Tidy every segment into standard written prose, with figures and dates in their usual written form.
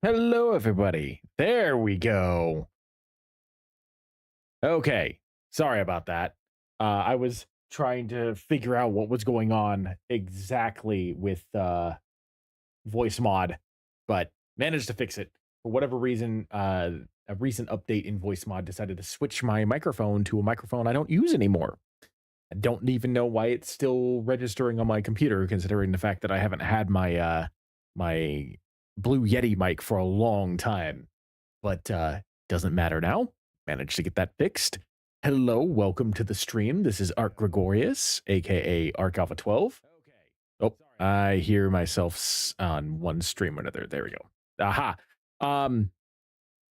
Hello, everybody. There we go. Okay. Sorry about that. I was trying to figure out what was going on exactly with voice mod, but managed to fix it. For whatever reason, a recent update in voice mod decided to switch my microphone to a microphone I don't use anymore. I don't even know why it's still registering on my computer, considering the fact that I haven't had my Blue Yeti mic for a long time. But doesn't matter now. Managed to get that fixed. Hello, welcome to the stream. This is Art Gregorius, aka Arc Alpha 12. Oh, I hear myself on one stream or another. There we go. Aha. Um,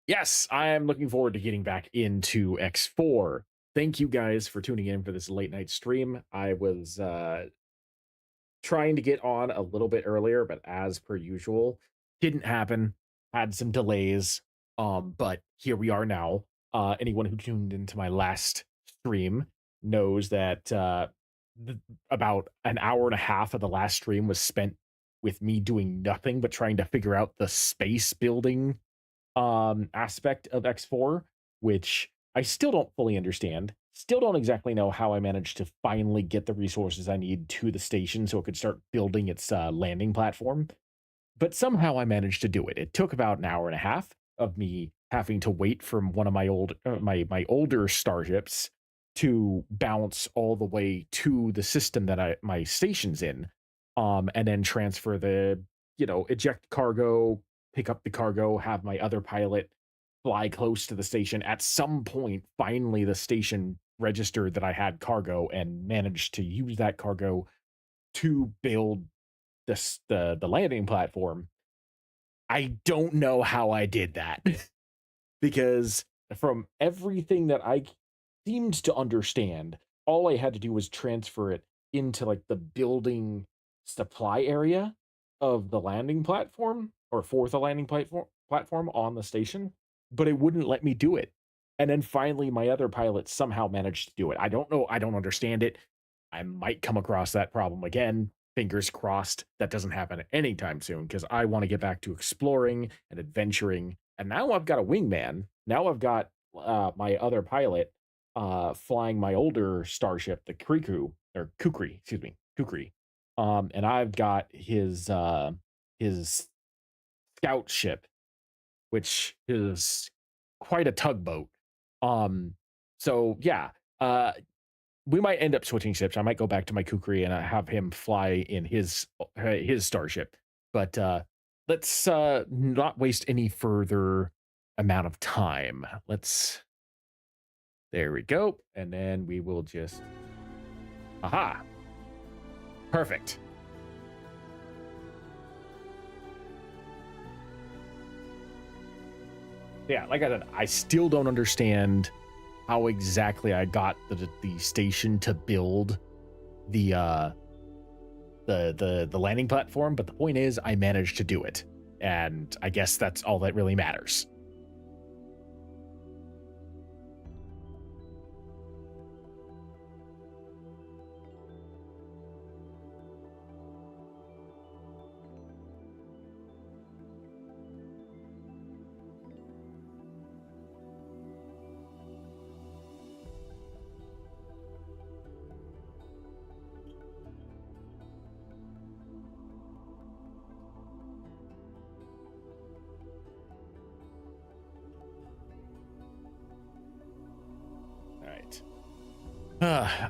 yes, I am looking forward to getting back into X4. Thank you guys for tuning in for this late night stream. I was trying to get on a little bit earlier, but as per usual, didn't happen. Had some delays. But here we are now. Anyone who tuned into my last stream knows that about an hour and a half of the last stream was spent with me doing nothing but trying to figure out the space building aspect of X4, which I still don't fully understand. Still don't exactly know how I managed to finally get the resources I need to the station so it could start building its landing platform. But somehow I managed to do it. It took about an hour and a half of me having to wait for one of my my older starships to bounce all the way to the system that my station's in, and then transfer the eject cargo, pick up the cargo, have my other pilot fly close to the station. At some point, finally, the station registered that I had cargo and managed to use that cargo to build the landing platform. I don't know how I did that because from everything that I seemed to understand, all I had to do was transfer it into like the building supply area of the landing platform or for the landing platform on the station, but it wouldn't let me do it. And then finally my other pilot somehow managed to do it. I don't know, I don't understand it. I might come across that problem again. Fingers crossed that doesn't happen anytime soon because I want to get back to exploring and adventuring. And now I've got a wingman. Now I've got my other pilot flying my older starship, the Kukri, excuse me, Kukri. And I've got his scout ship, which is quite a tugboat. So yeah, we might end up switching ships. I might go back to my Kukri and have him fly in his starship. But let's not waste any further amount of time. There we go. And then we will just, aha, perfect. Yeah, like I said, I still don't understand how exactly I got the station to build the landing platform, but the point is I managed to do it, and I guess that's all that really matters.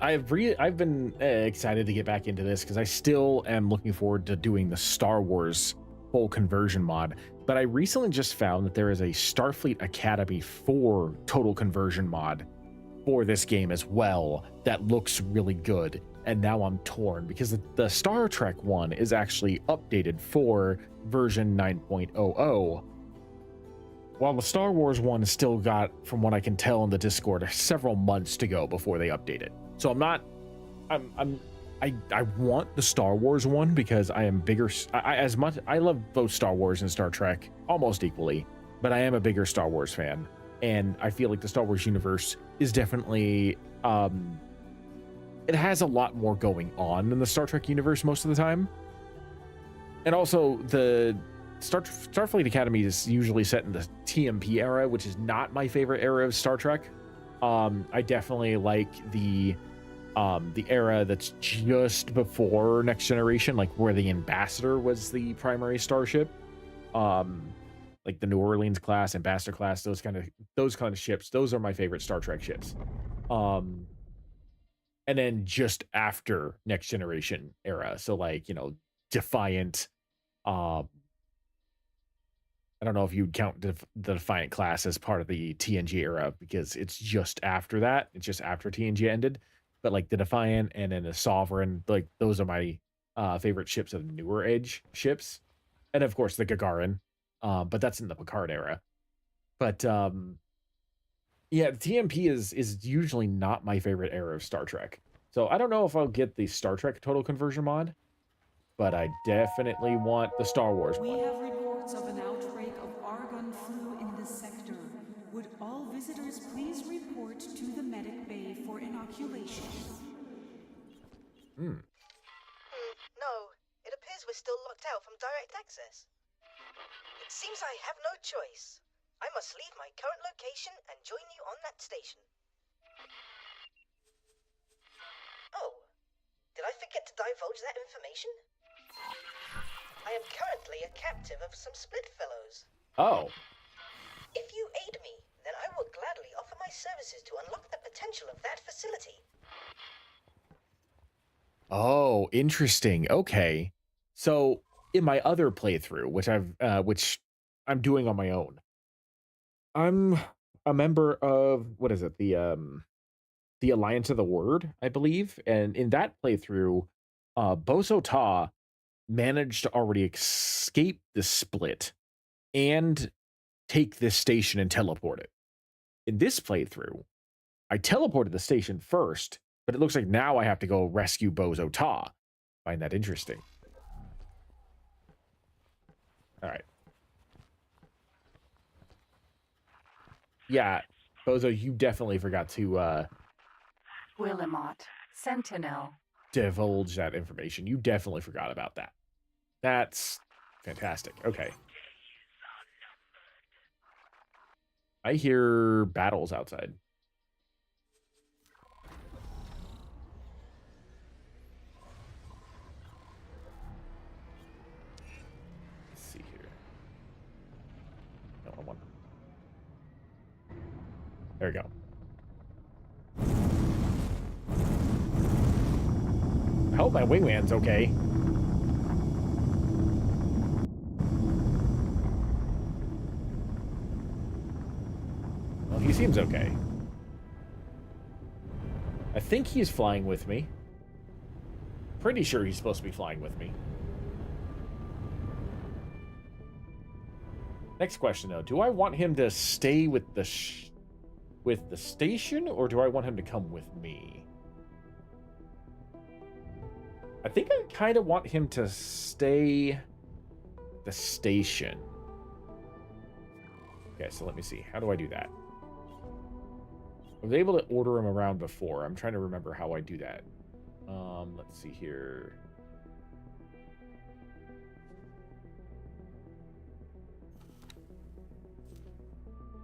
I've been excited to get back into this because I still am looking forward to doing the Star Wars full conversion mod. But I recently just found that there is a Starfleet Academy 4 total conversion mod for this game as well that looks really good. And now I'm torn because the Star Trek one is actually updated for version 9.00. While the Star Wars one has still got, from what I can tell in the Discord, several months to go before they update it. So I want the Star Wars one because I am bigger. I love both Star Wars and Star Trek almost equally, but I am a bigger Star Wars fan, and I feel like the Star Wars universe is definitely it has a lot more going on than the Star Trek universe most of the time, and also Starfleet Academy is usually set in the TMP era, which is not my favorite era of Star Trek. I definitely like the era that's just before Next Generation, like where the Ambassador was the primary starship. Like the New Orleans class, Ambassador class, those kind of ships. Those are my favorite Star Trek ships. And then just after Next Generation era, so like, you know, Defiant. I don't know if you'd count the Defiant class as part of the TNG era because it's just after that. It's just after TNG ended. But like the Defiant and then the Sovereign, like those are my favorite ships of the newer age ships. And of course the Gagarin. But that's in the Picard era. But yeah, the TMP is usually not my favorite era of Star Trek. So I don't know if I'll get the Star Trek Total Conversion mod, but I definitely want the Star Wars one. We have reports of an outbreak of argon flu in this sector. Would all visitors please report to the medic bay for inoculation? No, it appears we're still locked out from direct access. It seems I have no choice. I must leave my current location and join you on that station. Oh, did I forget to divulge that information? I am currently a captive of some split fellows. Oh. If you aid me, then I will gladly offer my services to unlock the potential of that facility. Oh, interesting. Okay. So in my other playthrough, which I'm doing on my own, I'm a member of what is it? The Alliance of the Word, I believe. And in that playthrough, Bozo Ta managed to already escape the split and take this station and teleport it. In this playthrough, I teleported the station first, but it looks like now I have to go rescue Bozo Ta. Find that interesting. All right. Yeah, Bozo, you definitely forgot to Willamette, Sentinel. divulge that information. You definitely forgot about that. That's fantastic. Okay. I hear battles outside. Let's see here. No, I want. There we go. I hope my wingman's okay. Well, he seems okay. I think he's flying with me. Pretty sure he's supposed to be flying with me. Next question, though. Do I want him to stay with the station, or do I want him to come with me? I think I kind of want him to stay the station. Okay, so let me see. How do I do that? I was able to order him around before. I'm trying to remember how I do that. Let's see here.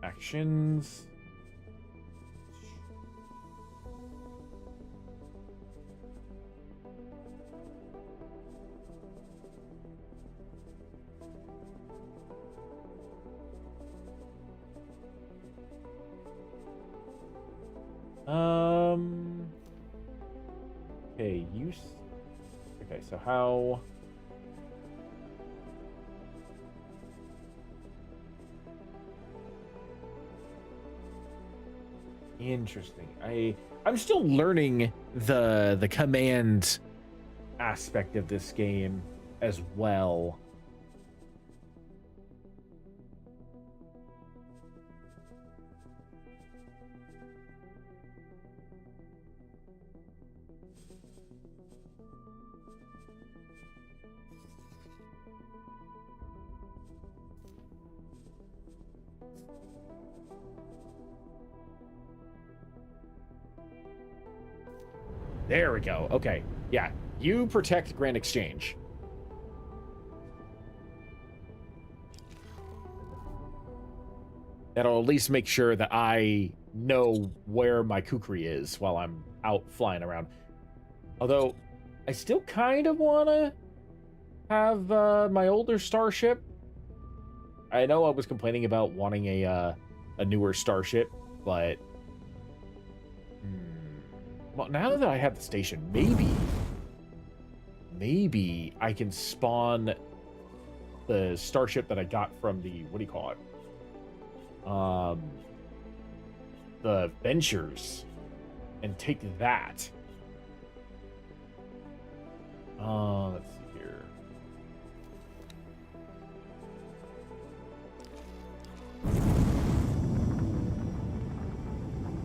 Actions. Okay, use. Okay, so how? Interesting. I'm still learning the command aspect of this game as well. There we go. Okay. Yeah. You protect Grand Exchange. That'll at least make sure that I know where my kukri is while I'm out flying around. Although, I still kind of want to have my older starship. I know I was complaining about wanting a newer starship, but well, now that I have the station, maybe I can spawn the starship that I got from the, what do you call it? The Ventures, and take that. Let's see here.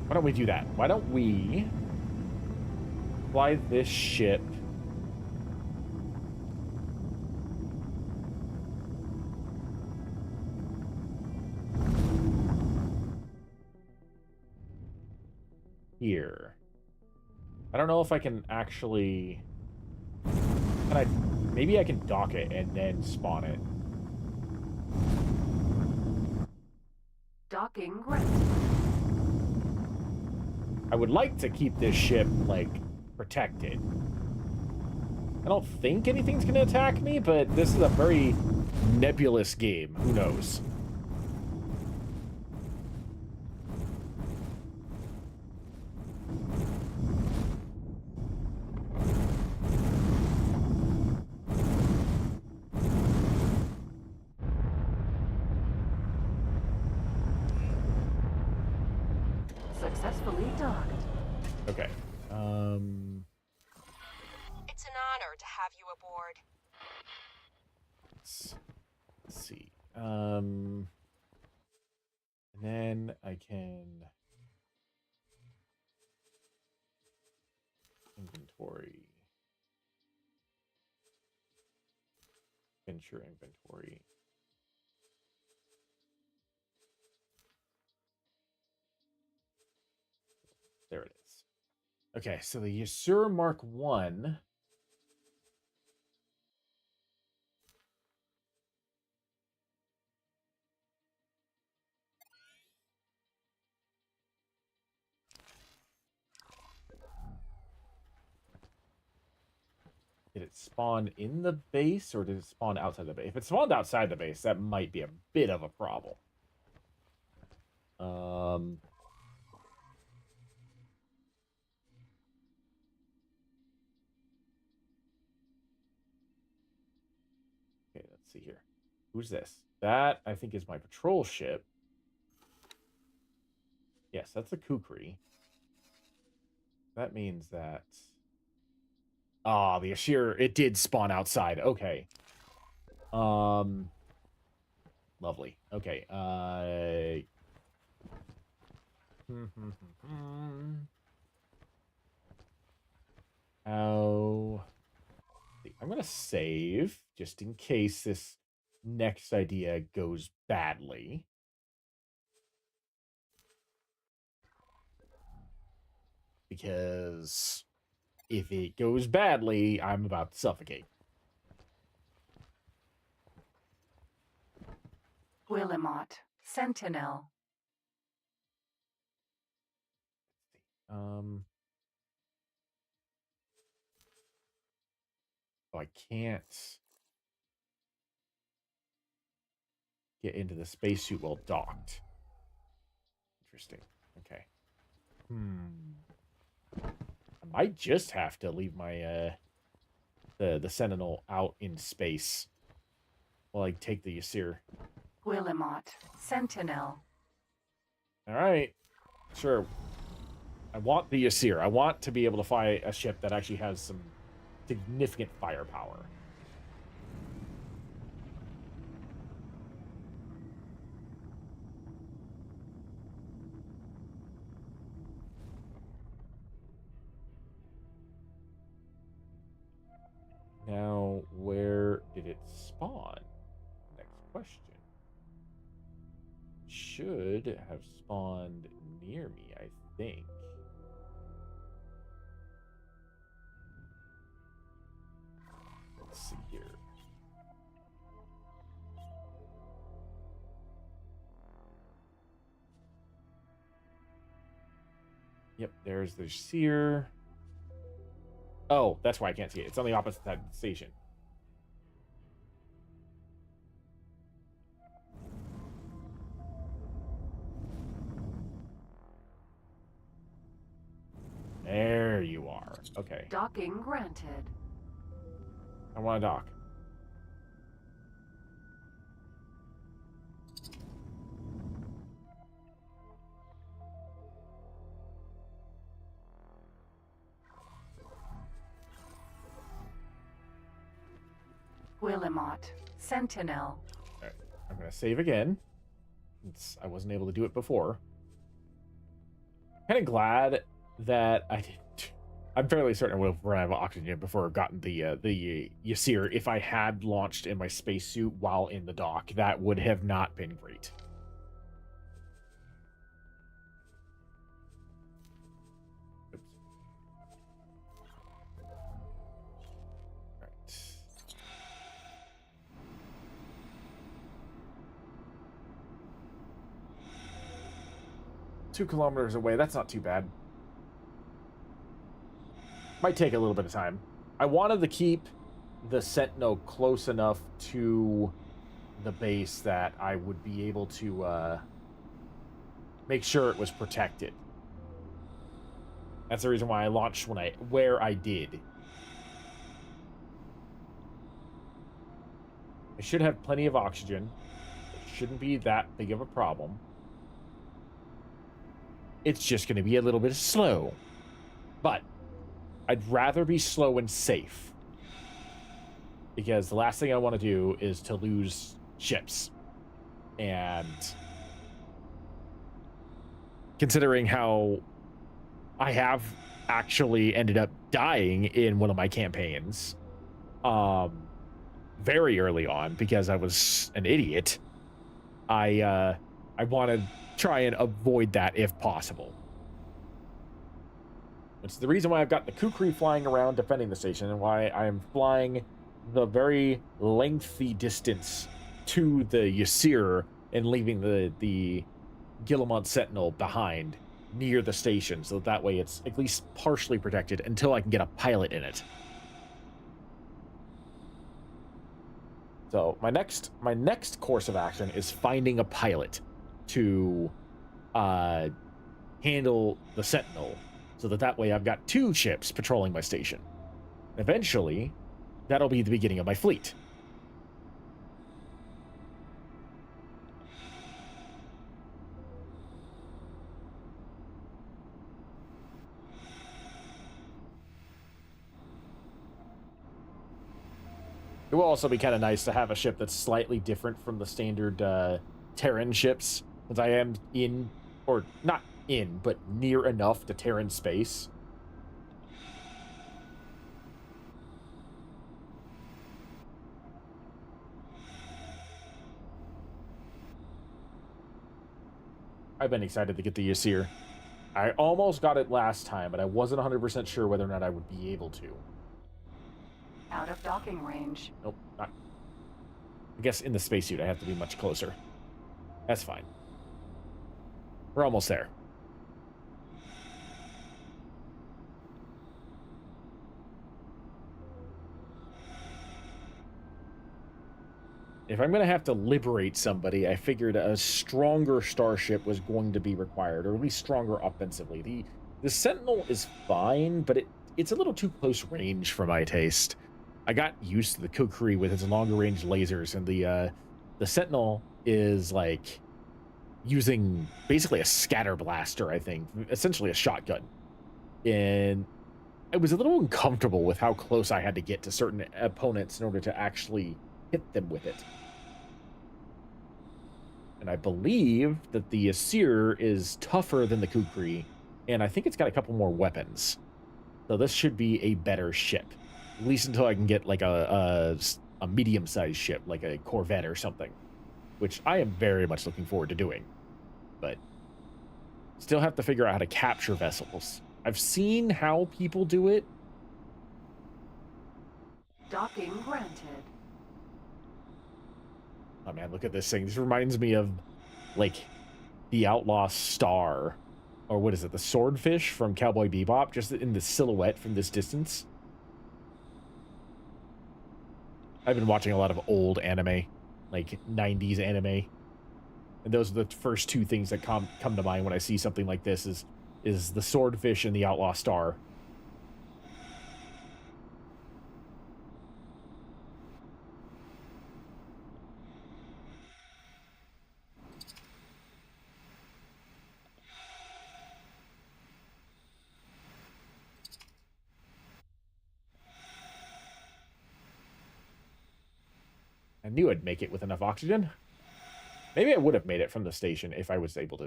Why don't we do that? Why don't we fly this ship here? I don't know if I can actually... Can I... Maybe I can dock it and then spawn it. Docking granted. I would like to keep this ship, like, protected. I don't think anything's going to attack me, but this is a very nebulous game. Who knows? Successfully docked. Okay. It's an honor to have you aboard. Let's see. And then I can inventory. Venture inventory. There it is. Okay, so the Yasur Mark 1. Did it spawn in the base or did it spawn outside the base? If it spawned outside the base, that might be a bit of a problem. Okay, let's see here. Who's this? That, I think, is my patrol ship. Yes, that's a kukri. That means that... Ah, the Ashir, it did spawn outside. Okay. Lovely. Okay, How... I'm gonna save, just in case this next idea goes badly. Because if it goes badly, I'm about to suffocate. Willamette. Sentinel. Oh, I can't get into the spacesuit while docked. Interesting. Okay. I might just have to leave my the Sentinel out in space while I take the Yasir. Willamette. Sentinel. All right. Sure. I want the Yasir. I want to be able to fly a ship that actually has some significant firepower. Now, where did it spawn? Next question. Should have spawned near me, I think. Let's see here. Yep, there's the seer. Oh, that's why I can't see it. It's on the opposite side of the station. There you are. Okay. Docking granted. I want to dock. Willimot. Sentinel. All right. I'm going to save again. I wasn't able to do it before. Kind of glad that I didn't. I'm fairly certain I would have run out of oxygen before I've gotten the Ysir. If I had launched in my spacesuit while in the dock, that would have not been great. Oops. All right. 2 kilometers away. That's not too bad. Might take a little bit of time. I wanted to keep the Sentinel close enough to the base that I would be able to make sure it was protected. That's the reason why I launched where I did. I should have plenty of oxygen. It shouldn't be that big of a problem. It's just going to be a little bit slow. But I'd rather be slow and safe. Because the last thing I want to do is to lose ships. And considering how I have actually ended up dying in one of my campaigns very early on because I was an idiot, I want to try and avoid that if possible. It's the reason why I've got the Kukri flying around defending the station and why I am flying the very lengthy distance to the Ysir and leaving the Guillemot Sentinel behind near the station, so that way it's at least partially protected until I can get a pilot in it. So my next course of action is finding a pilot to handle the Sentinel, so that way I've got 2 ships patrolling my station. Eventually, that'll be the beginning of my fleet. It will also be kind of nice to have a ship that's slightly different from the standard Terran ships, since I am in, or not in, but near enough to Terran space. I've been excited to get the Ysir. I almost got it last time, but I wasn't 100% sure whether or not I would be able to. Out of docking range. Nope, not. I guess in the spacesuit I have to be much closer. That's fine. We're almost there. If I'm going to have to liberate somebody, I figured a stronger starship was going to be required, or at least stronger offensively. The Sentinel is fine, but it's a little too close range for my taste. I got used to the Kukri with its longer range lasers, and the Sentinel is like using basically a scatter blaster, I think, essentially a shotgun. And I was a little uncomfortable with how close I had to get to certain opponents in order to actually hit them with it. And I believe that the Ysir is tougher than the Kukri, and I think it's got a couple more weapons. So this should be a better ship. At least until I can get like a medium-sized ship, like a Corvette or something, which I am very much looking forward to doing. But still have to figure out how to capture vessels. I've seen how people do it. Docking granted. Oh man, look at this thing. This reminds me of like the Outlaw Star or what is it, the swordfish from Cowboy Bebop, just in the silhouette from this distance. I've been watching a lot of old anime, like 90s anime. And those are the first two things that come to mind when I see something like this is the swordfish and the outlaw star. I knew I'd make it with enough oxygen. Maybe I would have made it from the station if I was able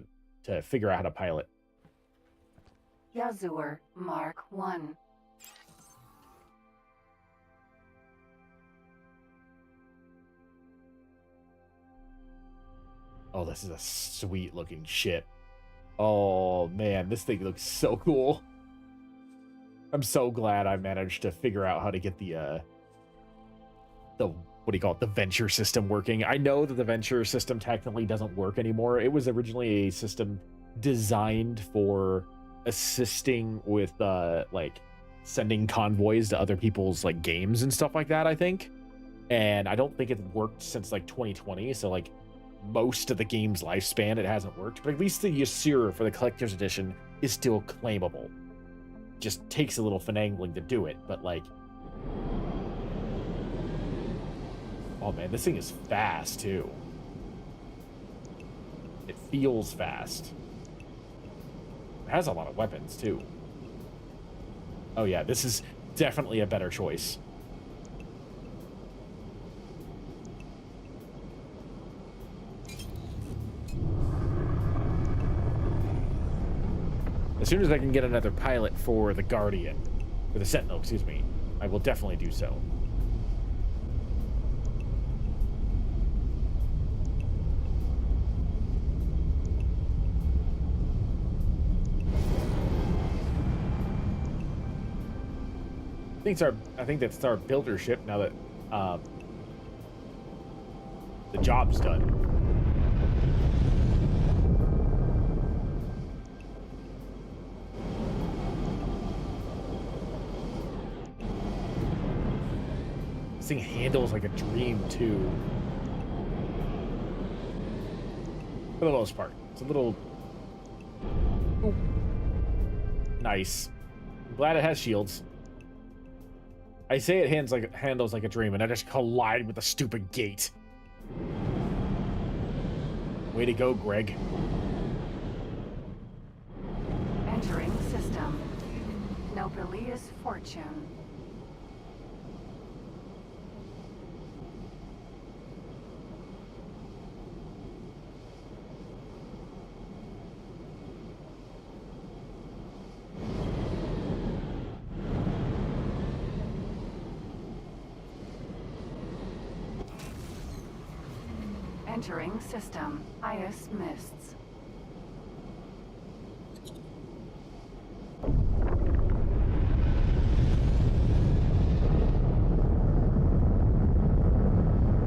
to figure out how to pilot. Yazur Mark 1. Oh, this is a sweet looking ship. Oh man, this thing looks so cool. I'm so glad I managed to figure out how to get the what do you call it, the venture system working. I know that the venture system technically doesn't work anymore. It was originally a system designed for assisting with like sending convoys to other people's like games and stuff like that, I think. And I don't think it worked since like 2020, so like most of the game's lifespan it hasn't worked, but at least the Ysir for the collector's edition is still claimable. Just takes a little finagling to do it, but like, oh man, this thing is fast too. It feels fast. It has a lot of weapons too. Oh yeah, this is definitely a better choice. As soon as I can get another pilot for the Guardian, for the Sentinel, excuse me, I will definitely do so. I think that's our builder ship now that the job's done. This thing handles like a dream too. For the most part. It's a little... Ooh. Nice. I'm glad it has shields. I say it handles like a dream, and I just collide with the stupid gate. Way to go, Greg. Entering system. Nobilious fortune. Entering system. Ice mists.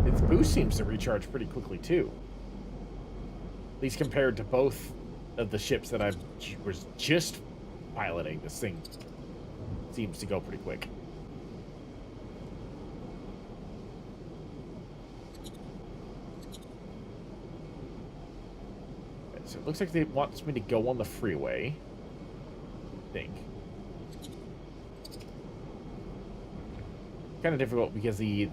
Its boost seems to recharge pretty quickly too. At least compared to both of the ships that I was just piloting, this thing seems to go pretty quick. So it looks like they want me to go on the freeway. I think. Kind of difficult because the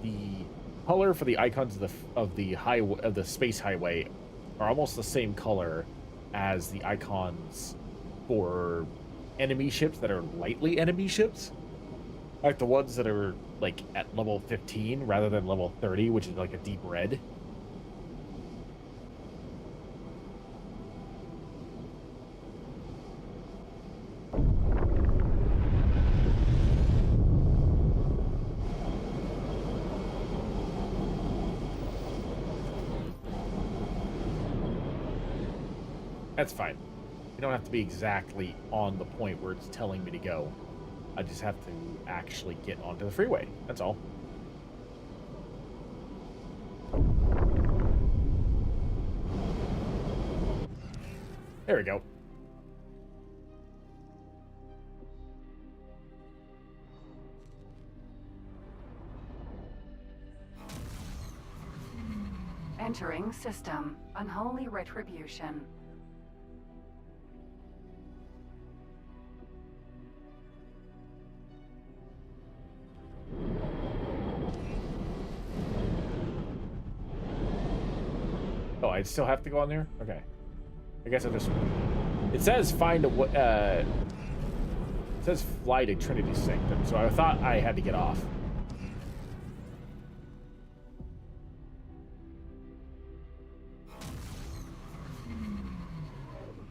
color for the icons of the space highway are almost the same color as the icons for enemy ships that are lightly enemy ships. Like the ones that are like at level 15 rather than level 30, which is like a deep red. That's fine. You don't have to be exactly on the point where it's telling me to go. I just have to actually get onto the freeway. That's all. There we go. Entering system. Unholy retribution. Oh, I still have to go on there? Okay. I guess I just... It says find a... it says fly to Trinity Sanctum, so I thought I had to get off.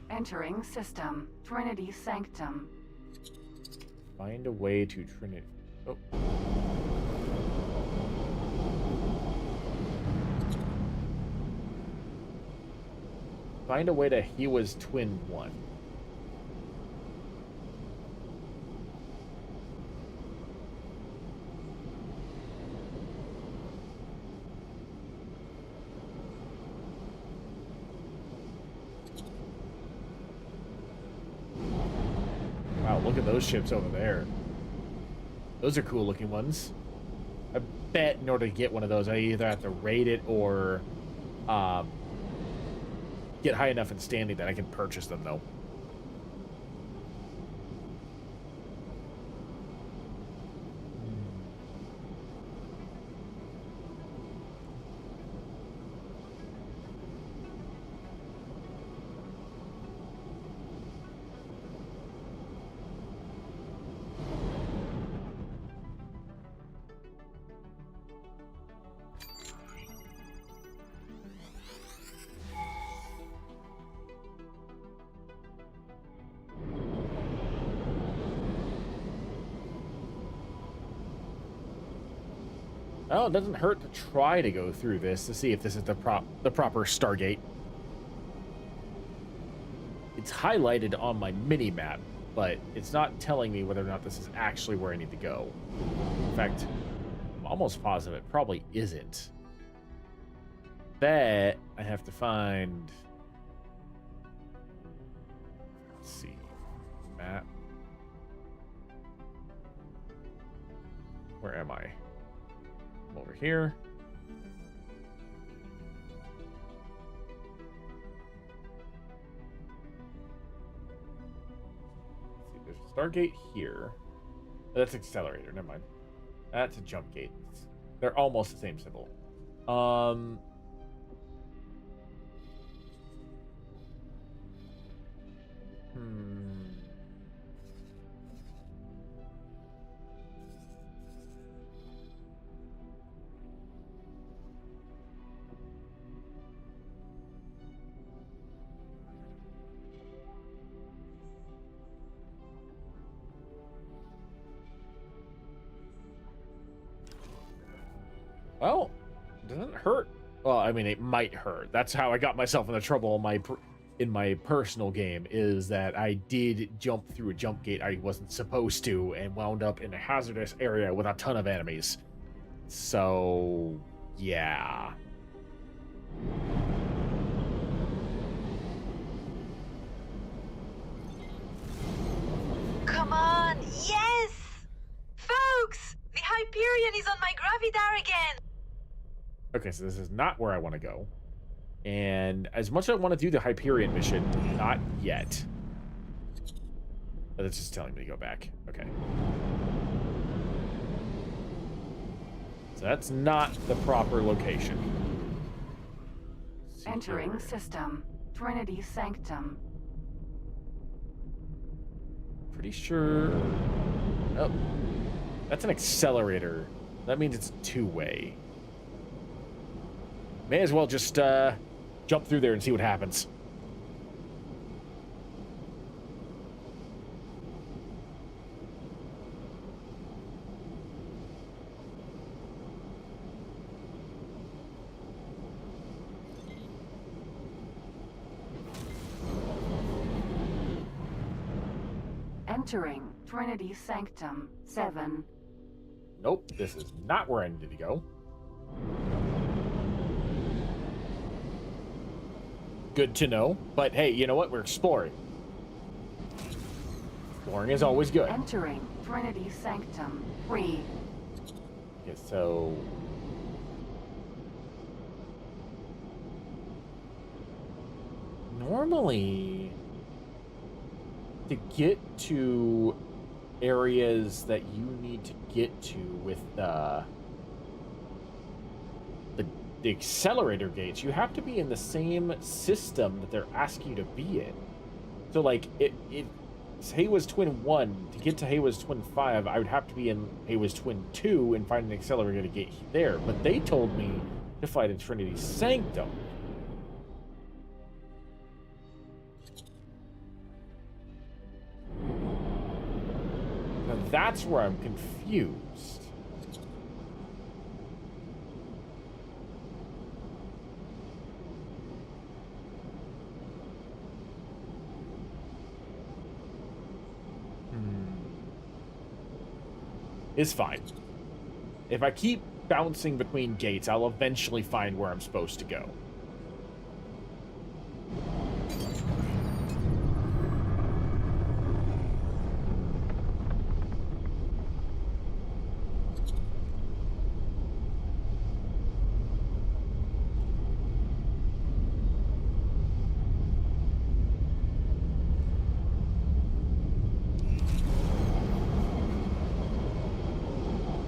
Entering system. Trinity Sanctum. Find a way to Trinity... Oh. Find a way to Hewa's Twin 1. Wow, look at those ships over there. Those are cool looking ones. I bet in order to get one of those, I either have to raid it or get high enough in standing that I can purchase them, though. Well, it doesn't hurt to try to go through this to see if this is the proper Stargate. It's highlighted on my mini-map, but it's not telling me whether or not this is actually where I need to go. In fact, I'm almost positive it probably isn't. That I have to find... Let's see. Map. Where am I? Over here. Let's see, there's a Stargate here. Oh, that's accelerator, never mind. That's a jump gate. They're almost the same symbol. Well, it doesn't hurt. Well, I mean, it might hurt. That's how I got myself into trouble in my personal game, is that I did jump through a jump gate I wasn't supposed to and wound up in a hazardous area with a ton of enemies. So, yeah. Come on, yes! Folks, the Hyperion is on my gravidar again! Okay, so this is not where I want to go. And as much as I want to do the Hyperion mission, not yet. But it's just telling me to go back. Okay. So that's not the proper location. Entering system. Trinity Sanctum. Pretty sure... Oh. That's an accelerator. That means it's two-way. May as well just jump through there and see what happens. Entering Trinity Sanctum 7. Nope, this is not where I needed to go. Good to know. But hey, you know what? We're exploring. Exploring is always good. Entering Trinity Sanctum 3. Okay, so... normally to get to areas that you need to get to with the accelerator gates, you have to be in the same system that they're asking you to be in. So, like, it's Haywa's Twin 1. To get to Haywa's Twin 5, I would have to be in Haywa's Twin 2 and find an accelerator gate there. But they told me to fight in Trinity Sanctum. Now, that's where I'm confused. Is fine. If I keep bouncing between gates, I'll eventually find where I'm supposed to go.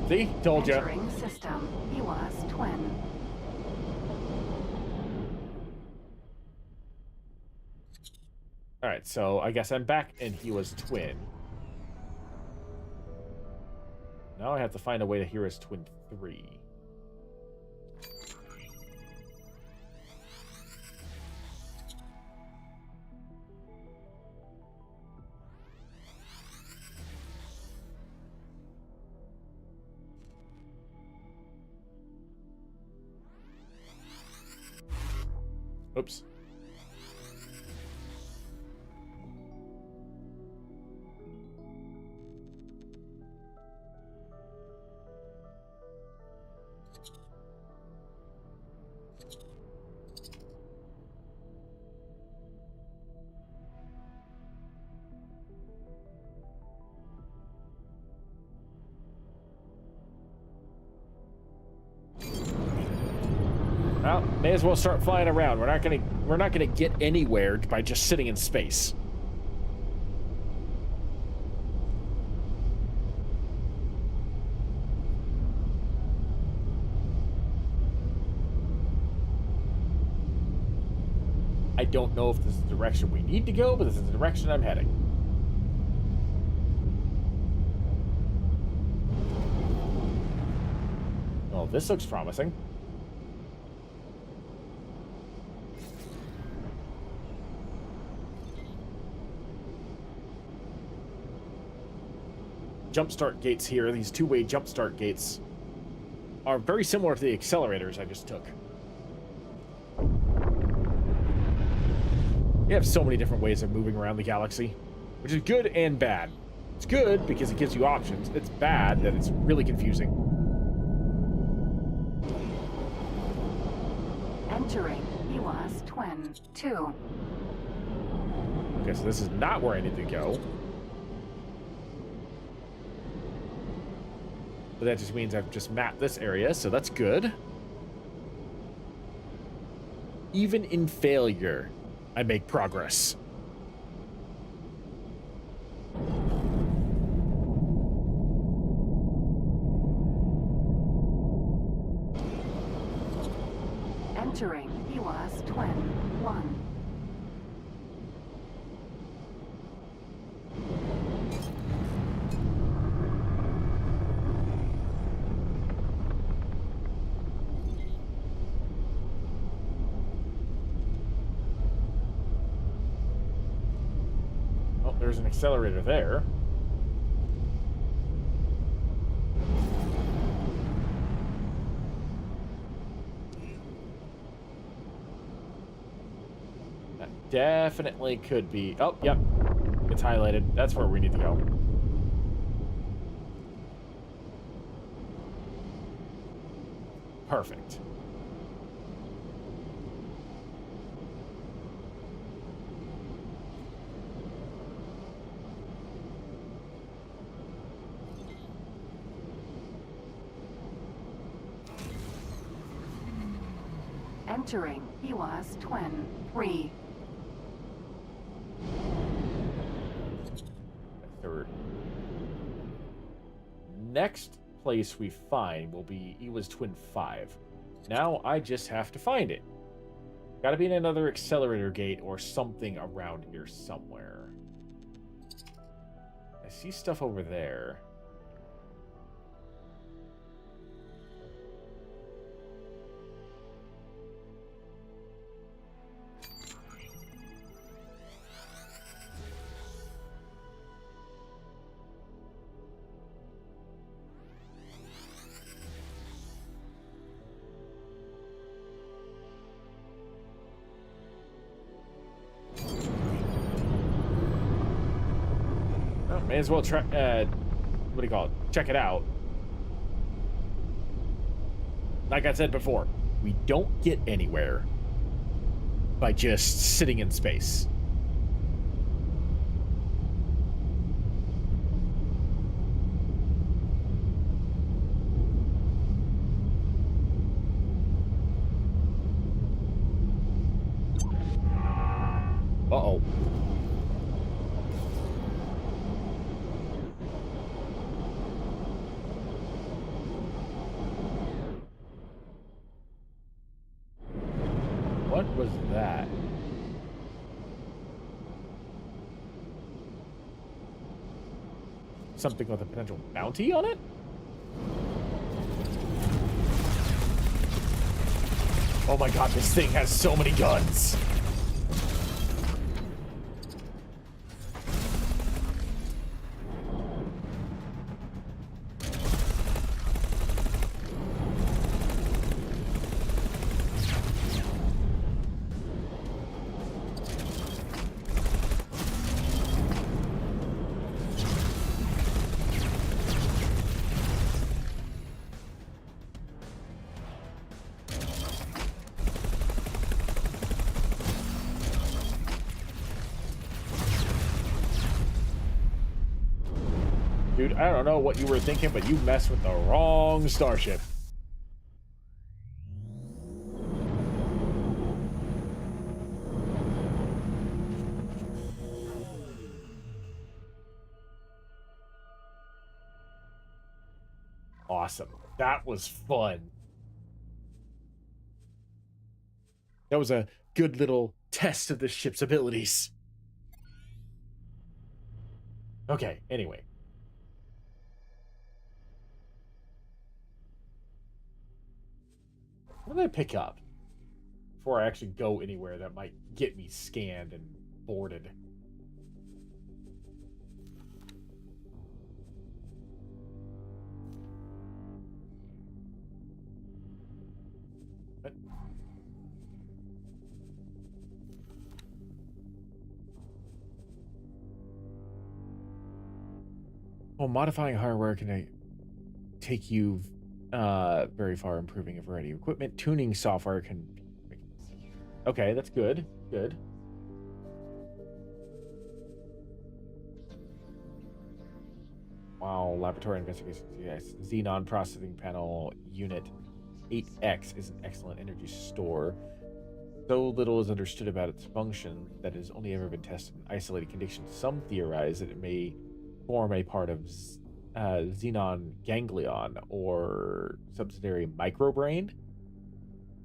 See? Told you. Entering system. Haywa's Twin. Alright, so I guess I'm back and he was Twin. Now I have to find a way to hear his Twin 3. Oops. Well, may as well start flying around. We're not gonna get anywhere by just sitting in space. I don't know if this is the direction we need to go, but this is the direction I'm heading. Well, this looks promising. Jumpstart gates here, these two-way jumpstart gates, are very similar to the accelerators I just took. You have so many different ways of moving around the galaxy, which is good and bad. It's good because it gives you options. It's bad that it's really confusing. Entering Haywa's Twin 2. Okay, so this is not where I need to go. But that just means I've just mapped this area, so that's good. Even in failure, I make progress. Entering Haywa's Twin 1. There's an accelerator there. That definitely could be. Oh, yep. It's highlighted. That's where we need to go. Perfect. Entering Haywa's Twin 3. Or next place we find will be Ewa's Twin 5. Now I just have to find it. Gotta be in another accelerator gate or something around here somewhere. I see stuff over there. May as well try, what do you call it? Check it out. Like I said before, we don't get anywhere by just sitting in space. Uh-oh. What was that? Something with a potential bounty on it? Oh my god, this thing has so many guns! Dude, I don't know what you were thinking, but you messed with the wrong starship. Awesome. That was fun. That was a good little test of the ship's abilities. Okay, anyway. What did I pick up before I actually go anywhere that might get me scanned and boarded? Well, modifying hardware can take you very far, improving a variety of equipment. Tuning software can... Okay, that's good. Good. Wow, laboratory investigations. Yes. Xenon processing panel unit 8X is an excellent energy store. So little is understood about its function that it has only ever been tested in isolated conditions. Some theorize that it may form a part of xenon ganglion or subsidiary microbrain.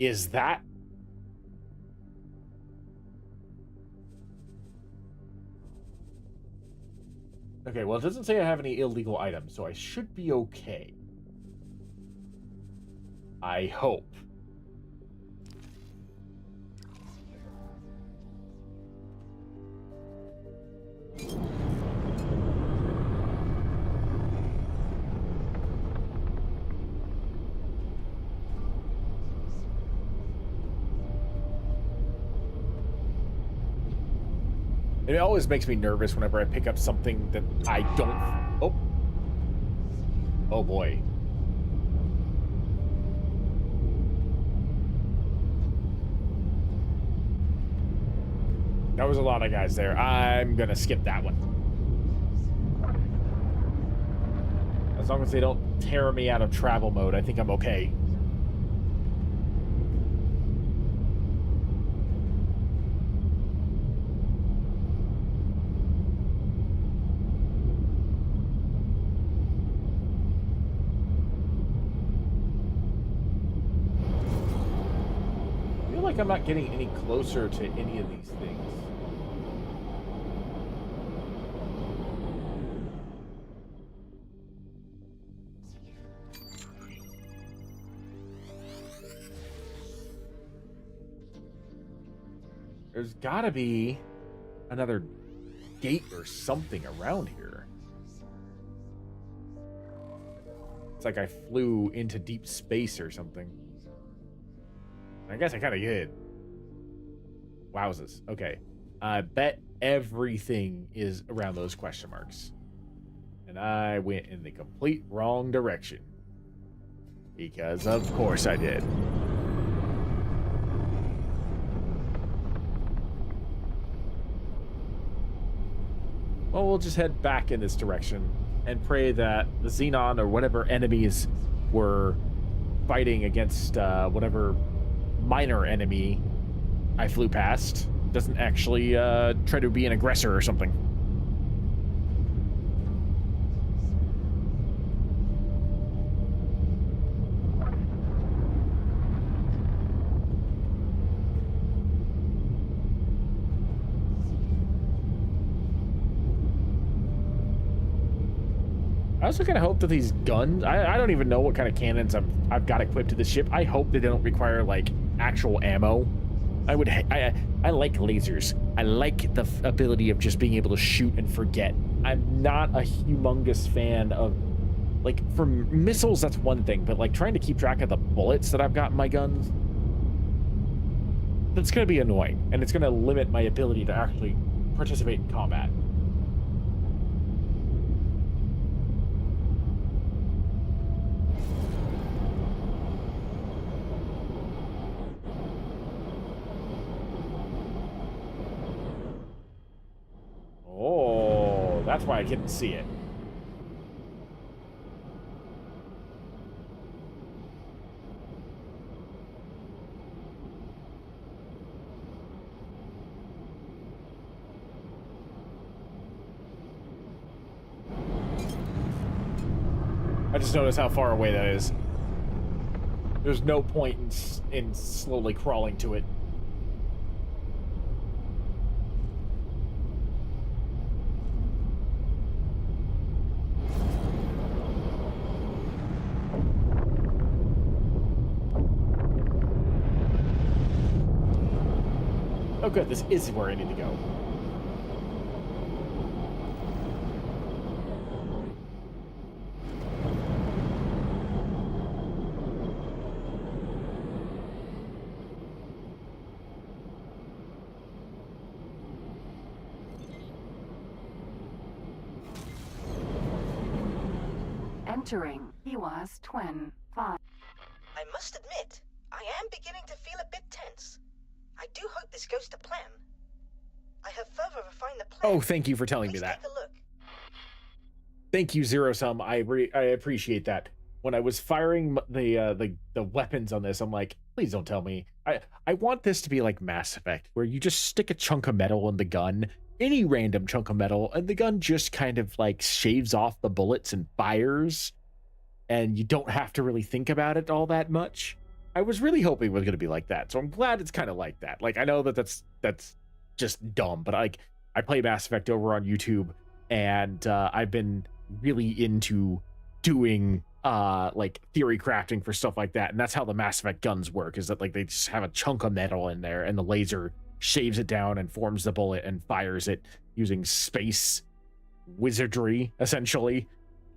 Is that... Okay, well, it doesn't say I have any illegal items, so I should be okay. I hope. It always makes me nervous whenever I pick up something that I don't... Oh. Oh, boy. There was a lot of guys there. I'm gonna skip that one. As long as they don't tear me out of travel mode, I think I'm okay. like I'm not getting any closer to any of these things. There's gotta be another gate or something around here. It's like I flew into deep space or something. I guess I kind of did. Wowzers. Okay. I bet everything is around those question marks. And I went in the complete wrong direction. Because of course I did. Well, we'll just head back in this direction and pray that the Xenon or whatever enemies were fighting against whatever minor enemy I flew past doesn't actually try to be an aggressor or something. I also kind of hope that these guns, I don't even know what kind of cannons I've got equipped to the ship. I hope they don't require like actual ammo. I like lasers. I like the ability of just being able to shoot and forget. I'm not a humongous fan of, like, for missiles, that's one thing, but like trying to keep track of the bullets that I've got in my guns, that's going to be annoying, and it's going to limit my ability to actually participate in combat. Oh, that's why I couldn't see it. I just noticed how far away that is. There's no point in slowly crawling to it. Oh good, this is where I need to go. Entering EWAS Twin 5. I must admit, I am beginning to feel a bit tense. I do hope this goes to plan. I have further refined the plan. Oh, thank you for telling me Please that. take a look. Thank you, Zero Sum. I appreciate that. When I was firing the weapons on this, I'm like, please don't tell me. I want this to be like Mass Effect, where you just stick a chunk of metal in the gun, any random chunk of metal, and the gun just kind of like shaves off the bullets and fires, and you don't have to really think about it all that much. I was really hoping it was going to be like that, so I'm glad it's kind of like that. Like, I know that that's just dumb, but I play Mass Effect over on YouTube, and I've been really into doing like theory crafting for stuff like that, and that's how the Mass Effect guns work, is that like they just have a chunk of metal in there and the laser shaves it down and forms the bullet and fires it using space wizardry essentially.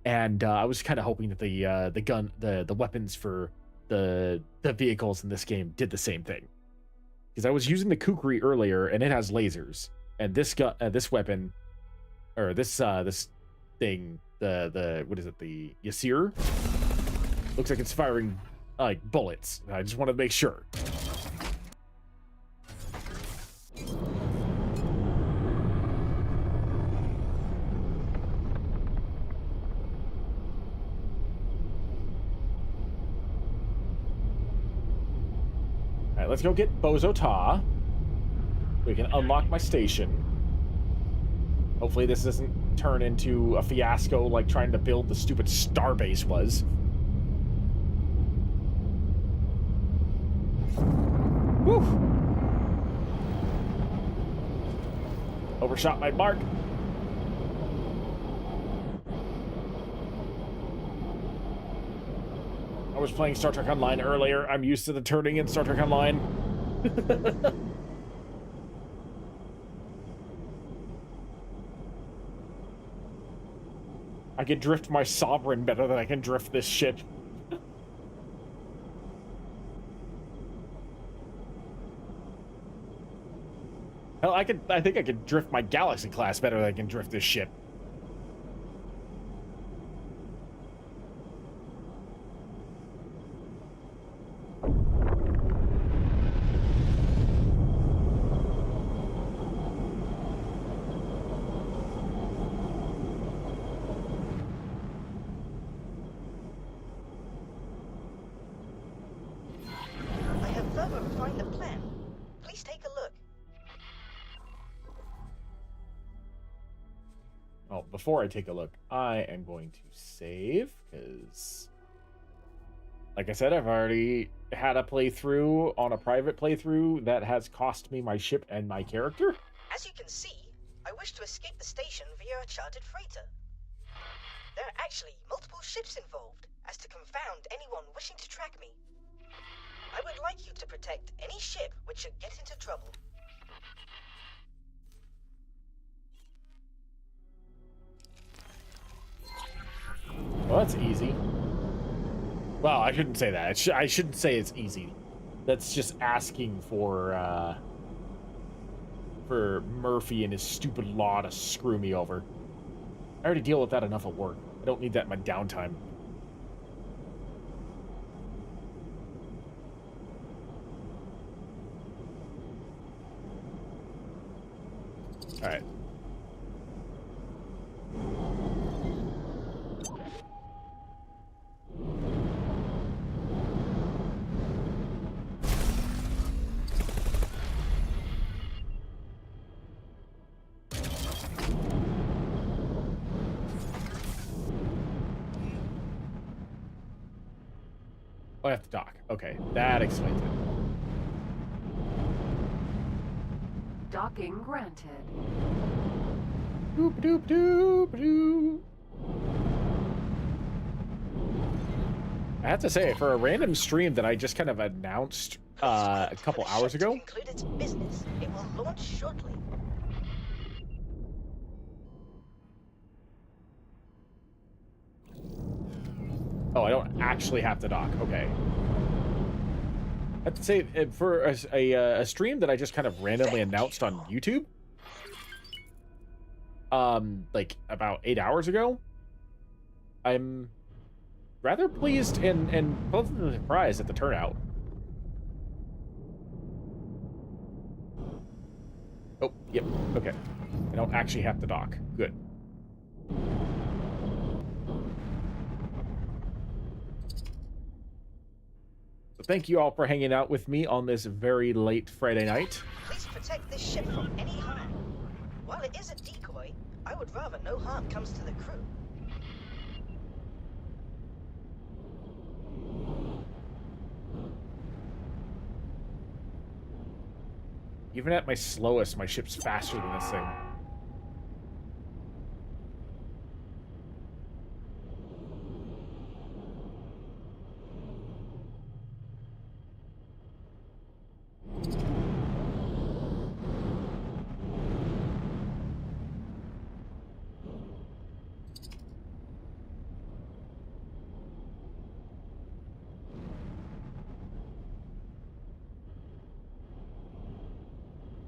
And I was kind of hoping that the weapons for the vehicles in this game did the same thing, because I was using the kukri earlier and it has lasers, and this weapon, or this thing, the what is it, the Yasir, looks like it's firing like bullets. I just want to make sure. Alright, let's go get Bozo Ta. We can unlock my station. Hopefully this doesn't turn into a fiasco like trying to build the stupid starbase was. Whew. Overshot my mark. I was playing Star Trek Online earlier. I'm used to the turning in Star Trek Online. I can drift my Sovereign better than I can drift this ship. Hell, I think I could drift my Galaxy class better than I can drift this ship. I have further refined the plan. Please take a look. Oh, before I take a look, I am going to save, because, like I said, I've already had a playthrough on a private playthrough that has cost me my ship and my character. As you can see, I wish to escape the station via a chartered freighter. There are actually multiple ships involved, as to confound anyone wishing to track me. I would like you to protect any ship which should get into trouble. Well, that's easy. Well, I shouldn't say that. I shouldn't say it's easy. That's just asking for Murphy and his stupid law to screw me over. I already deal with that enough at work. I don't need that in my downtime. All right. Oh, I have to dock. Okay, that explains it. Docking granted. Doop doop doop doop. I have to say, for a random stream that I just kind of announced a couple hours ago. Conclude its business. It will launch shortly. Oh, I don't actually have to dock. Okay. I have to say, for a stream that I just kind of randomly announced on YouTube, like about 8 hours ago, I'm rather pleased and pleasantly surprised at the turnout. Oh, yep, okay. I don't actually have to dock. Good. Thank you all for hanging out with me on this very late Friday night. Please protect this ship from any harm. While it is a decoy, I would rather no harm comes to the crew. Even at my slowest, my ship's faster than this thing.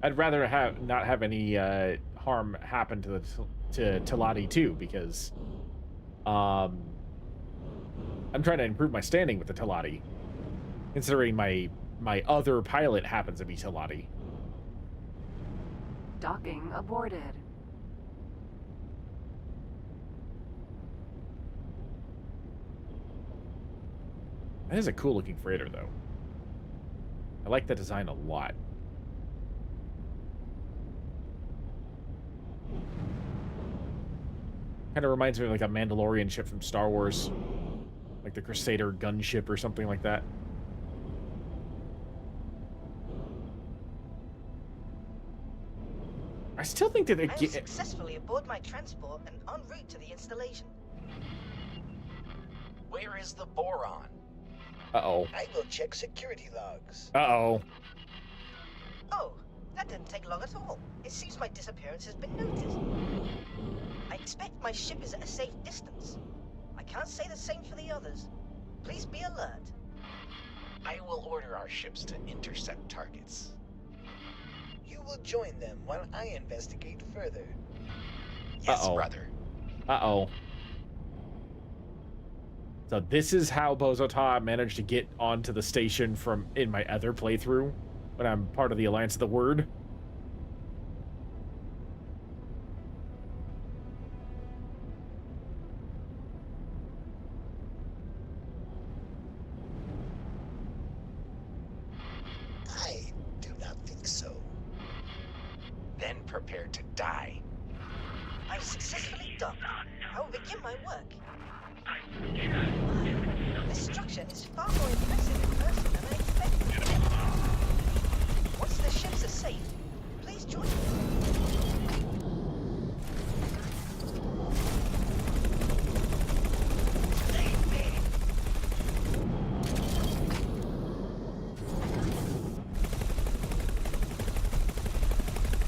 I'd rather not have any harm happen to Teladi too, because I'm trying to improve my standing with the Teladi, considering my other pilot happens to be Teladi. Docking aborted. That is a cool looking freighter, though. I like that design a lot. Kind of reminds me of like a Mandalorian ship from Star Wars, like the Crusader gunship or something like that. I still think that I am successfully aboard my transport and en route to the installation. Where is the boron? Uh-oh. I will check security logs. Uh-oh. Oh, that didn't take long at all. It seems my disappearance has been noticed. I expect my ship is at a safe distance. I can't say the same for the others. Please be alert. I will order our ships to intercept targets. You will join them while I investigate further. Yes, Uh-oh. brother. Uh-oh. So this is how Bozota managed to get onto the station from in my other playthrough when I'm part of the Alliance of the Word. I do not think so. Then prepare to die. I've successfully docked. I will begin my work. This structure is far more impressive in person than I expected. Once the ships are safe, please join me.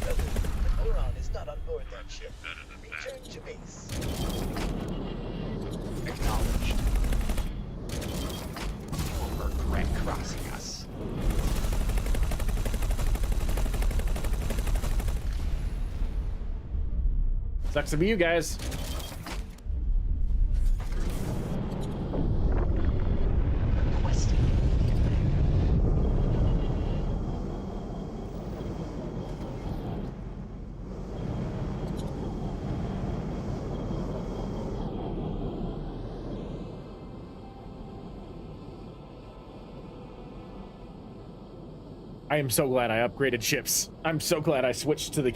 Brother, the boron is not on board that ship. Return to base. Acknowledged. You will regret crossing us. Sucks to be you guys. Requesting. I am so glad I upgraded ships. I'm so glad I switched to the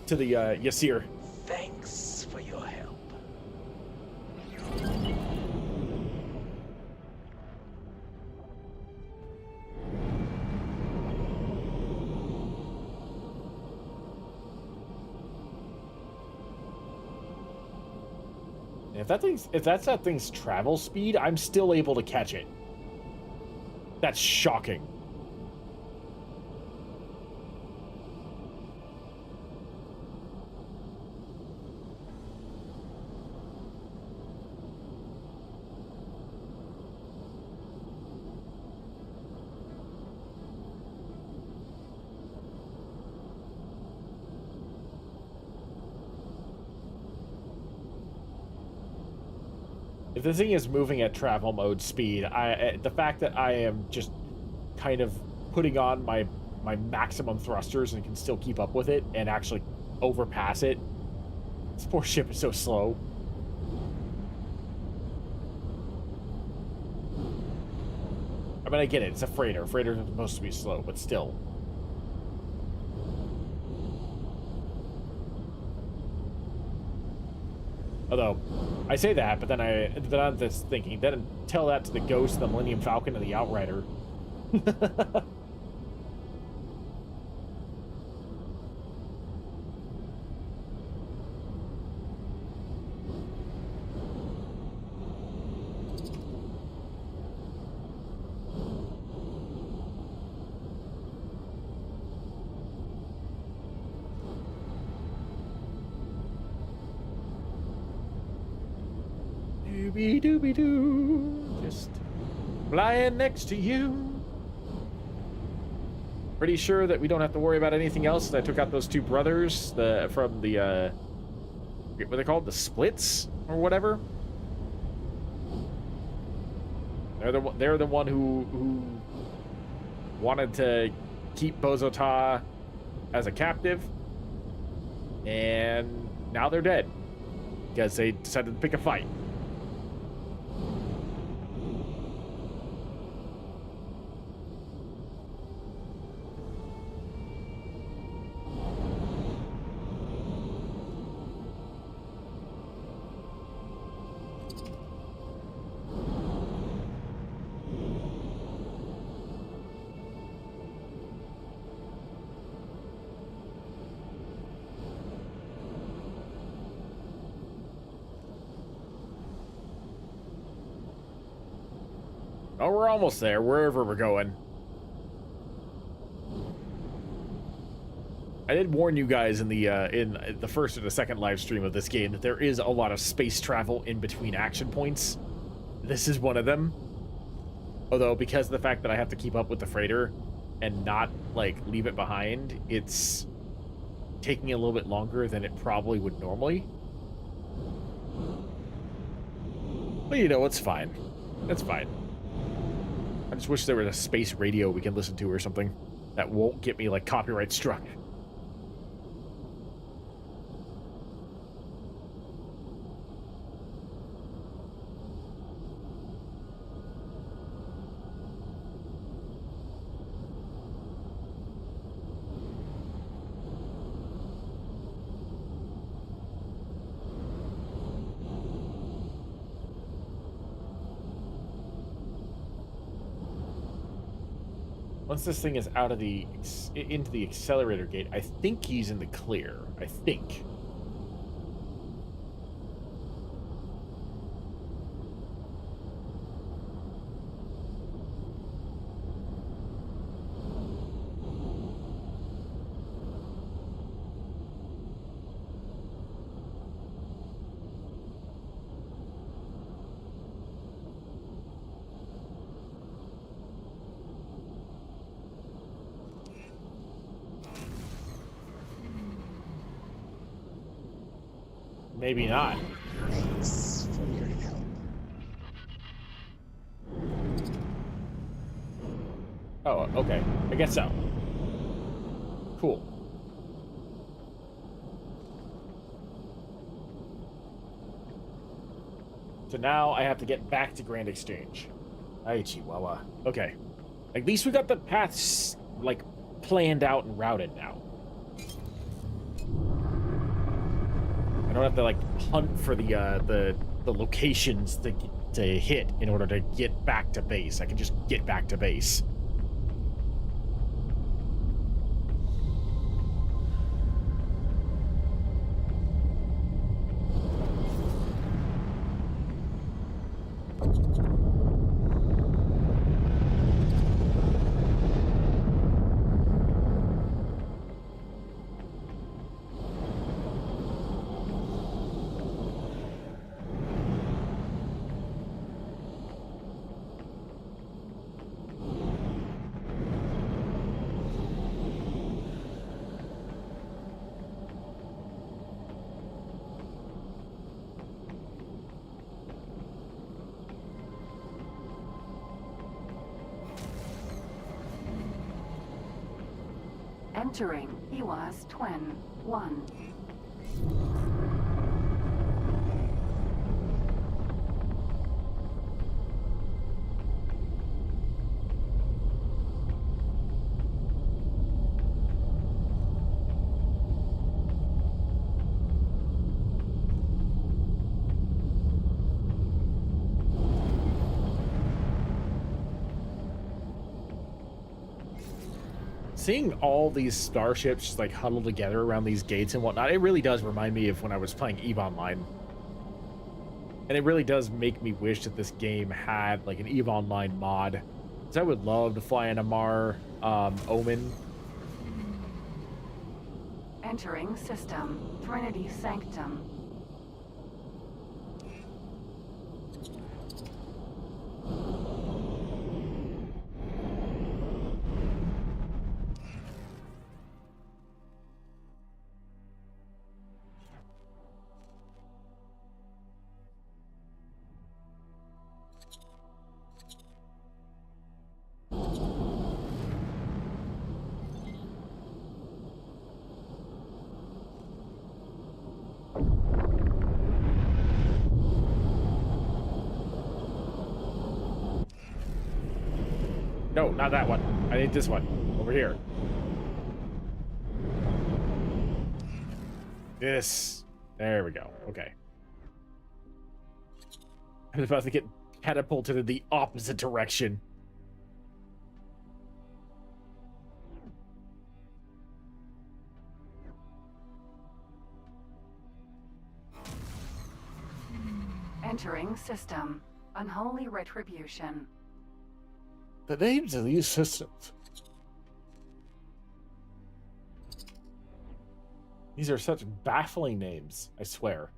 Yasir. Thanks for your help. If that's that thing's travel speed, I'm still able to catch it. That's shocking. If the thing is moving at travel mode speed, the fact that I am just kind of putting on my maximum thrusters and can still keep up with it and actually overpass it. This poor ship is so slow. I mean, I get it. It's a freighter. Freighters are supposed to be slow, but still. Although, I say that, but then I'm just thinking, then tell that to the Ghost, the Millennium Falcon, and the Outrider. Doobie doobie doo, just flying next to you. Pretty sure that we don't have to worry about anything else. I took out those two brothers from the what are they called, the Splits or whatever. They're the one who wanted to keep Bozota as a captive, and now they're dead because they decided to pick a fight. Oh, we're almost there, wherever we're going. I did warn you guys in the first or the second live stream of this game that there is a lot of space travel in between action points. This is one of them. Although, because of the fact that I have to keep up with the freighter and not, like, leave it behind, it's taking a little bit longer than it probably would normally. But, you know, it's fine. It's fine. I just wish there was a space radio we can listen to or something that won't get me, like, copyright struck. Once this thing is out of the into the accelerator gate, I think he's in the clear. I think. Maybe not. Thanks for your help. Oh, okay. I guess so. Cool. So now I have to get back to Grand Exchange. Ay, Chihuahua. Okay. At least we got the paths, like, planned out and routed now. I don't have to, like, hunt for the locations to hit in order to get back to base. I can just get back to base. Entering EWAS Twin 1. Seeing all these starships just, like, huddled together around these gates and whatnot, it really does remind me of when I was playing EVE Online. And it really does make me wish that this game had, like, an EVE Online mod. Because I would love to fly an Amar Omen. Entering system. Trinity Sanctum. No, not that one. I need this one. Over here. This. There we go. Okay. I was about to get catapulted in the opposite direction. Entering system. Unholy Retribution. The names of these systems. These are such baffling names, I swear.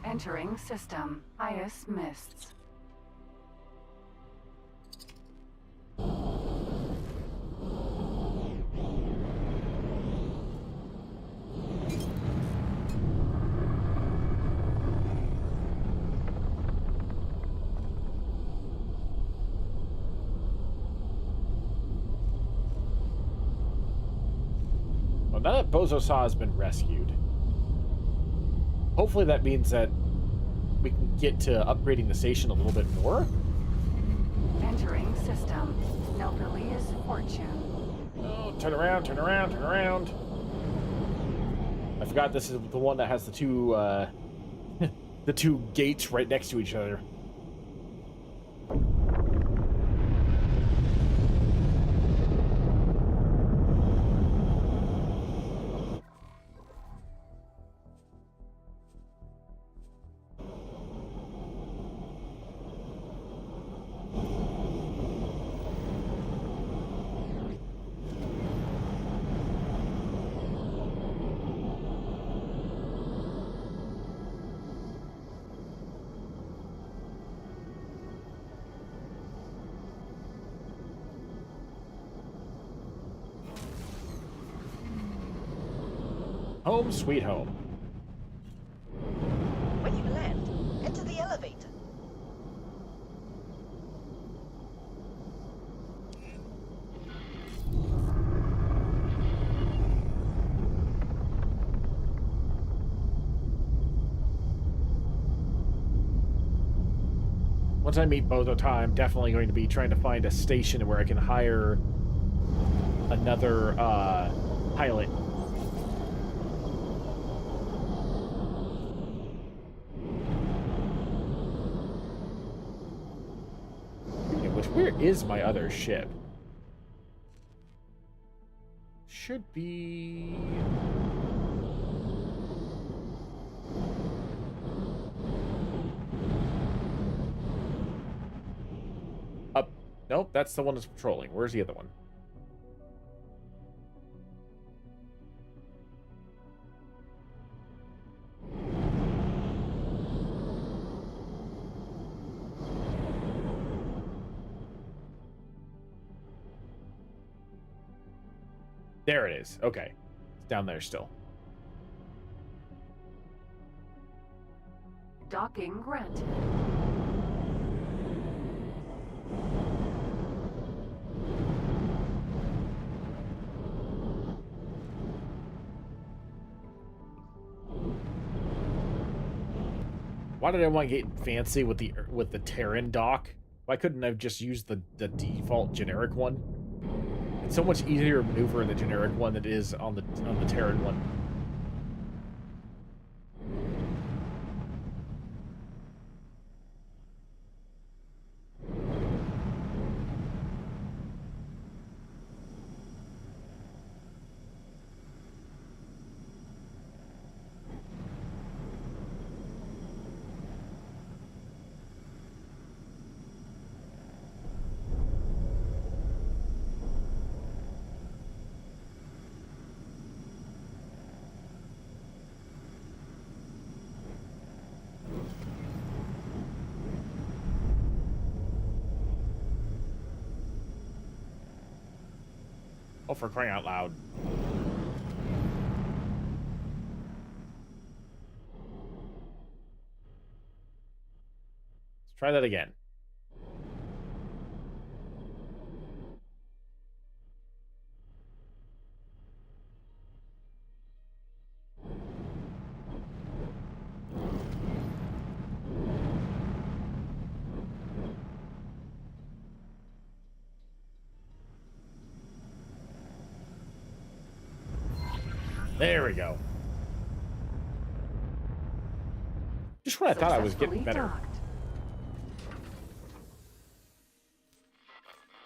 Entering system. Ice mists. Well, now that Bozo Saw has been rescued, hopefully that means that we can get to upgrading the station a little bit more. Entering system. Nelderly's fortune. Oh, turn around, turn around, turn around. I forgot this is the one that has the two, the two gates right next to each other. Home sweet home. When you land, enter the elevator. Once I meet Bozo Ta, I'm definitely going to be trying to find a station where I can hire another pilot. Where is my other ship? Should be... up. Nope, that's the one that's patrolling. Where's the other one? There it is. Okay. It's down there still. Docking granted. Why did I want to get fancy with the Terran dock? Why couldn't I have just used the default generic one? It's so much easier to maneuver in the generic one than it is on the Terran one. Oh, for crying out loud. Let's try that again. There we go. Just when I thought I was getting Successfully better. docked.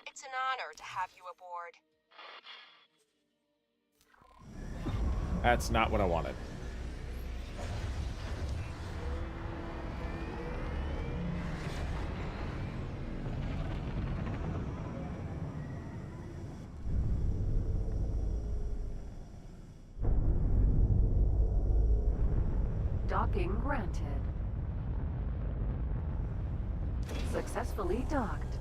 It's an honor to have you aboard. That's not what I wanted. Docking granted. Successfully docked.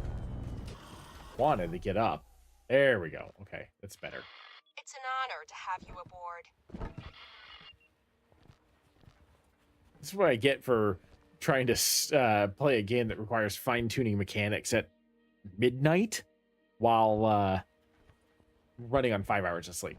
Wanted to get up. There we go. Okay, that's better. It's an honor to have you aboard. This is what I get for trying to play a game that requires fine-tuning mechanics at midnight while running on 5 hours of sleep.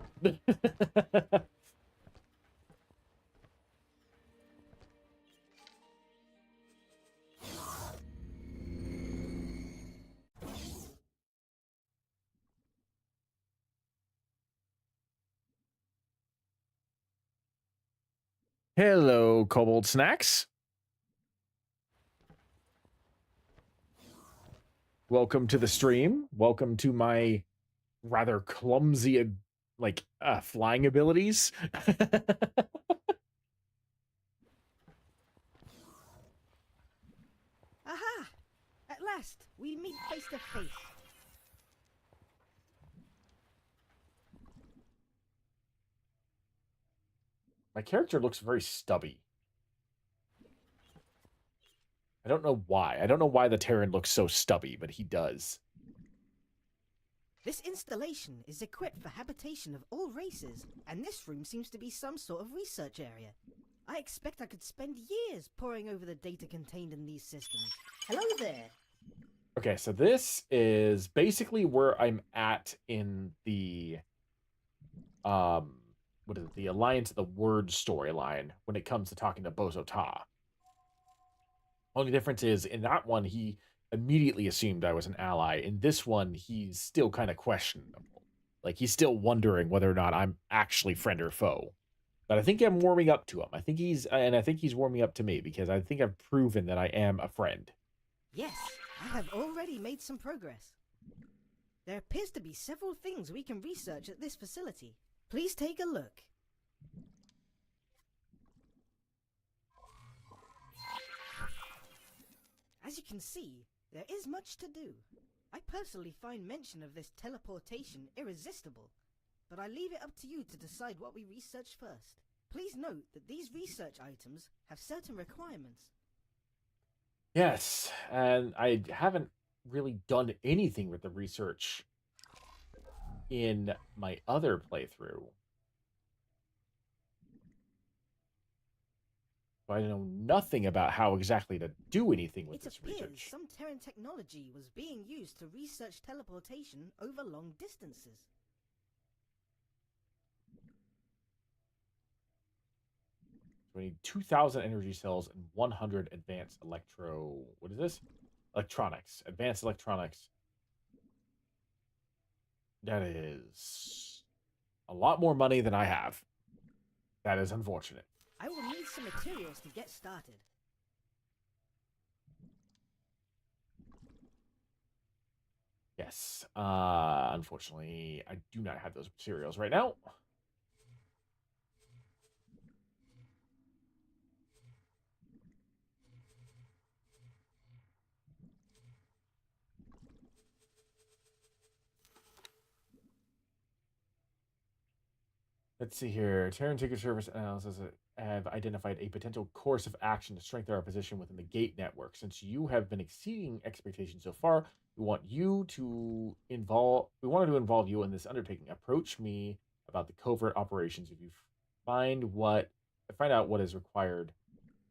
Hello, Kobold Snacks. Welcome to the stream. Welcome to my rather clumsy, flying abilities. Aha! At last, we meet face to face. My character looks very stubby. I don't know why. I don't know why the Terran looks so stubby, but he does. This installation is equipped for habitation of all races, and this room seems to be some sort of research area. I expect I could spend years poring over the data contained in these systems. Hello there. Okay, so this is basically where I'm at in the what is it? The Alliance of the Word storyline when it comes to talking to Bozo Ta. Only difference is in that one he immediately assumed I was an ally. In this one, he's still kind of questionable. Like he's still wondering whether or not I'm actually friend or foe. But I think I'm warming up to him. I think he's warming up to me because I think I've proven that I am a friend. Yes, I have already made some progress. There appears to be several things we can research at this facility. Please take a look. As you can see, there is much to do. I personally find mention of this teleportation irresistible, but I leave it up to you to decide what we research first. Please note that these research items have certain requirements. Yes, and I haven't really done anything with the research in my other playthrough. I know nothing about how exactly to do anything with this research. It appears some Terran technology was being used to research teleportation over long distances. We need 2,000 energy cells and 100 advanced what is this? Electronics. Advanced electronics. That is a lot more money than I have. That is unfortunate. I will need some materials to get started. Yes. Unfortunately, I do not have those materials right now. Let's see here. Terran Ticket Service analysis have identified a potential course of action to strengthen our position within the gate network. Since you have been exceeding expectations so far, we wanted to involve you in this undertaking. Approach me about the covert operations if you find out what is required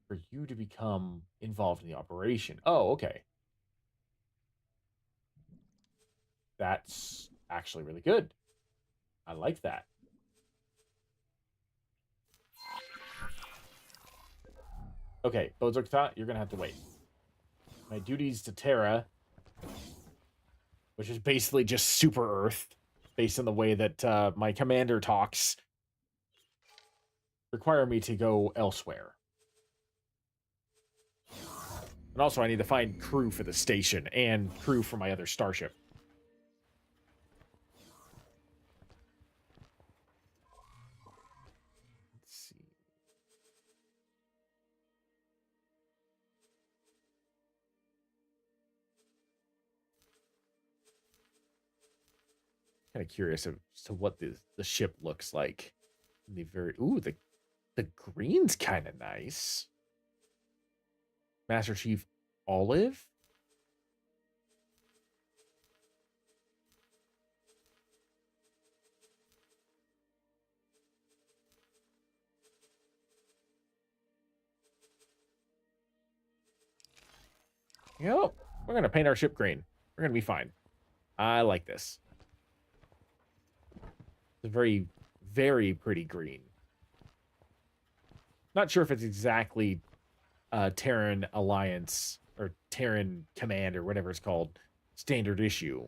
for you to become involved in the operation. Oh, okay. That's actually really good. I like that. Okay, Bozokta, you're gonna have to wait. My duties to Terra, which is basically just Super Earth, based on the way that my commander talks, require me to go elsewhere. And also, I need to find crew for the station and crew for my other starship. Kind of curious as to what the ship looks like. The The green's kind of nice. Master Chief Olive? You know, we're going to paint our ship green. We're going to be fine. I like this. It's a very, very pretty green. Not sure if it's exactly Terran Alliance or Terran Command or whatever it's called standard issue.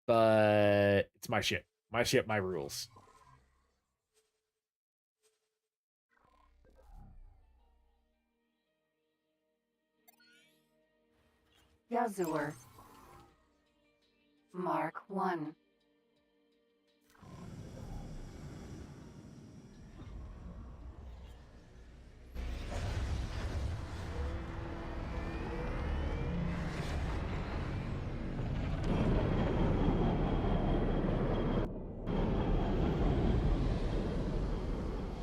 But it's my ship. My ship, my rules. Yazur. Mark 1.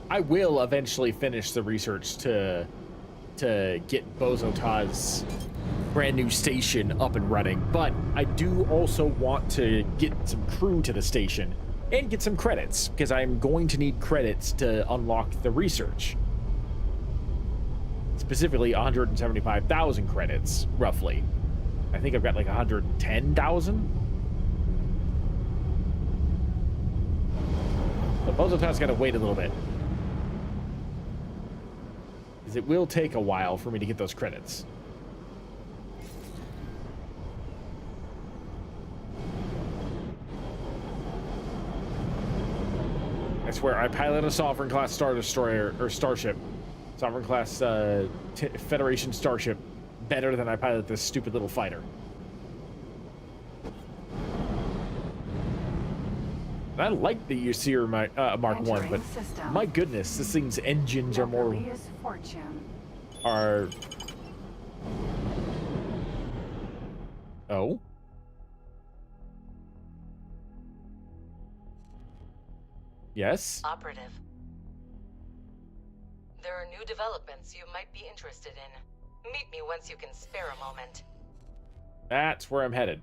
I will eventually finish the research to get Bozota's brand new station up and running, but I do also want to get some crew to the station and get some credits, because I'm going to need credits to unlock the research. Specifically 175,000 credits, roughly. I think I've got like 110,000. But Bozota's got to wait a little bit, because it will take a while for me to get those credits. I swear, I pilot a Sovereign class Star Destroyer or Starship, Sovereign class Federation Starship, better than I pilot this stupid little fighter. And I like the Usir Mark 1, but system. my goodness, this thing's engines are more... Fortune. Are... Oh? Yes? Operative. There are new developments you might be interested in. Meet me once you can spare a moment. That's where I'm headed.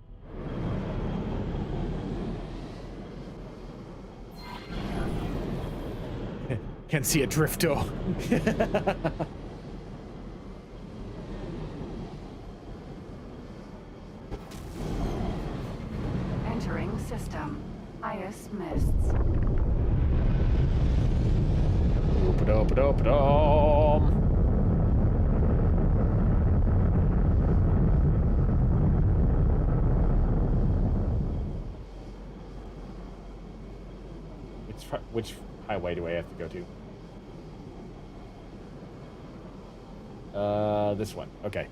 Can see a drifto. Entering system. Ice mists. Oop-a-doop-a-doop-a-dum. Which highway do I have to go to? This one. Okay.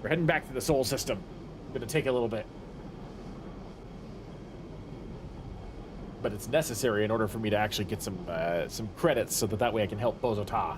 We're heading back to the Sol system. Gonna take a little bit. But it's necessary in order for me to actually get some credits so that way I can help Bozota.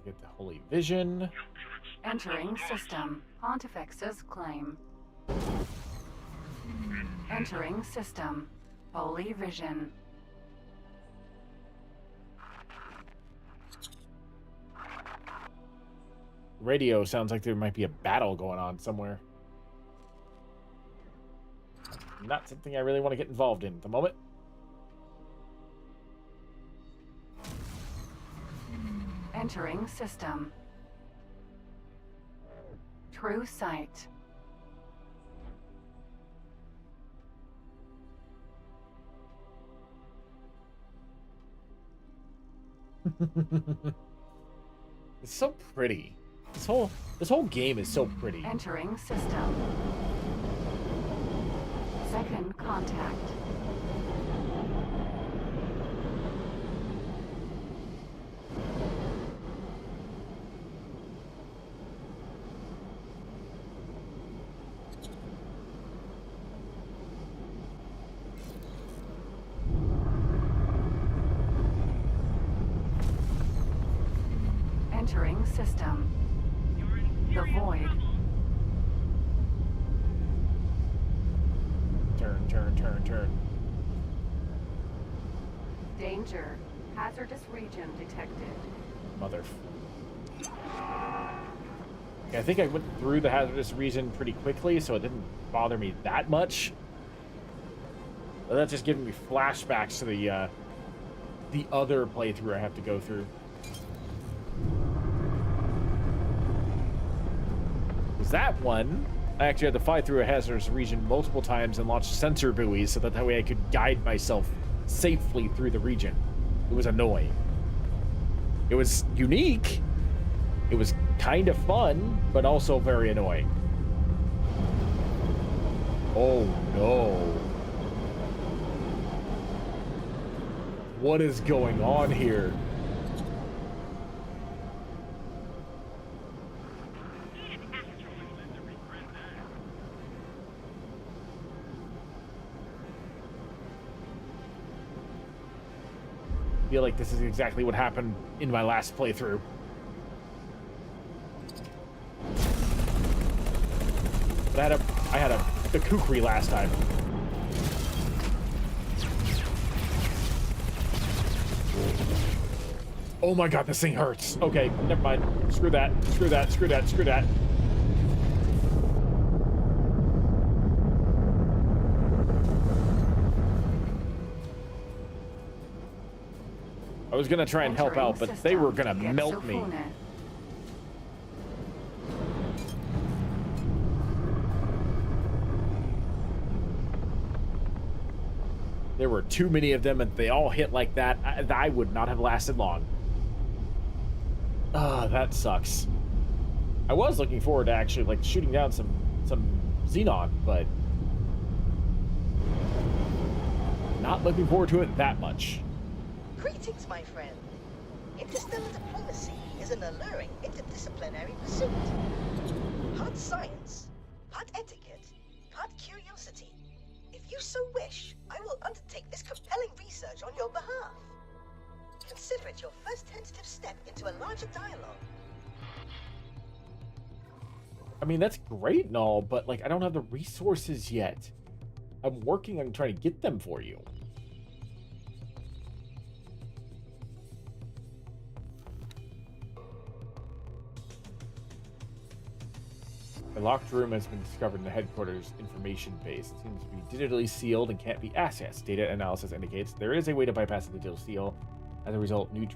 Get the Holy Vision. Entering system. Pontifex's claim. Entering system. Holy Vision. Radio sounds like there might be a battle going on somewhere. Not something I really want to get involved in at the moment. Entering system. True sight. It's so pretty. This whole game is so pretty. Entering system. Second contact. Entering system. The void. Turn. Danger. Hazardous region detected. Mother. Okay, I think I went through the hazardous region pretty quickly, so it didn't bother me that much. But that's just giving me flashbacks to the other playthrough I have to go through. Was that one? I actually had to fly through a hazardous region multiple times and launch sensor buoys so that way I could guide myself safely through the region. It was annoying. It was unique. It was kind of fun, but also very annoying. Oh no. What is going on here? I feel like this is exactly what happened in my last playthrough. But I had the kukri last time. Oh my god, this thing hurts. Okay, never mind. Screw that. I was gonna try and help out, but they were gonna melt me. There were too many of them, and they all hit like that. I would not have lasted long. Ah, that sucks. I was looking forward to actually like shooting down some Xenon, but not looking forward to it that much. Greetings, my friend. Interstellar diplomacy is an alluring interdisciplinary pursuit. Part science, part etiquette, part curiosity. If you so wish, I will undertake this compelling research on your behalf. Consider it your first tentative step into a larger dialogue. I mean, that's great and all, but like I don't have the resources yet. I'm working on trying to get them for you. A locked room has been discovered in the headquarters information base. It seems to be digitally sealed and can't be accessed. Data analysis indicates there is a way to bypass the digital seal. As a result, right.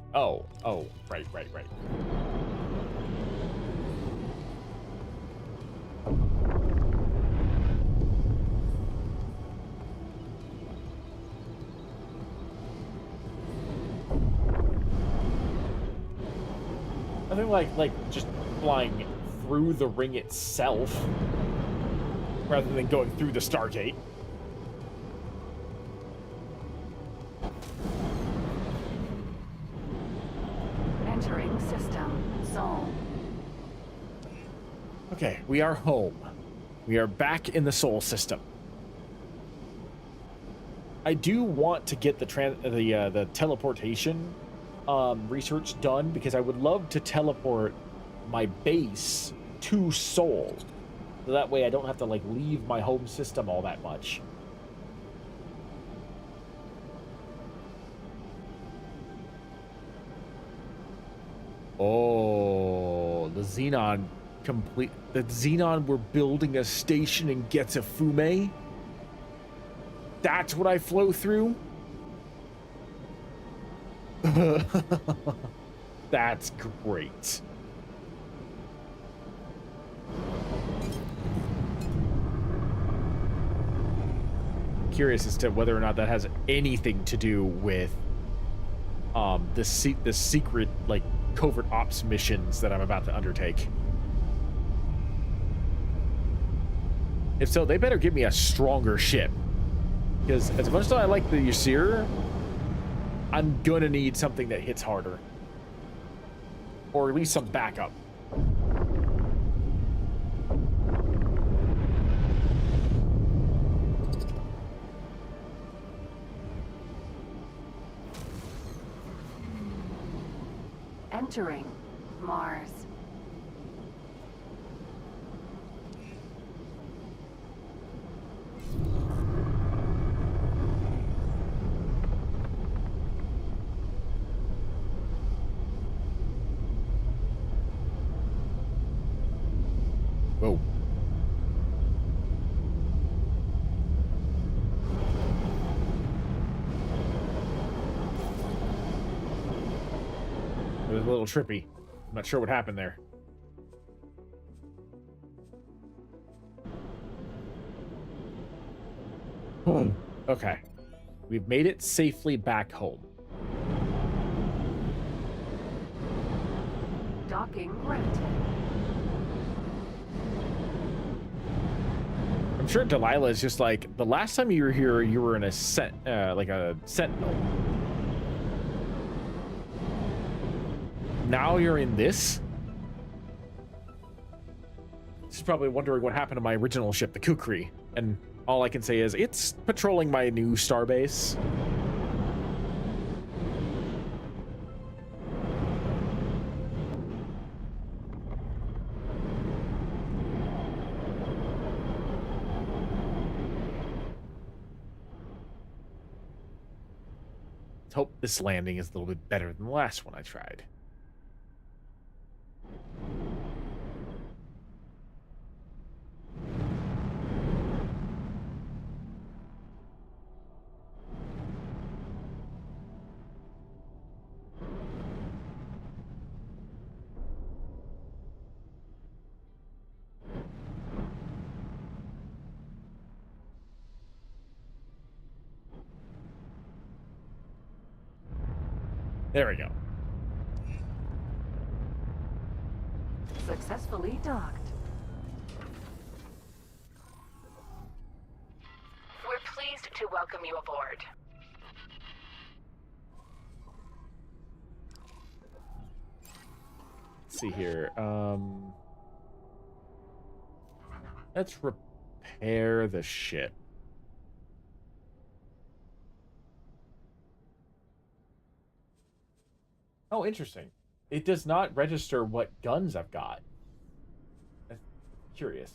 I think like just flying through the ring itself rather than going through the Stargate. Entering system zone. Okay, we are home. We are back in the Sol system. I do want to get the teleportation research done because I would love to teleport my base to Sol. So that way I don't have to like leave my home system all that much. Oh, the Xenon we're building a station in Getsufume. That's what I flow through. That's great. Curious as to whether or not that has anything to do with the secret like covert ops missions that I'm about to undertake. If so, they better give me a stronger ship. Because as much as I like the Ysir, I'm gonna need something that hits harder. Or at least some backup. Entering Mars. Whoa. It was a little trippy. I'm not sure what happened there. Okay. We've made it safely back home. Docking granted. I'm sure Delilah is just like, the last time you were here, you were in a like a sentinel. Now you're in this? She's probably wondering what happened to my original ship, the Kukri. And all I can say is, it's patrolling my new starbase. Let's hope this landing is a little bit better than the last one I tried. There we go. Successfully docked. We're pleased to welcome you aboard. Let's see here. Let's repair the ship. Oh, interesting. It does not register what guns I've got. That's curious.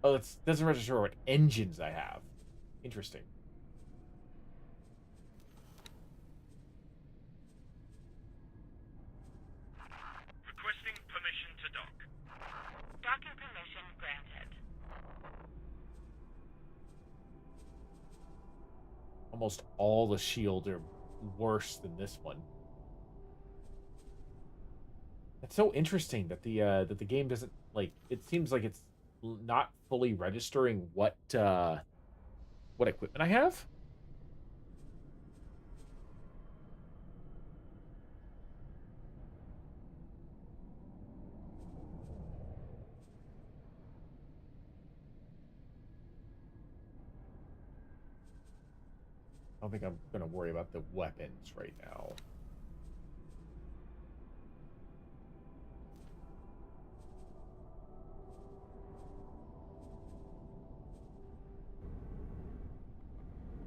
Oh, it doesn't register what engines I have. Interesting. Requesting permission to dock. Docking permission granted. Almost all the shields are worse than this one. It's so interesting that the game doesn't, like, it seems like it's not fully registering what equipment I have. I don't think I'm gonna worry about the weapons right now.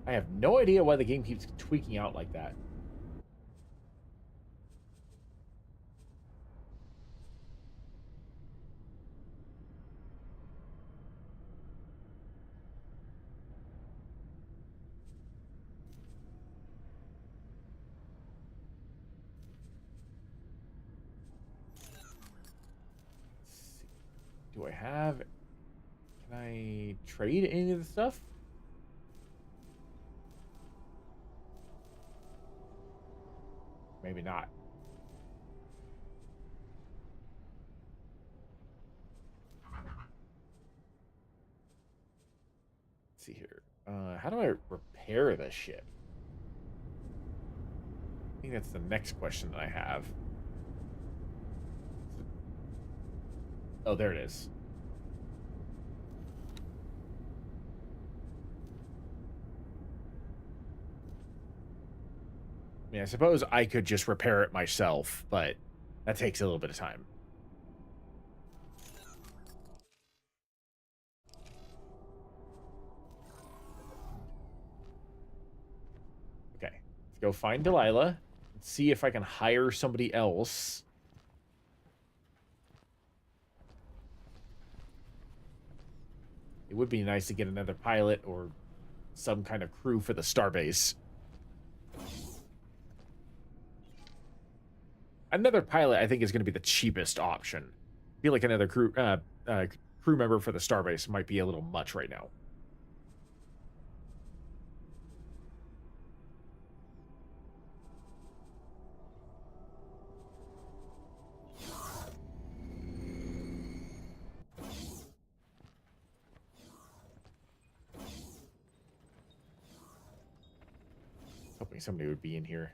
I have no idea why the game keeps tweaking out like that. Let's see. Do I have... Can I trade any of the stuff? Maybe not. Let's see here. How do I repair the ship? I think that's the next question that I have. Oh, there it is. I mean, I suppose I could just repair it myself, but that takes a little bit of time. Okay, let's go find Delilah and see if I can hire somebody else. It would be nice to get another pilot or some kind of crew for the starbase. Another pilot, I think, is going to be the cheapest option. I feel like another crew member for the starbase might be a little much right now. Hoping somebody would be in here.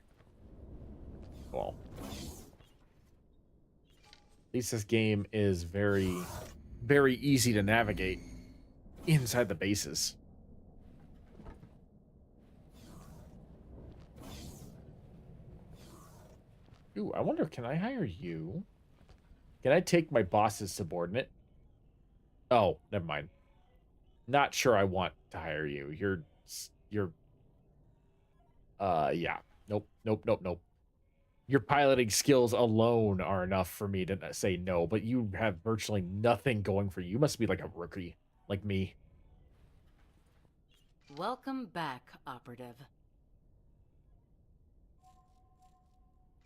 Well, at least this game is very, very easy to navigate inside the bases. Ooh, I wonder, can I hire you? Can I take my boss's subordinate? Oh, never mind. Not sure I want to hire you. Yeah. Nope. Your piloting skills alone are enough for me to say no, but you have virtually nothing going for you. You must be like a rookie, like me. Welcome back, Operative.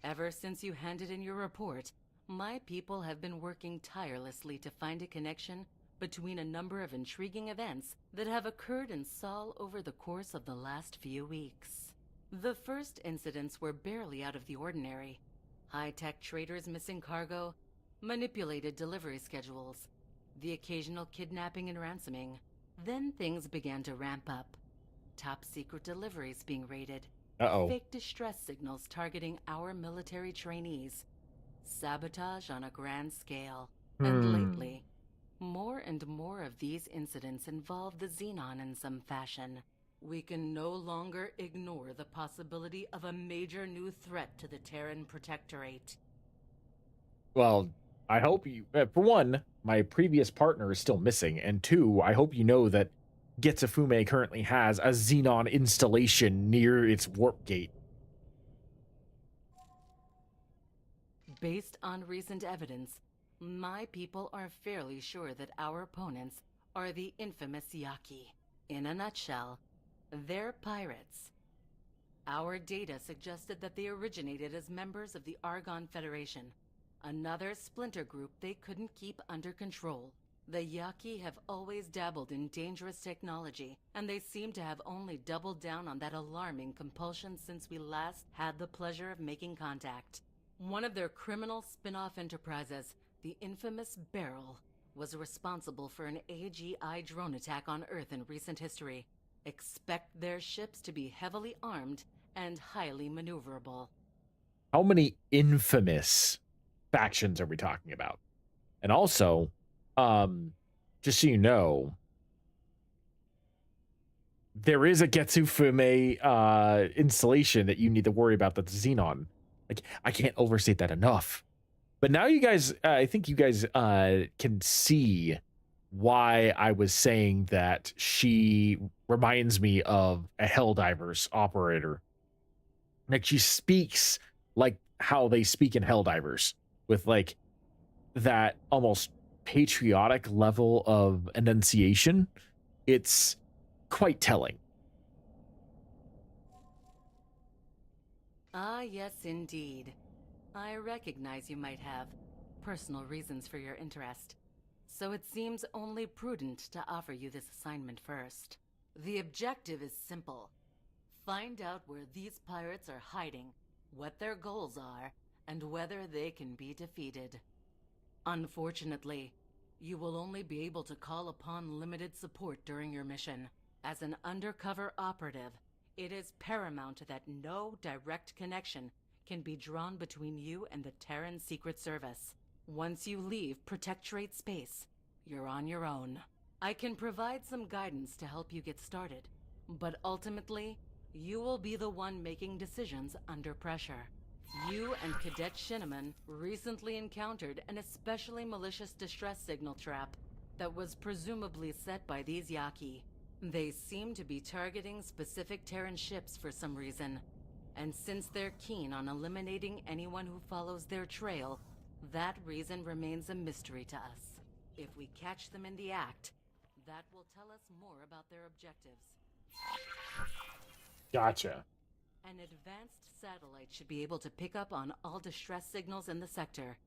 Ever since you handed in your report, my people have been working tirelessly to find a connection between a number of intriguing events that have occurred in Sol over the course of the last few weeks. The first incidents were barely out of the ordinary. High-tech traders missing cargo, manipulated delivery schedules, the occasional kidnapping and ransoming. Then things began to ramp up. Top-secret deliveries being raided. Uh-oh. Fake distress signals targeting our military trainees. Sabotage on a grand scale. And lately, more and more of these incidents involve the Xenon in some fashion. We can no longer ignore the possibility of a major new threat to the Terran Protectorate. Well, I hope you... for one, my previous partner is still missing, and two, I hope you know that Getsufume currently has a Xenon installation near its warp gate. Based on recent evidence, my people are fairly sure that our opponents are the infamous Yaki. In a nutshell, they're pirates. Our data suggested that they originated as members of the Argon Federation, another splinter group they couldn't keep under control. The Yaki have always dabbled in dangerous technology, and they seem to have only doubled down on that alarming compulsion since we last had the pleasure of making contact. One of their criminal spin-off enterprises, the infamous Beryl, was responsible for an AGI drone attack on Earth in recent history. Expect their ships to be heavily armed and highly maneuverable. How many infamous factions are we talking about? And also, just so you know, there is a Getsufume installation that you need to worry about, that's Xenon. Like, I can't overstate that enough. But now you guys, I think you guys can see why I was saying that she reminds me of a Helldivers operator. Like, she speaks like how they speak in Helldivers, with like that almost patriotic level of enunciation. It's quite telling. Ah, yes, indeed. I recognize you might have personal reasons for your interest, so it seems only prudent to offer you this assignment first. The objective is simple. Find out where these pirates are hiding, what their goals are, and whether they can be defeated. Unfortunately, you will only be able to call upon limited support during your mission. As an undercover operative, it is paramount that no direct connection can be drawn between you and the Terran Secret Service. Once you leave Protectorate space, you're on your own. I can provide some guidance to help you get started, but ultimately, you will be the one making decisions under pressure. You and Cadet Shinneman recently encountered an especially malicious distress signal trap that was presumably set by these Yaki. They seem to be targeting specific Terran ships for some reason, and since they're keen on eliminating anyone who follows their trail, that reason remains a mystery to us. If we catch them in the act, that will tell us more about their objectives. Gotcha. An advanced satellite should be able to pick up on all distress signals in the sector.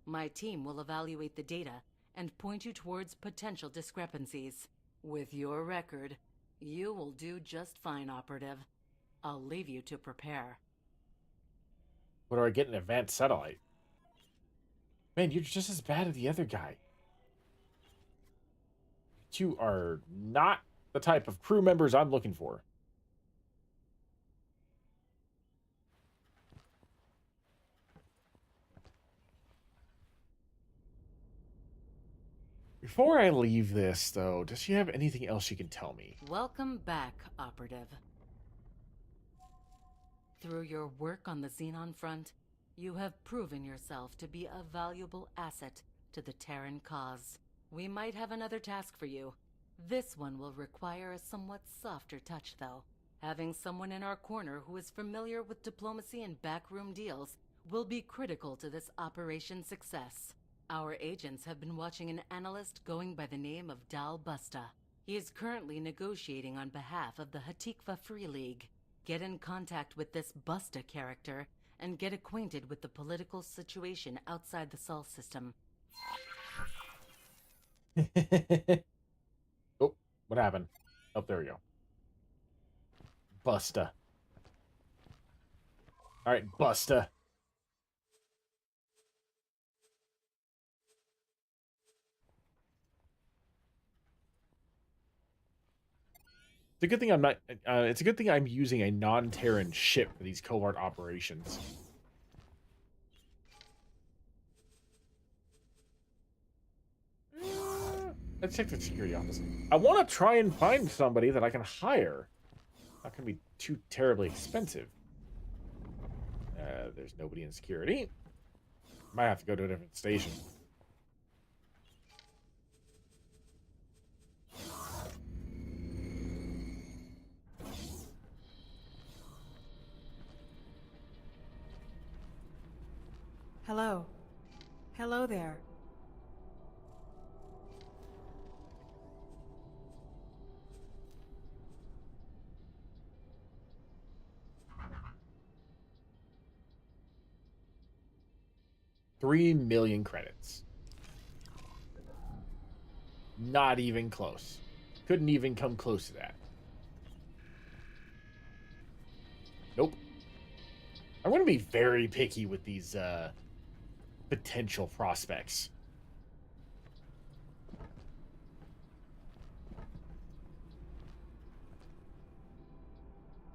My team will evaluate the data and point you towards potential discrepancies. With your record, you will do just fine, Operative. I'll leave you to prepare. What do I get an advanced satellite? Man, you're just as bad as the other guy. You are not the type of crew members I'm looking for. Before I leave this, though, does she have anything else you can tell me? Welcome back, Operative. Through your work on the Xenon front, you have proven yourself to be a valuable asset to the Terran cause. We might have another task for you. This one will require a somewhat softer touch, though. Having someone in our corner who is familiar with diplomacy and backroom deals will be critical to this operation's success. Our agents have been watching an analyst going by the name of Dal Busta. He is currently negotiating on behalf of the Hatikva Free League. Get in contact with this Busta character and get acquainted with the political situation outside the Sol system. Oh, what happened? Oh, there we go. Busta. All right, Busta. It's a good thing I'm not. It's a good thing I'm using a non-Terran ship for these covert operations. Let's check the security office. I want to try and find somebody that I can hire. Not going to be too terribly expensive. There's nobody in security. Might have to go to a different station. Hello. Hello there. $3 million credits. Not even close. Couldn't even come close to that. Nope. I'm going to be very picky with these potential prospects.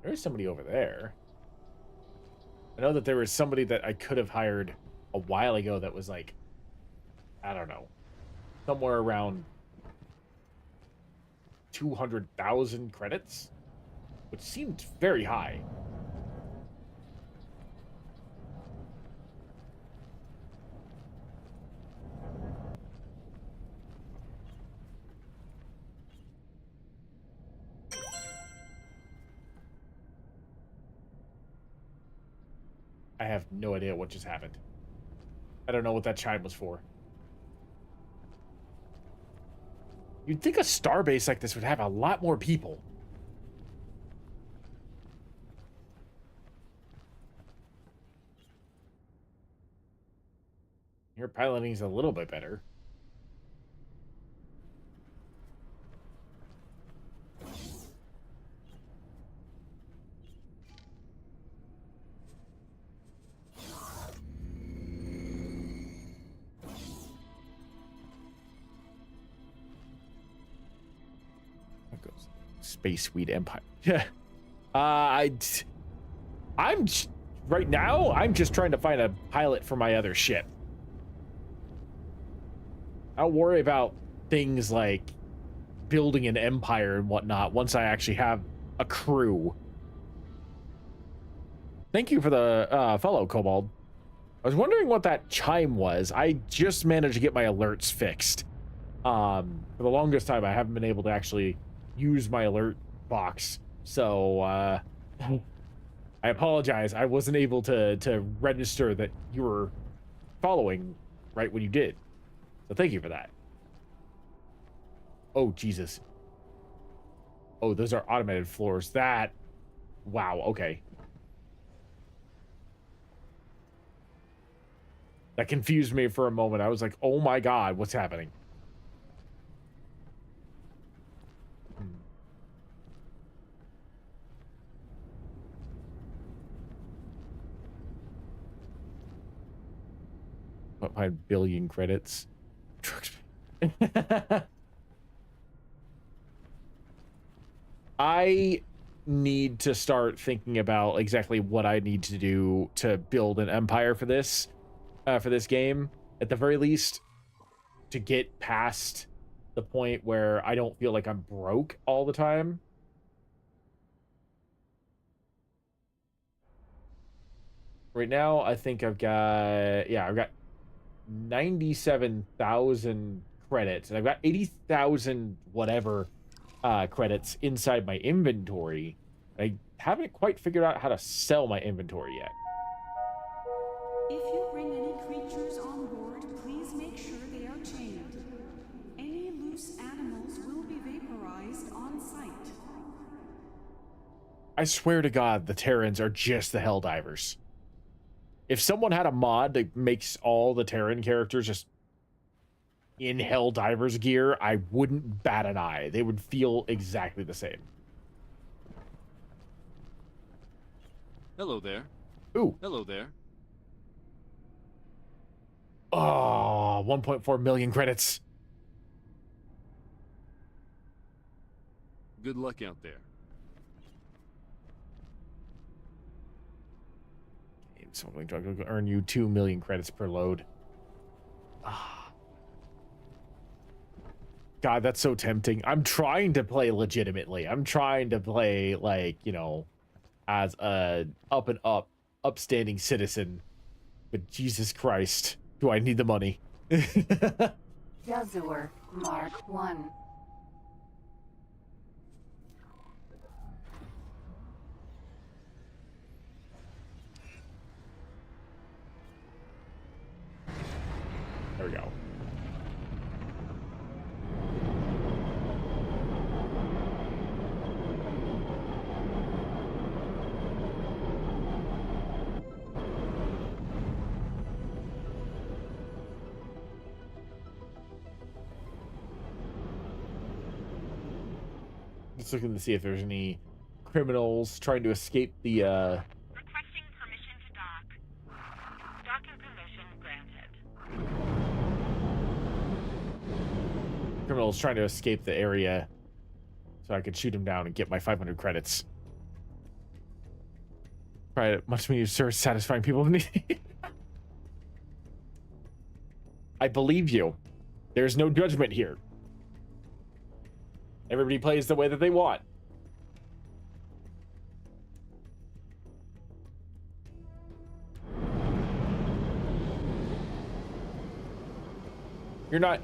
There's somebody over there. I know that there was somebody that I could have hired a while ago that was like, I don't know, somewhere around 200,000 credits, which seemed very high. I have no idea what just happened. I don't know what that chime was for. You'd think a starbase like this would have a lot more people. Your piloting's a little bit better. Space Weed Empire. Yeah. I'm right now. I'm just trying to find a pilot for my other ship. I'll worry about things like building an empire and whatnot once I actually have a crew. Thank you for the follow, Kobold. I was wondering what that chime was. I just managed to get my alerts fixed. For the longest time, I haven't been able to actually use my alert box. So, I apologize. I wasn't able to register that you were following right when you did. So thank you for that. Oh, Jesus. Oh, those are automated floors. That... Wow, okay. That confused me for a moment. I was like, oh my God, what's happening? What, 5 billion credits? I need to start thinking about exactly what I need to do to build an empire for this game, at the very least, to get past the point where I don't feel like I'm broke all the time. Right now, I think I've got 97,000 credits, and I've got 80,000 whatever credits inside my inventory. I haven't quite figured out how to sell my inventory yet. If you bring any creatures on board, please make sure they are chained. Any loose animals will be vaporized on sight. I swear to God, the Terrans are just the Helldivers. If someone had a mod that makes all the Terran characters just in Helldivers gear, I wouldn't bat an eye. They would feel exactly the same. Hello there. Ooh. Hello there. Oh, 1.4 million credits. Good luck out there. So I'm going to earn you 2 million credits per load. God, that's so tempting. I'm trying to play legitimately. I'm trying to play, like, you know, as a upstanding citizen. But Jesus Christ, do I need the money? Yazur Mark 1. There we go. Just looking to see if there's any criminals trying to escape the Requesting permission to dock. Docking permission granted. criminals trying to escape the area, so I could shoot him down and get my 500 credits. Probably much means, sir, satisfying people. I believe you. There's no judgment here. Everybody plays the way that they want. You're not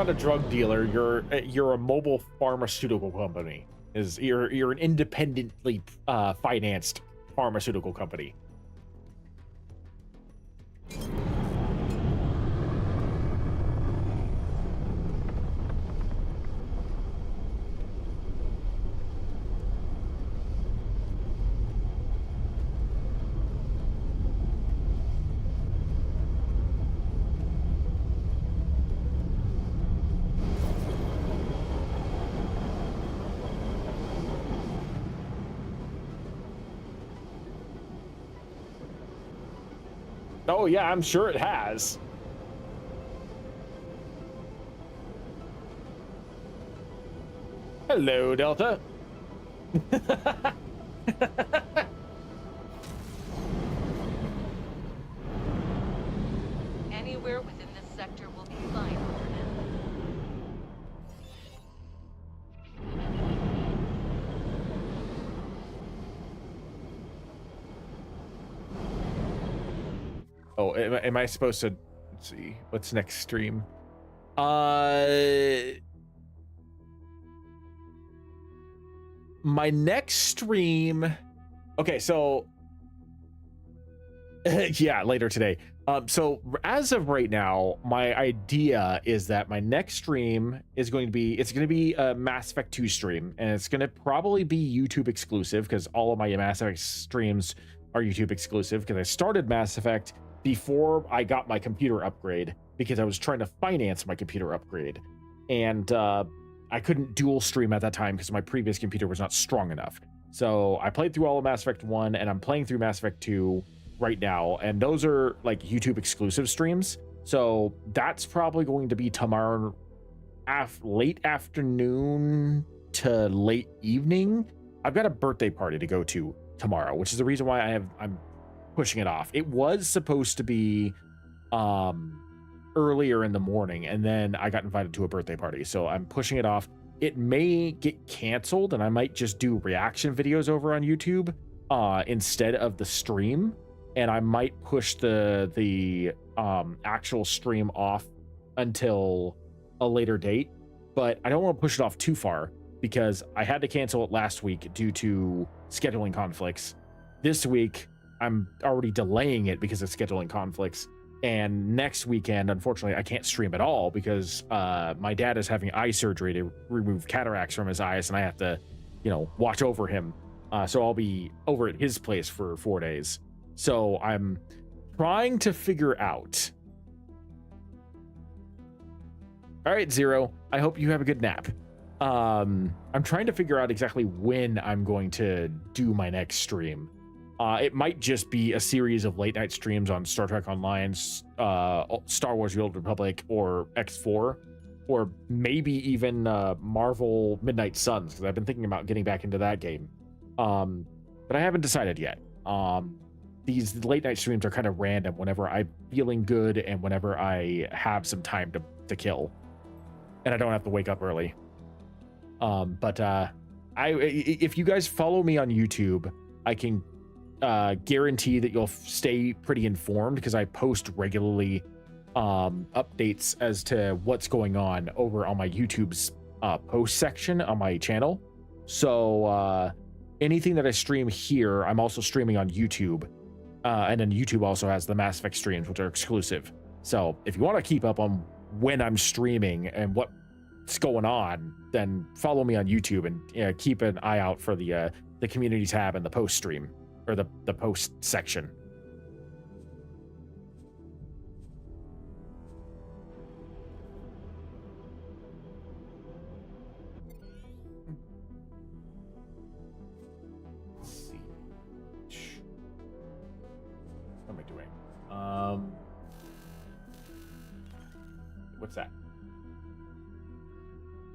a drug dealer. You're a mobile pharmaceutical company. You're an independently financed pharmaceutical company. Oh yeah, I'm sure it has. Hello, Delta. Anywhere within this sector will be fine. Oh, am I supposed to? Let's see. What's next stream? My next stream. Okay, so yeah, later today. So as of right now, my idea is that my next stream is going to be, it's going to be a Mass Effect 2 stream, and it's going to probably be YouTube exclusive because all of my Mass Effect streams are YouTube exclusive because I started Mass Effect before I got my computer upgrade because I was trying to finance my computer upgrade. And I couldn't dual stream at that time because my previous computer was not strong enough. So I played through all of Mass Effect 1 and I'm playing through Mass Effect 2 right now, and those are like YouTube exclusive streams. So that's probably going to be tomorrow late afternoon to late evening. I've got a birthday party to go to tomorrow, which is the reason why I'm pushing it off. It was supposed to be earlier in the morning, and then I got invited to a birthday party, so I'm pushing it off. It may get canceled and I might just do reaction videos over on YouTube instead of the stream, and I might push the actual stream off until a later date. But I don't want to push it off too far because I had to cancel it last week due to scheduling conflicts. This week I'm already delaying it because of scheduling conflicts. And next weekend, unfortunately, I can't stream at all because my dad is having eye surgery to remove cataracts from his eyes, and I have to, watch over him. So I'll be over at his place for 4 days. So I'm trying to figure out. All right, Zero, I hope you have a good nap. I'm trying to figure out exactly when I'm going to do my next stream. It might just be a series of late night streams on Star Trek Online, Star Wars The Old Republic, or X4, or maybe even Marvel Midnight Suns, because I've been thinking about getting back into that game. But I haven't decided yet. These late night streams are kind of random whenever I'm feeling good and whenever I have some time to kill. And I don't have to wake up early. If you guys follow me on YouTube, I can guarantee that you'll stay pretty informed because I post regularly updates as to what's going on over on my YouTube's post section on my channel. So anything that I stream here, I'm also streaming on YouTube. And then YouTube also has the Mass Effect streams, which are exclusive. So if you want to keep up on when I'm streaming and what's going on, then follow me on YouTube and keep an eye out for the community tab and the post stream, or the post section. Let's see. What am I doing? What's that?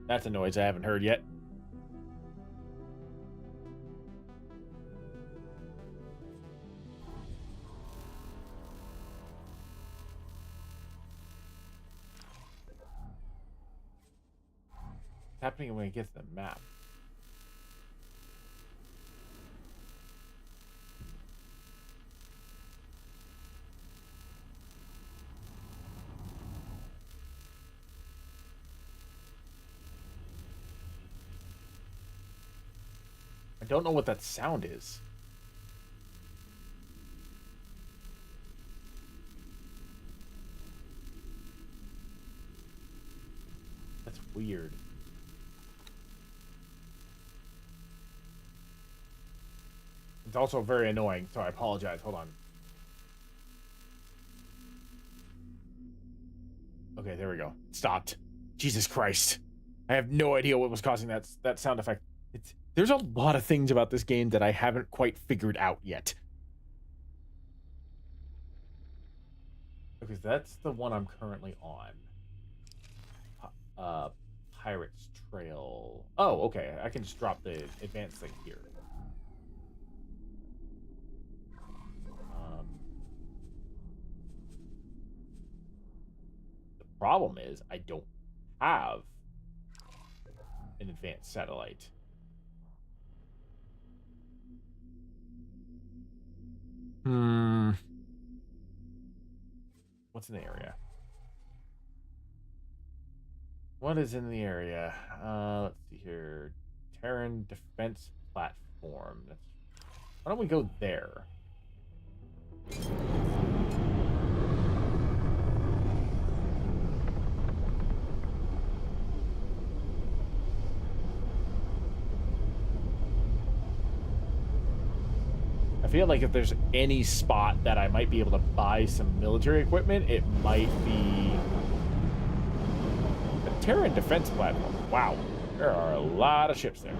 That's a noise I haven't heard yet. What's happening when it gets the map? I don't know what that sound is. That's weird. It's also very annoying, so I apologize. Hold on. Okay, there we go. It stopped. Jesus Christ. I have no idea what was causing that sound effect. There's a lot of things about this game that I haven't quite figured out yet. Because that's the one I'm currently on. Pirate's Trail. Oh, okay. I can just drop the advanced thing here. The problem is I don't have an advanced satellite. What's in the area? What is in the area? Let's see here. Terran defense platform. Why don't we go there? I feel like if there's any spot that I might be able to buy some military equipment, it might be the Terran defense platform. Wow, there are a lot of ships there.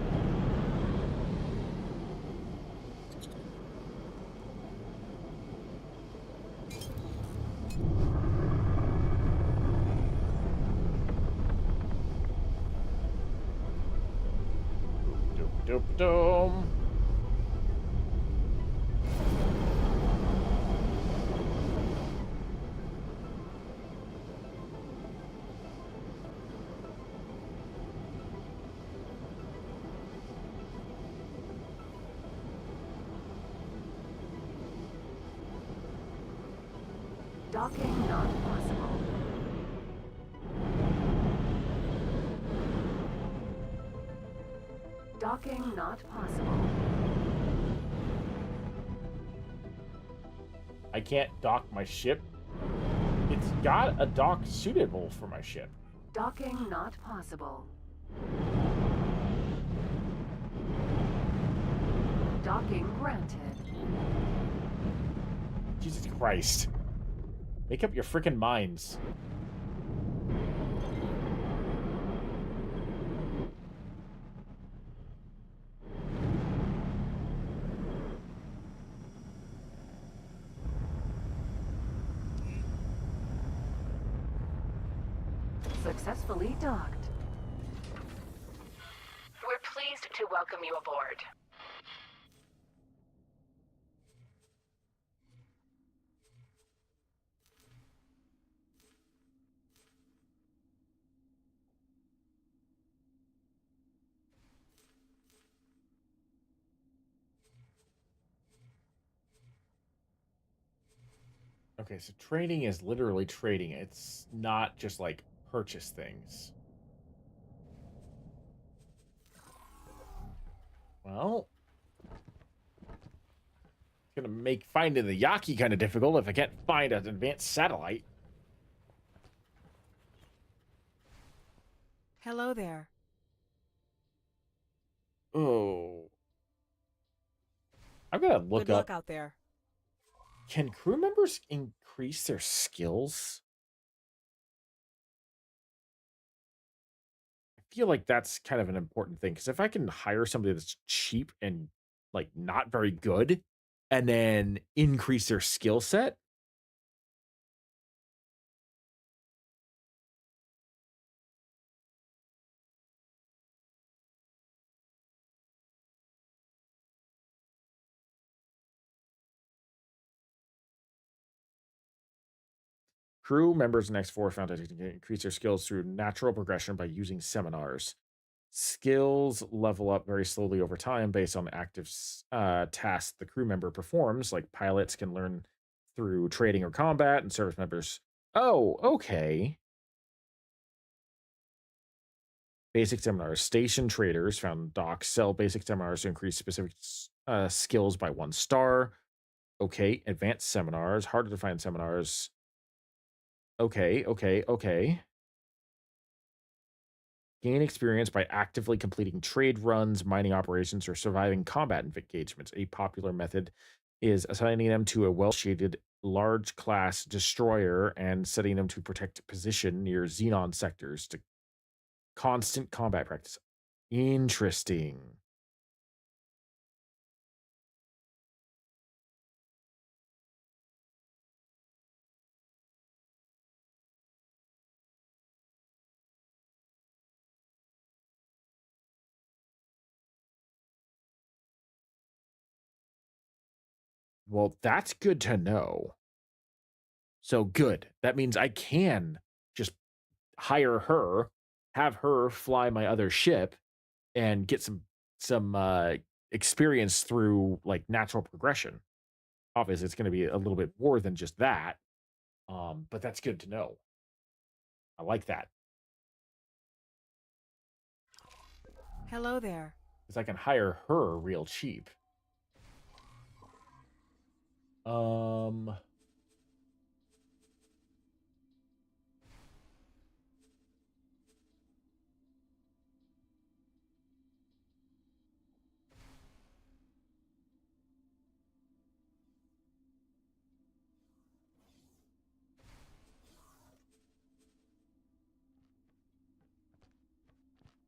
Doom. Docking not possible. Docking not possible. I can't dock my ship. It's got a dock suitable for my ship. Docking not possible. Docking granted. Jesus Christ. Make up your freaking minds. Successfully docked. We're pleased to welcome you aboard. Okay, so trading is literally trading. It's not just like purchase things. Well, it's gonna make finding the Yaki kind of difficult if I can't find an advanced satellite. Hello there. Oh. I'm gonna look Good luck up. out there. Can crew members increase their skills? I feel like that's kind of an important thing, because if I can hire somebody that's cheap and like not very good and then increase their skill set. Crew members in X4 found that they can increase their skills through natural progression by using seminars. Skills level up very slowly over time based on the active tasks the crew member performs. Like pilots can learn through trading or combat, and service members. Oh, okay. Basic seminars. Station traders found docks sell basic seminars to increase specific skills by 1 star. Okay. Advanced seminars. Harder to find seminars. Okay. Gain experience by actively completing trade runs, mining operations, or surviving combat engagements. A popular method is assigning them to a well-shaded large class destroyer and setting them to protect position near xenon sectors to constant combat practice. Interesting. Well, that's good to know. So good. That means I can just hire her, have her fly my other ship, and get some experience through like natural progression. Obviously, it's going to be a little bit more than just that. But that's good to know. I like that. Hello there. Because I can hire her real cheap. Um...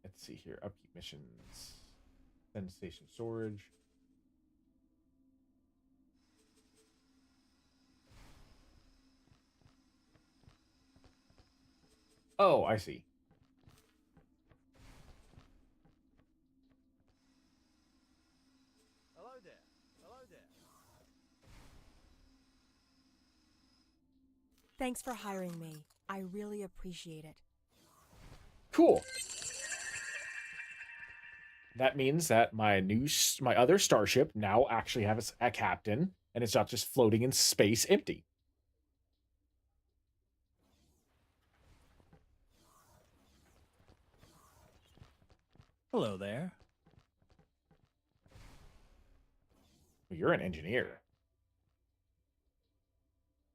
Let's see here. Upkeep missions. Send station storage. Oh, I see. Hello there. Hello there. Thanks for hiring me. I really appreciate it. Cool. That means that my other starship now actually has a captain, and it's not just floating in space empty. Hello there. You're an engineer.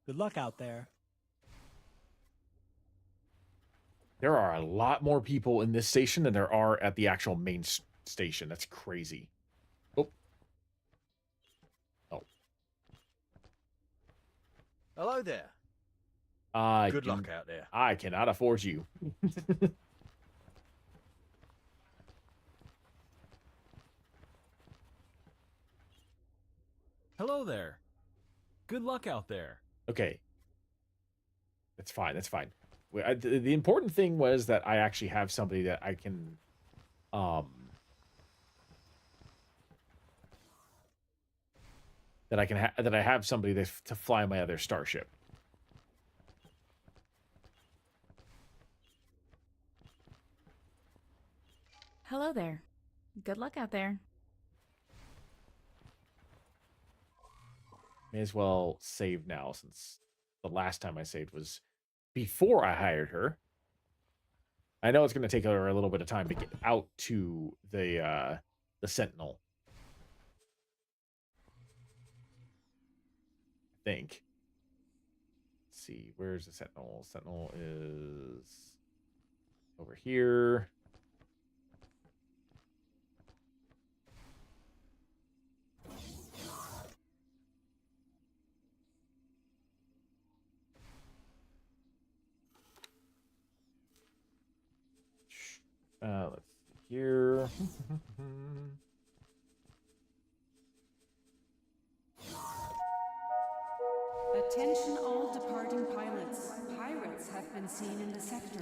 Good luck out there. There are a lot more people in this station than there are at the actual main station. That's crazy. Oh. Oh. Hello there. Good luck out there. I cannot afford you. Hello there. Good luck out there. Okay. That's fine. That's fine. The important thing was that I actually have somebody that I can, that I have somebody to fly my other starship. Hello there. Good luck out there. May as well save now, since the last time I saved was before I hired her. I know it's going to take her a little bit of time to get out to the Sentinel. I think. Let's see, where's the Sentinel? Sentinel is over here. Let's see here. Attention all departing pilots. Pirates have been seen in the sector.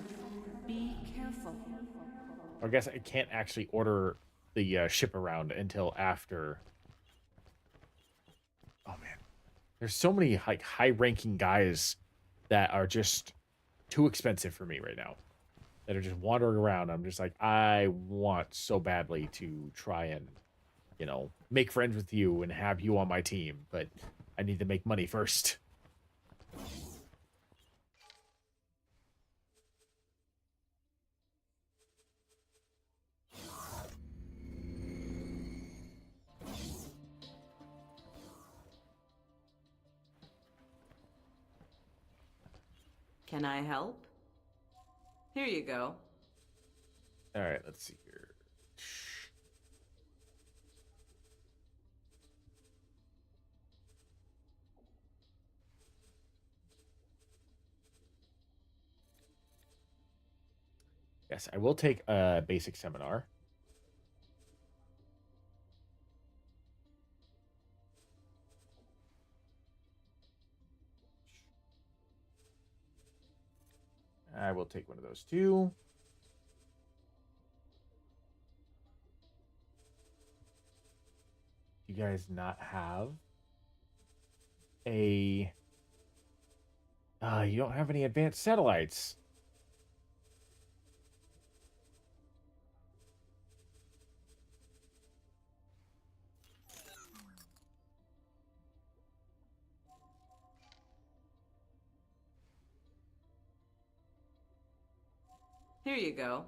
Be careful. I guess I can't actually order the ship around until after. Oh man, there's so many like high-ranking guys that are just too expensive for me right now. That are just wandering around. I'm just like, I want so badly to try and, you know, make friends with you and have you on my team, but I need to make money first. Can I help? Here you go. All right, let's see here. Yes, I will take a basic seminar. I will take one of those too. You guys not have a... you don't have any advanced satellites. Here you go.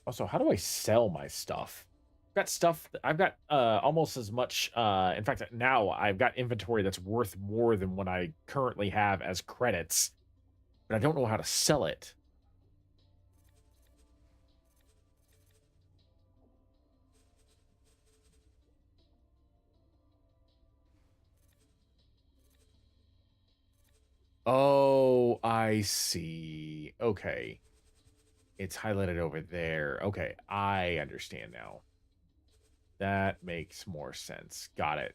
Also, how do I sell my stuff? I've got almost as much in fact now I've got inventory that's worth more than what I currently have as credits, but I don't know how to sell it. Oh, I see. Okay. It's highlighted over there. Okay, I understand now. That makes more sense. Got it.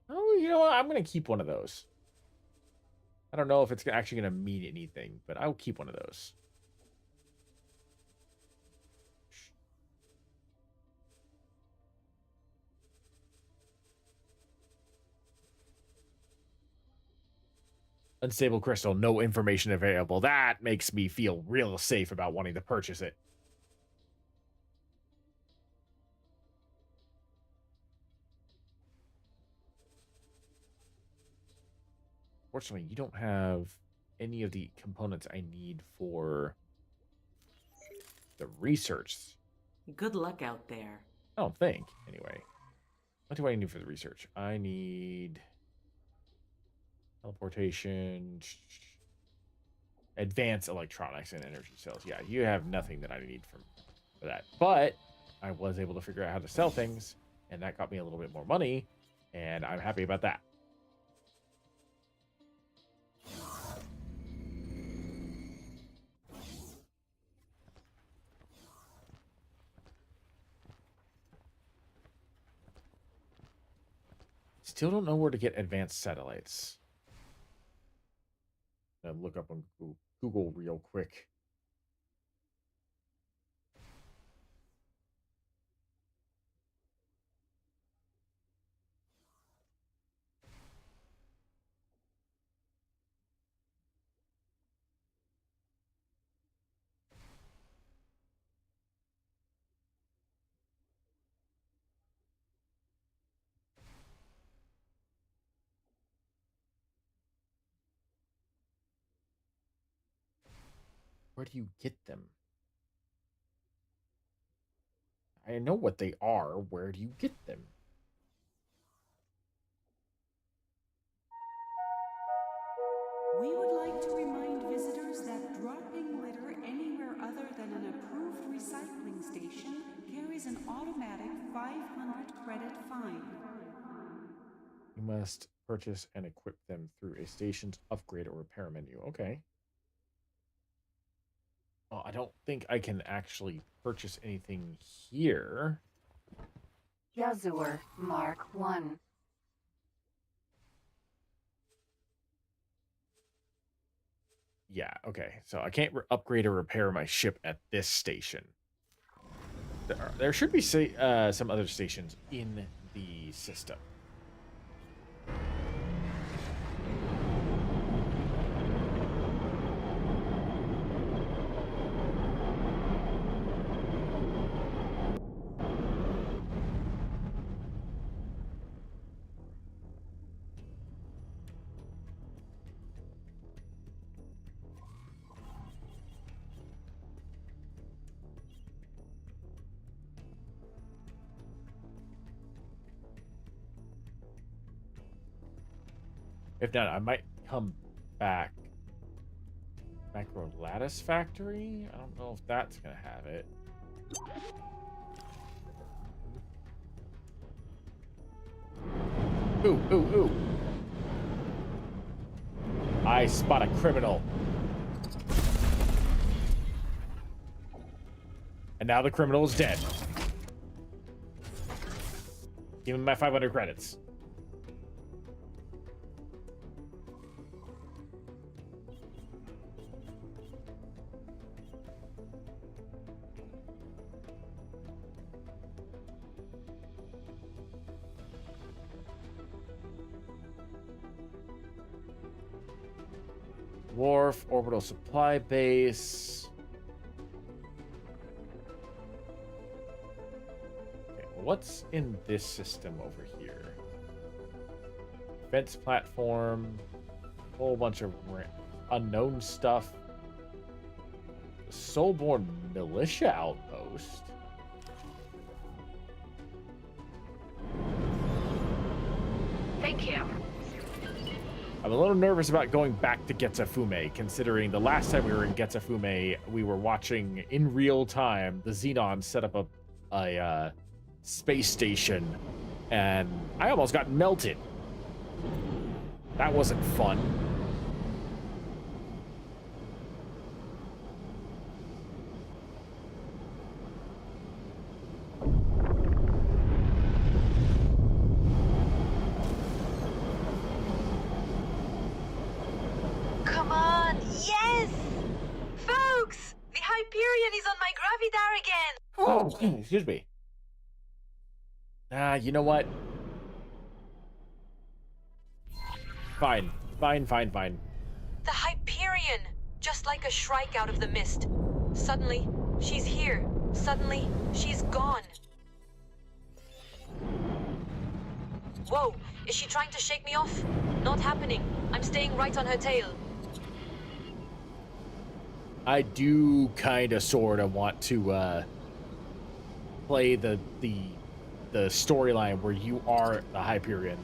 Oh, you know what? I'm going to keep one of those. I don't know if it's actually going to mean anything, but I'll keep one of those. Unstable crystal, no information available. That makes me feel real safe about wanting to purchase it. Fortunately, you don't have any of the components I need for the research. Good luck out there. I don't think, anyway. What do I need for the research? I need teleportation, advanced electronics, and energy cells. Yeah, you have nothing that I need for that. But I was able to figure out how to sell things, and that got me a little bit more money, and I'm happy about that. Still don't know where to get advanced satellites. I'll look up on Google real quick. Where do you get them? I know what they are. Where do you get them? We would like to remind visitors that dropping litter anywhere other than an approved recycling station carries an automatic 500 credit fine. You must purchase and equip them through a station's upgrade or repair menu. Okay. Well, I don't think I can actually purchase anything here. Yazur Mark 1. Yeah, okay. So I can't upgrade or repair my ship at this station. There should be some other stations in the system. If not, I might come back. Macro Lattice Factory? I don't know if that's going to have it. Ooh, ooh, ooh. I spot a criminal. And now the criminal is dead. Give me my 500 credits. Wharf, orbital supply base. Okay, what's in this system over here? Defense platform, whole bunch of unknown stuff. Soulborn militia outpost. Thank you. I'm a little nervous about going back to Getsufume, considering the last time we were in Getsufume, we were watching in real time the Xenon set up a space station, and I almost got melted. That wasn't fun. Come on, yes! Folks! The Hyperion is on my Gravidar again! Oh, excuse me. You know what? Fine. The Hyperion! Just like a shrike out of the mist. Suddenly, she's here. Suddenly, she's gone. Whoa, is she trying to shake me off? Not happening. I'm staying right on her tail. I do kind of sort of want to play the storyline where you are the Hyperion.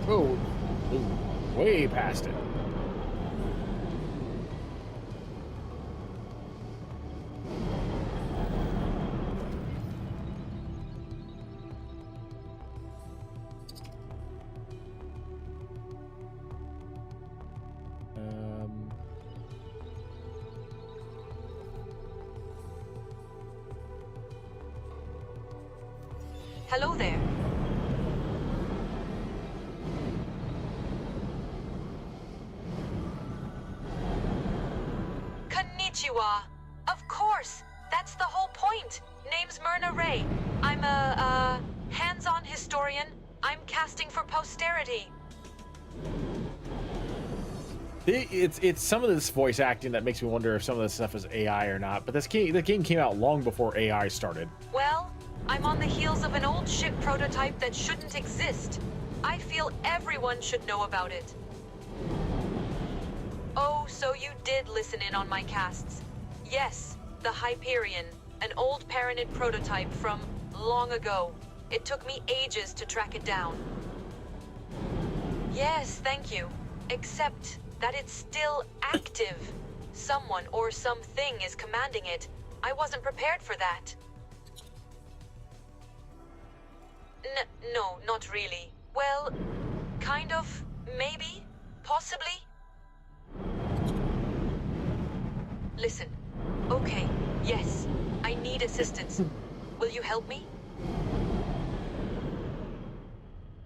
Oh, way past it. Hello there. Konnichiwa. Of course. That's the whole point. Name's Myrna Ray. I'm a hands-on historian. I'm casting for posterity. It's some of this voice acting that makes me wonder if some of this stuff is AI or not. But the game came out long before AI started. Well, I'm on the heels of an old ship prototype that shouldn't exist. I feel everyone should know about it. Oh, so you did listen in on my casts. Yes, the Hyperion, an old Paranid prototype from long ago. It took me ages to track it down. Yes, thank you. Except that it's still active. Someone or something is commanding it. I wasn't prepared for that. No, not really. Well, kind of, maybe, possibly. Listen, okay, yes, I need assistance. Will you help me?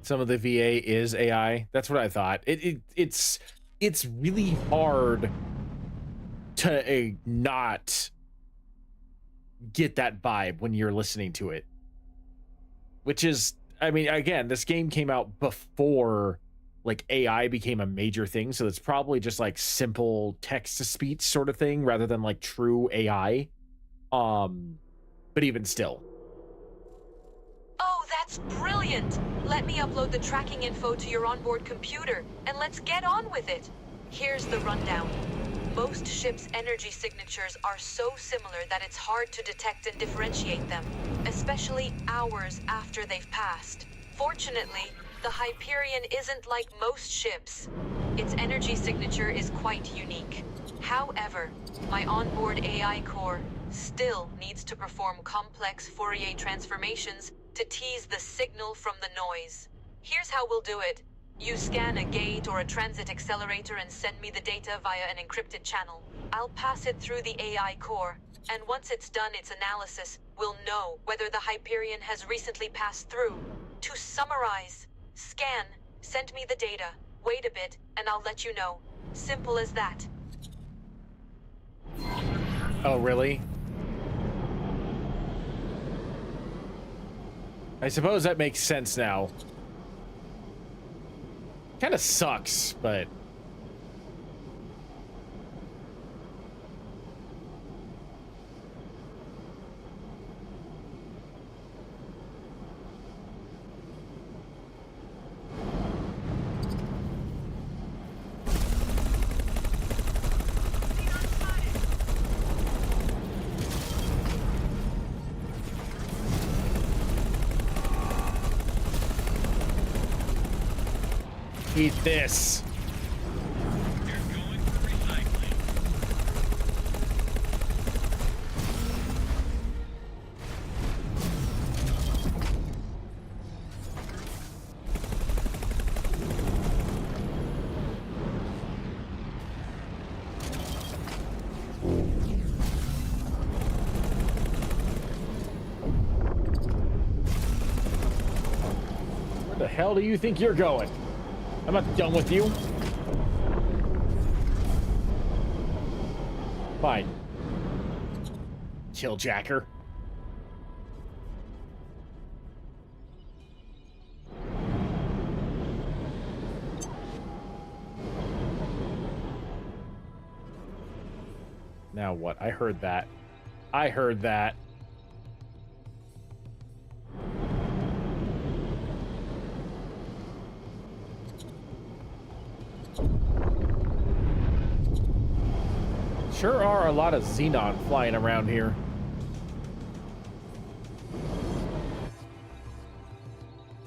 Some of the VA is AI. That's what I thought. It's really hard to not get that vibe when you're listening to it. Which is, I mean, again, this game came out before like AI became a major thing, so it's probably just like simple text to speech sort of thing rather than like true AI. But even still. Oh, that's brilliant! Let me upload the tracking info to your onboard computer, and let's get on with it. Here's the rundown. Most ships' energy signatures are so similar that it's hard to detect and differentiate them, especially hours after they've passed. Fortunately, the Hyperion isn't like most ships. Its energy signature is quite unique. However, my onboard AI core still needs to perform complex Fourier transformations to tease the signal from the noise. Here's how we'll do it. You scan a gate or a transit accelerator and send me the data via an encrypted channel. I'll pass it through the AI core, and once it's done its analysis, we'll know whether the Hyperion has recently passed through. To summarize, scan, send me the data, wait a bit, and I'll let you know. Simple as that. Oh, really? I suppose that makes sense now. Kind of sucks, but... Eat this. Where the hell do you think you're going? I'm not done with you. Fine. Killjacker. Now what? I heard that. I heard that. Sure are a lot of Xenon flying around here.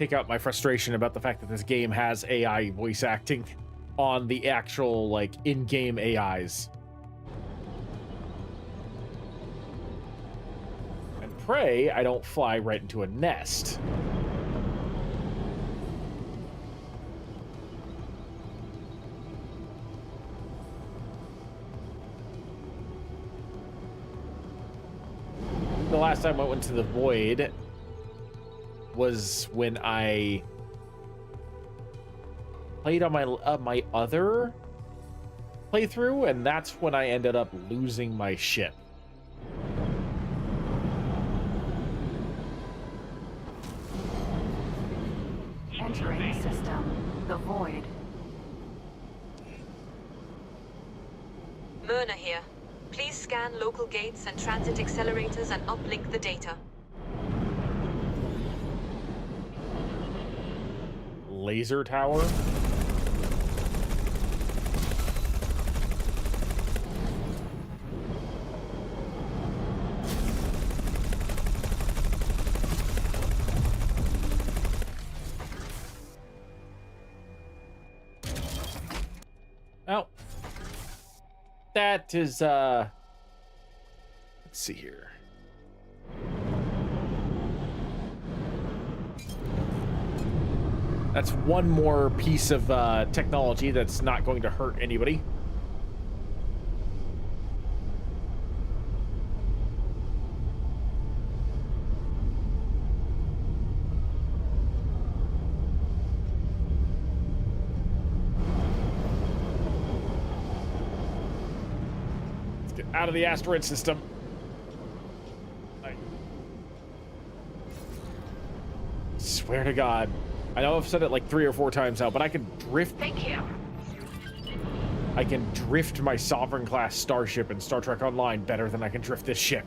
Take out my frustration about the fact that this game has AI voice acting on the actual, like, in-game AIs. And pray I don't fly right into a nest. The last time I went to the void was when I played on my other playthrough, and that's when I ended up losing my ship. Entering system. The void. Myrna here. Please scan local gates and transit accelerators and uplink the data. Laser tower? Oh. That is, let's see here. That's one more piece of technology that's not going to hurt anybody. Out of the asteroid system. I swear to God. I know I've said it like 3 or 4 times now, but I can drift. Thank you. I can drift my Sovereign class starship in Star Trek Online better than I can drift this ship.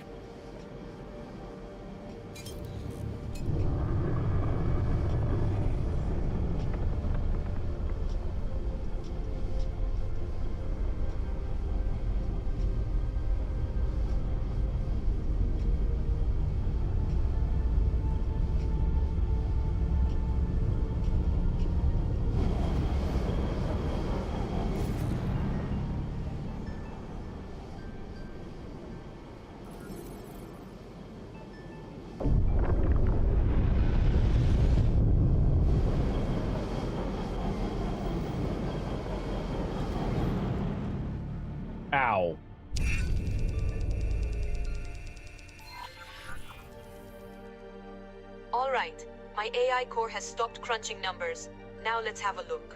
Alright, my AI core has stopped crunching numbers. Now let's have a look.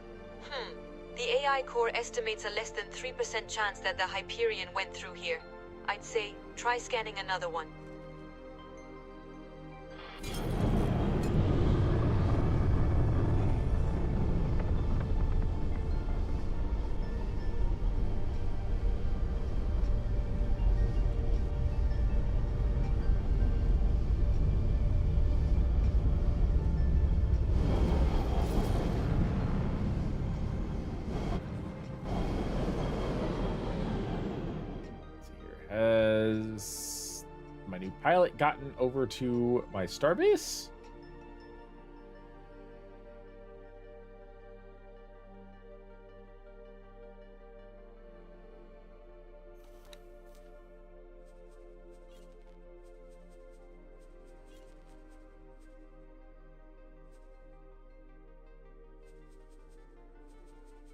The AI core estimates a less than 3% chance that the Hyperion went through here. I'd say, try scanning another one. Has my new pilot gotten over to my starbase?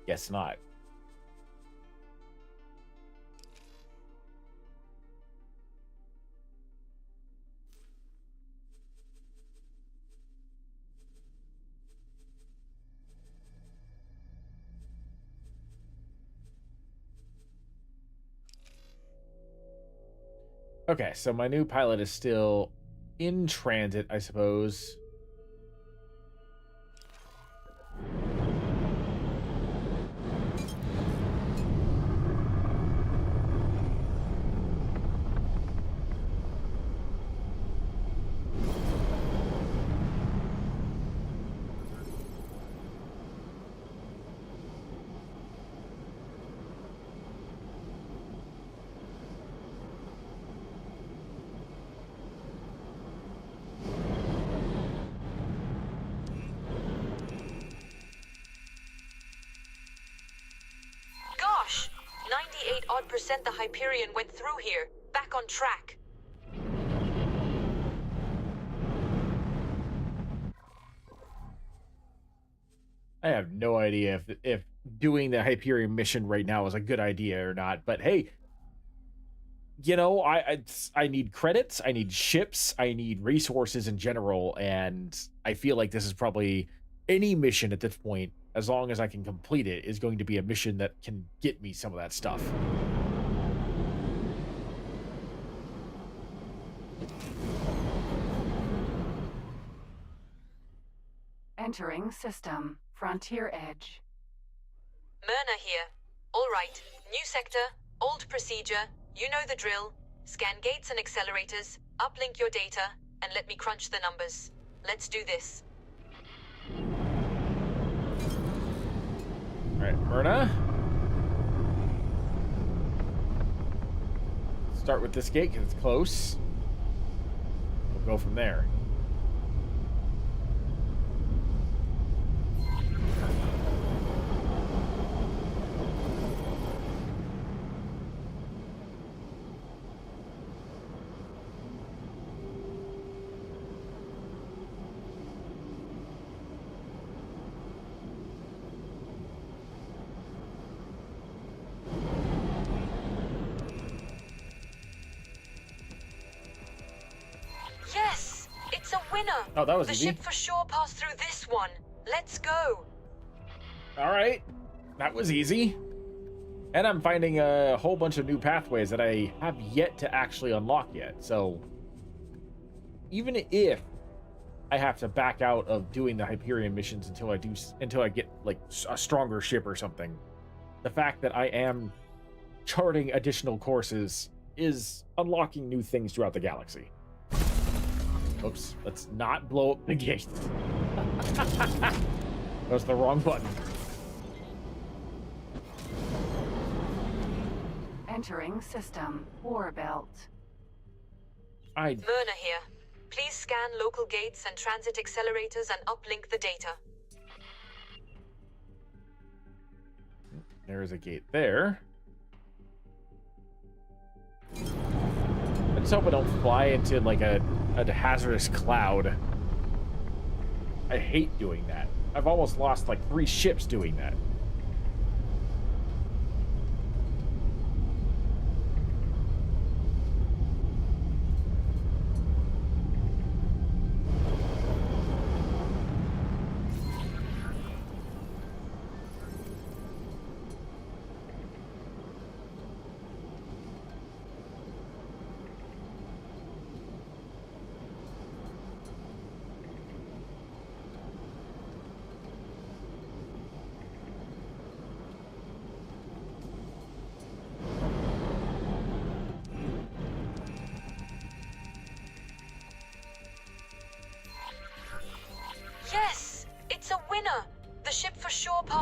Guess not. Okay, so my new pilot is still in transit, I suppose. Gosh! 98% the Hyperion went through here. Back on track. I have no idea if doing the Hyperion mission right now is a good idea or not, but hey, you know, I need credits, I need ships, I need resources in general, and I feel like this is probably any mission at this point, as long as I can complete it, is going to be a mission that can get me some of that stuff. Entering system. Frontier Edge. Myrna here. Alright, new sector, old procedure, you know the drill. Scan gates and accelerators, uplink your data, and let me crunch the numbers. Let's do this. Alright, Myrna. Start with this gate because it's close. We'll go from there. Yes! It's a winner! Oh, that was the easy. ship for sure passed through this one. Let's go! Alright, that was easy. And I'm finding a whole bunch of new pathways that I have yet to actually unlock yet. So even if I have to back out of doing the Hyperion missions until I get like a stronger ship or something, the fact that I am charting additional courses is unlocking new things throughout the galaxy. Oops, let's not blow up the gate. That was the wrong button. Entering system. War belt. Myrna here. Please scan local gates and transit accelerators and uplink the data. There is a gate there. I just hope I don't fly into like a hazardous cloud. I hate doing that. I've almost lost like 3 ships doing that.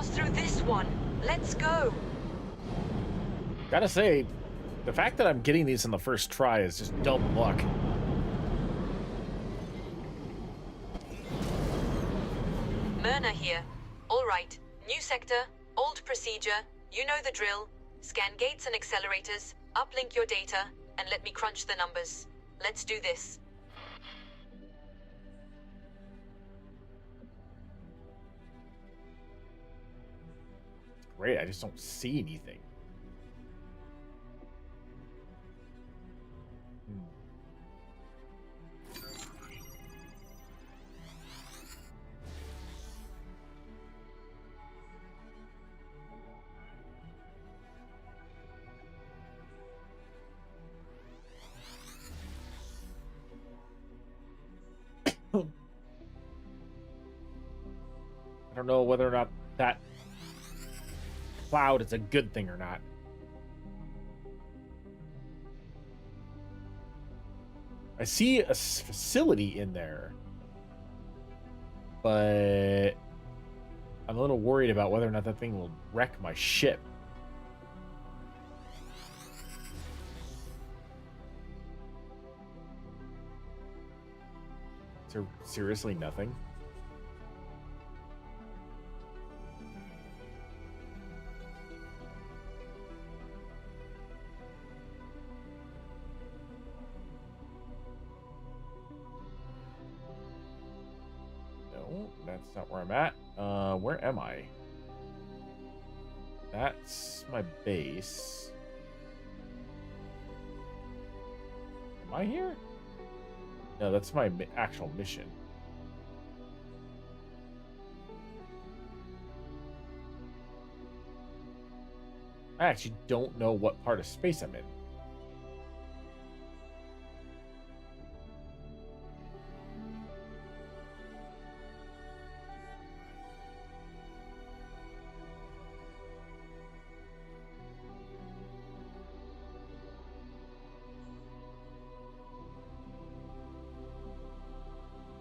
pass through this one. Let's go. Gotta say, the fact that I'm getting these in the first try is just dumb luck. Myrna here. All right. New sector, old procedure. You know the drill. Scan gates and accelerators, uplink your data, and let me crunch the numbers. Let's do this. Great, I just don't see anything. I don't know whether or not that cloud is a good thing or not. I see a facility in there, but I'm a little worried about whether or not that thing will wreck my ship. Is there seriously nothing? That's not where I'm at. Where am I? That's my base. Am I here? No, that's my actual mission. I actually don't know what part of space I'm in.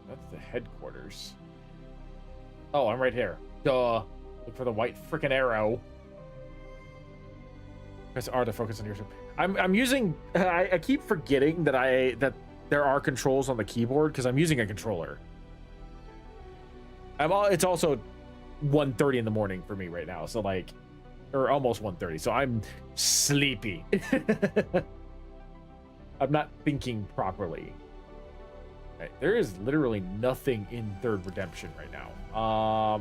That's the headquarters. Oh, I'm right here. Duh. Look for the white frickin' arrow. Press R to focus on your ship. I'm using. I keep forgetting that there are controls on the keyboard because I'm using a controller. It's also 1:30 in the morning for me right now, so like, or almost 1:30. So I'm sleepy. I'm not thinking properly. Right, there is literally nothing in Third Redemption right now.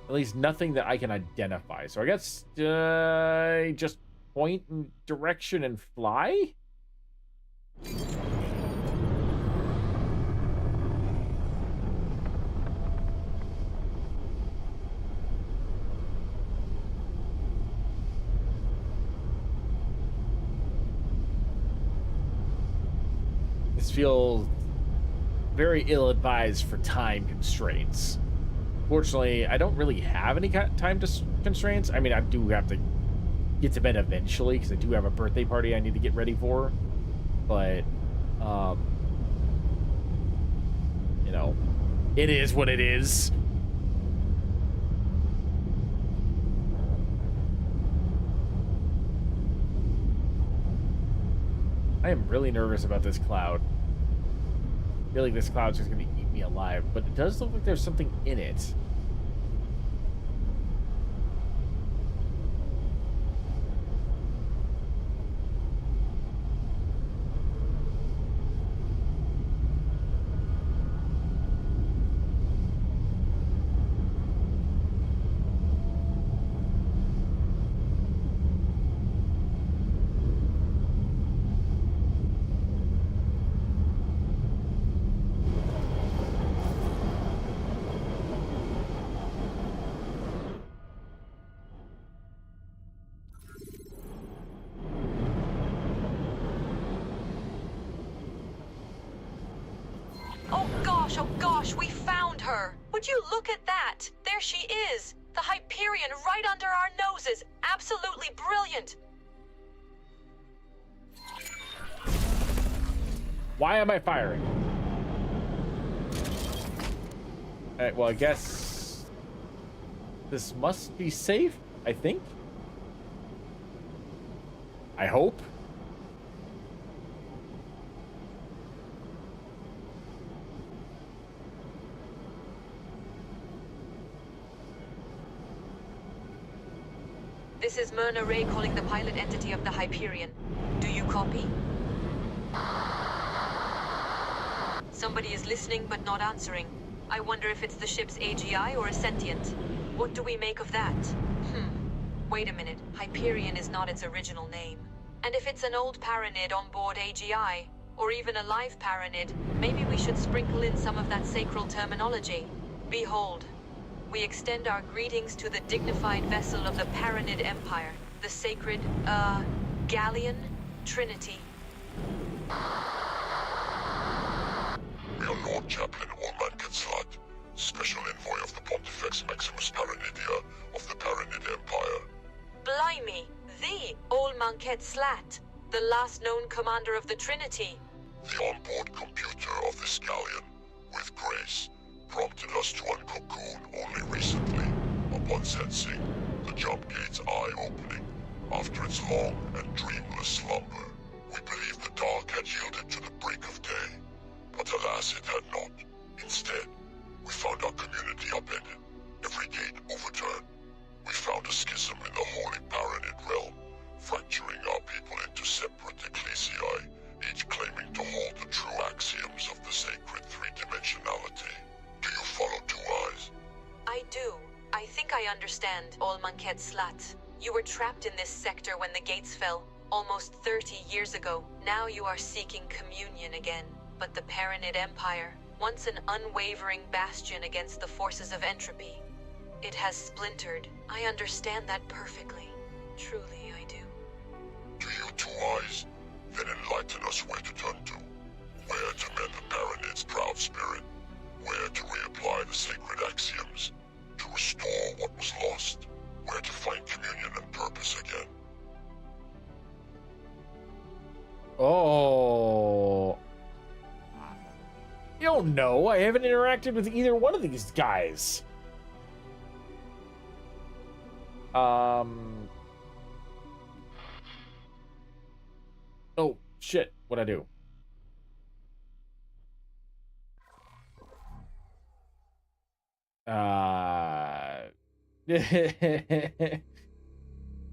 At least nothing that I can identify. So I guess just point in direction and fly? This feels very ill-advised for time constraints. Fortunately, I don't really have any time constraints. I mean, I do have to get to bed eventually because I do have a birthday party I need to get ready for. But, you know, it is what it is. I am really nervous about this cloud. I feel like this cloud's just going to eat me alive, but it does look like there's something in it. Oh gosh, we found her! Would you look at that? There she is! The Hyperion right under our noses! Absolutely brilliant! Why am I firing? Alright, well, I guess this must be safe, I think. I hope. This is Myrna Ray calling the pilot entity of the Hyperion. Do you copy? Somebody is listening but not answering. I wonder if it's the ship's AGI or a sentient. What do we make of that? Wait a minute. Hyperion is not its original name. And if it's an old Paranid on board AGI, or even a live Paranid, maybe we should sprinkle in some of that sacral terminology. Behold, we extend our greetings to the dignified vessel of the Paranid Empire, the sacred, Galleon Trinity. We are Lord Chaplain Allman Quetzalcoatl, Special Envoy of the Pontifex Maximus Paranidia of the Paranid Empire. Blimey, the Allman Quetzalcoatl, the last known commander of the Trinity. The onboard computer of this galleon, with grace, prompted us to uncocoon only recently, upon sensing the jump gate's eye opening after its long and dreamless slumber. We believed the dark had yielded to the break of day, but alas it had not. Instead, we found our community upended, every gate overturned. We found a schism in the holy Paranid realm, fracturing our people into separate ecclesiae, each claiming to hold the true axioms of the sacred three-dimensionality. Do you follow Two Eyes? I do. I think I understand, Allman Quetzalcoatl. You were trapped in this sector when the gates fell, almost 30 years ago. Now you are seeking communion again. But the Paranid Empire, once an unwavering bastion against the forces of entropy, it has splintered. I understand that perfectly. Truly, I do. Do you, Two Eyes? Then enlighten us where to turn to. Where to mend the Paranid's proud spirit. Where to reapply the sacred axioms. To restore what was lost. Where to find communion and purpose again. Oh. You don't know. I haven't interacted with either one of these guys. Oh, shit. What'd I do?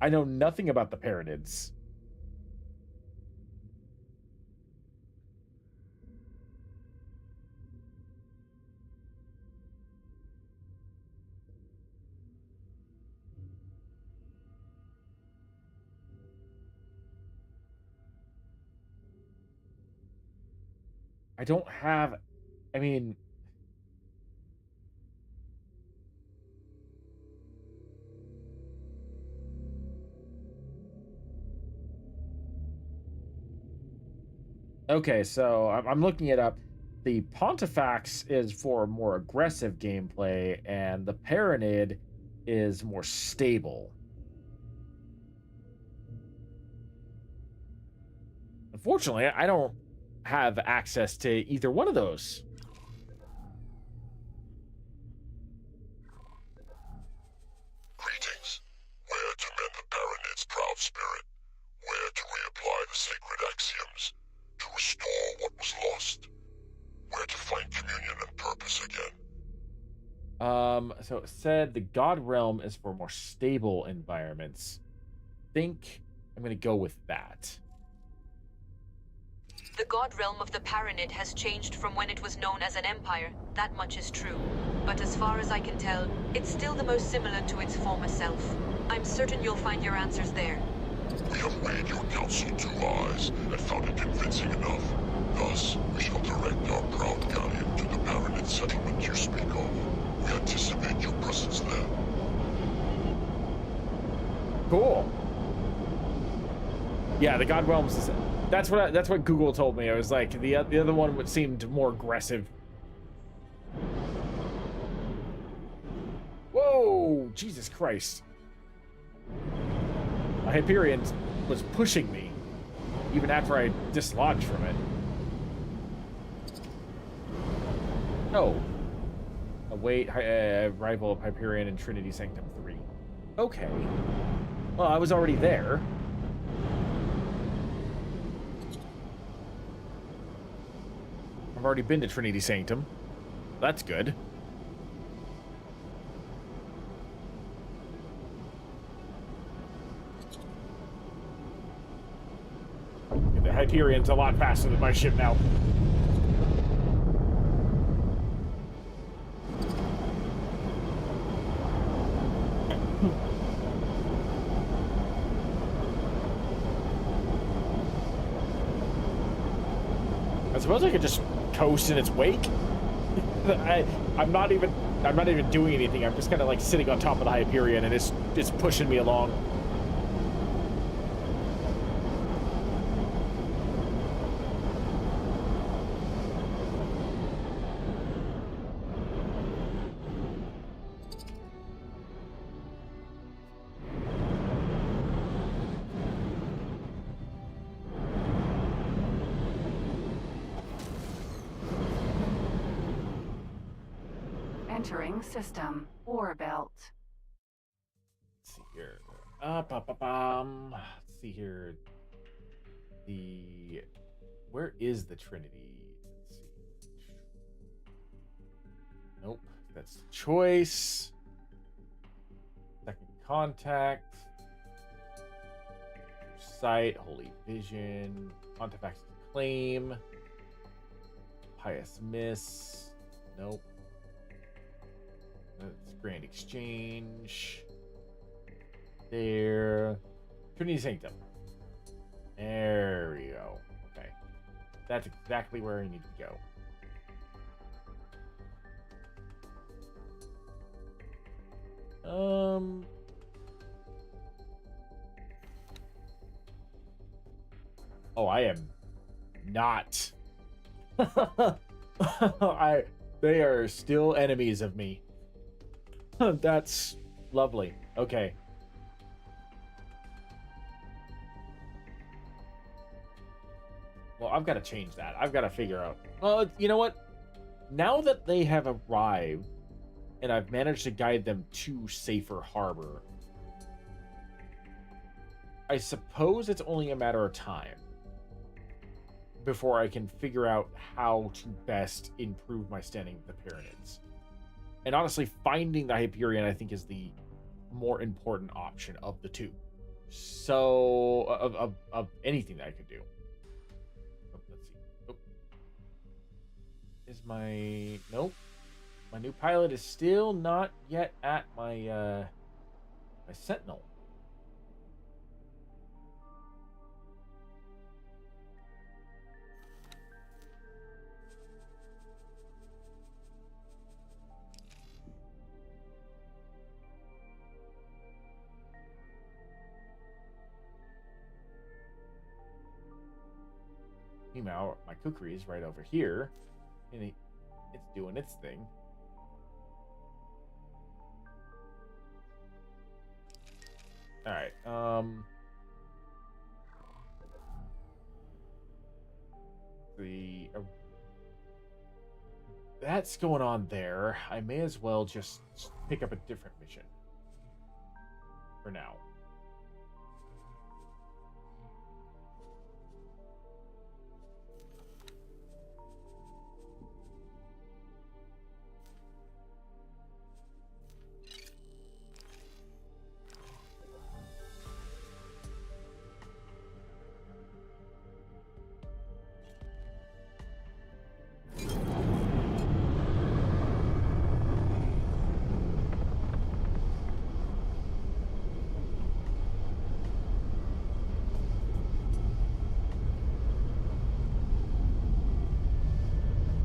I know nothing about the Paranids. I don't have, I mean, okay, so I'm looking it up. The Pontifex is for more aggressive gameplay, and the Paranid is more stable. Unfortunately, I don't have access to either one of those. Greetings. Where to mend the Paranid's proud spirit. Where to reapply the sacred axioms. To restore what was lost. Where to find communion and purpose again. So it said the God Realm is for more stable environments. Think I'm gonna go with that. The god realm of the Paranid has changed from when it was known as an empire. That much is true. But as far as I can tell, it's still the most similar to its former self. I'm certain you'll find your answers there. We have weighed your counsel 2 eyes and found it convincing enough. Thus, we shall direct our proud galleon to the Paranid settlement you speak of. We anticipate your presence there. Cool. Yeah, the God Realms is... That's what Google told me. I was like, the other one would seemed more aggressive. Whoa! Jesus Christ. A Hyperion was pushing me, even after I dislodged from it. Oh. Await arrival of Hyperion in Trinity Sanctum 3. Okay. Well, I was already there. I've already been to Trinity Sanctum. That's good. The Hyperion's a lot faster than my ship now. I suppose I could just coast in its wake. I'm not even doing anything. I'm just kind of like sitting on top of the Hyperion, and it's pushing me along. Entering system. Ore belt. Let's see here. Let's see here. Where is the Trinity? Let's see. Nope. That's the choice. Second contact. Sight. Holy Vision. Pontifex Claim. Pious Miss. Nope. That's Grand Exchange. There. Trinity Sanctum. There we go. Okay. That's exactly where I need to go. Oh, I am not. They are still enemies of me. That's lovely. Okay. Well, I've got to change that. I've got to figure out. Well, you know what? Now that they have arrived, and I've managed to guide them to safer harbor, I suppose it's only a matter of time before I can figure out how to best improve my standing with the Pyramids. And honestly, finding the Hyperion, I think, is the more important option of the two. So, of anything that I could do. Oh, let's see. Oh. Is my... Nope. My new pilot is still not yet at my, my Sentinel. Meanwhile, my kukri is right over here, and it's doing its thing. All right. That's going on there. I may as well just pick up a different mission for now.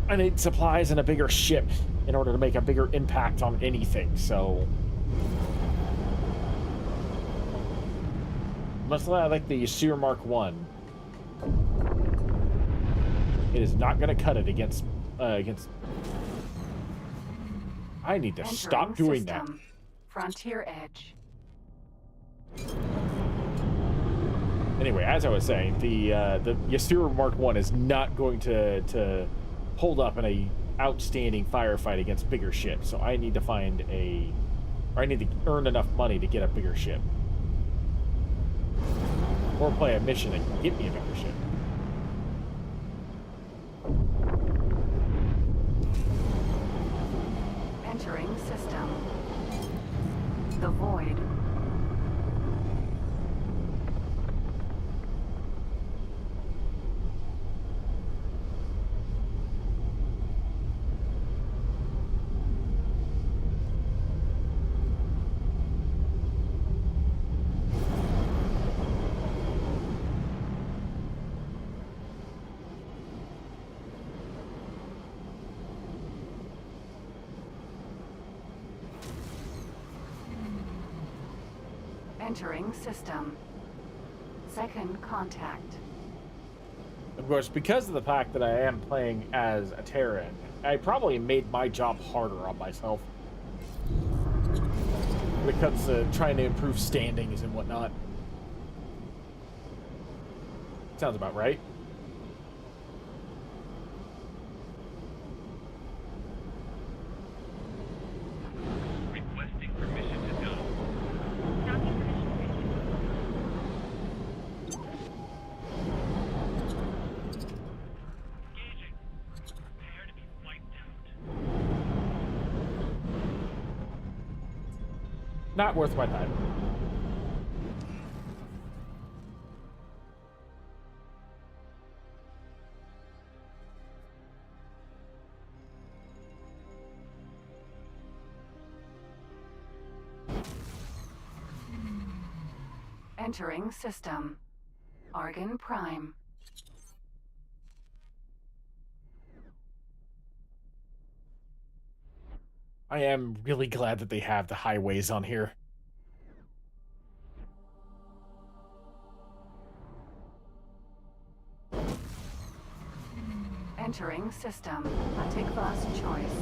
I need supplies and a bigger ship in order to make a bigger impact on anything, so... Much like the Yasir Mark 1, it is not going to cut it against... I need to stop doing that. Frontier Edge. Anyway, as I was saying, the Yasir Mark 1 is not going to hold up in a outstanding firefight against bigger ships, so I need to find I need to earn enough money to get a bigger ship. Or play a mission that can get me a bigger ship. Entering system. The Void. Entering system. Second contact. Of course, because of the fact that I am playing as a Terran, I probably made my job harder on myself. When it comes to trying to improve standings and whatnot. Sounds about right. Requesting permission to dock. Engaging. Prepare to be wiped out. Not worth my time. Entering system. Argon Prime. I am really glad that they have the highways on here. Entering system. Atikva's choice.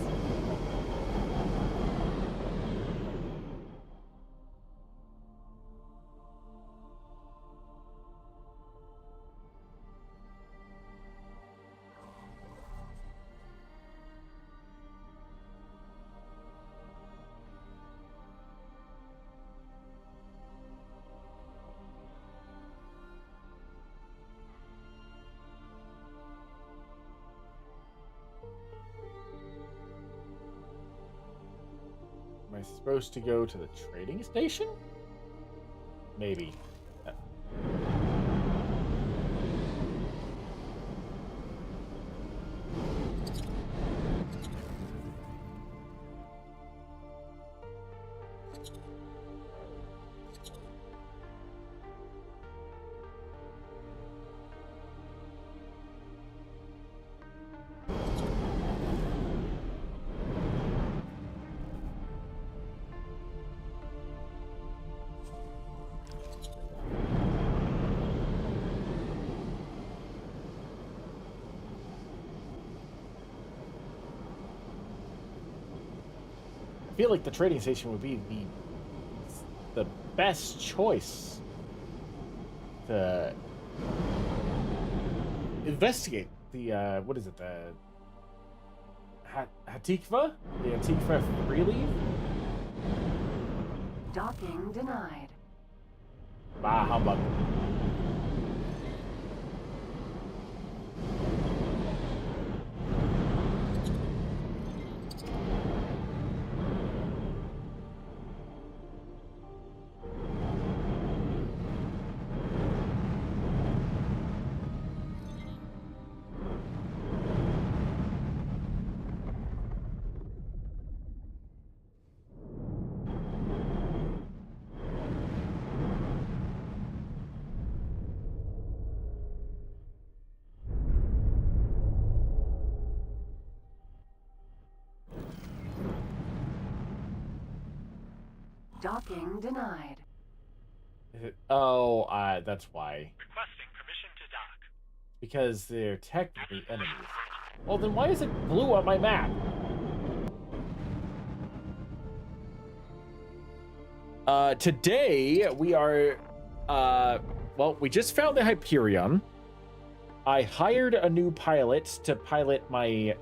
Am I supposed to go to the trading station? Maybe. I feel like the trading station would be the best choice to investigate the what is it, the Hatikva? The Hatikva free leave? Docking denied. Bah humbug. Docking denied. Oh, that's why. Requesting permission to dock. Because they're technically enemies. Well, then why is it blue on my map? Today we are, well, we just found the Hyperion. I hired a new pilot to pilot my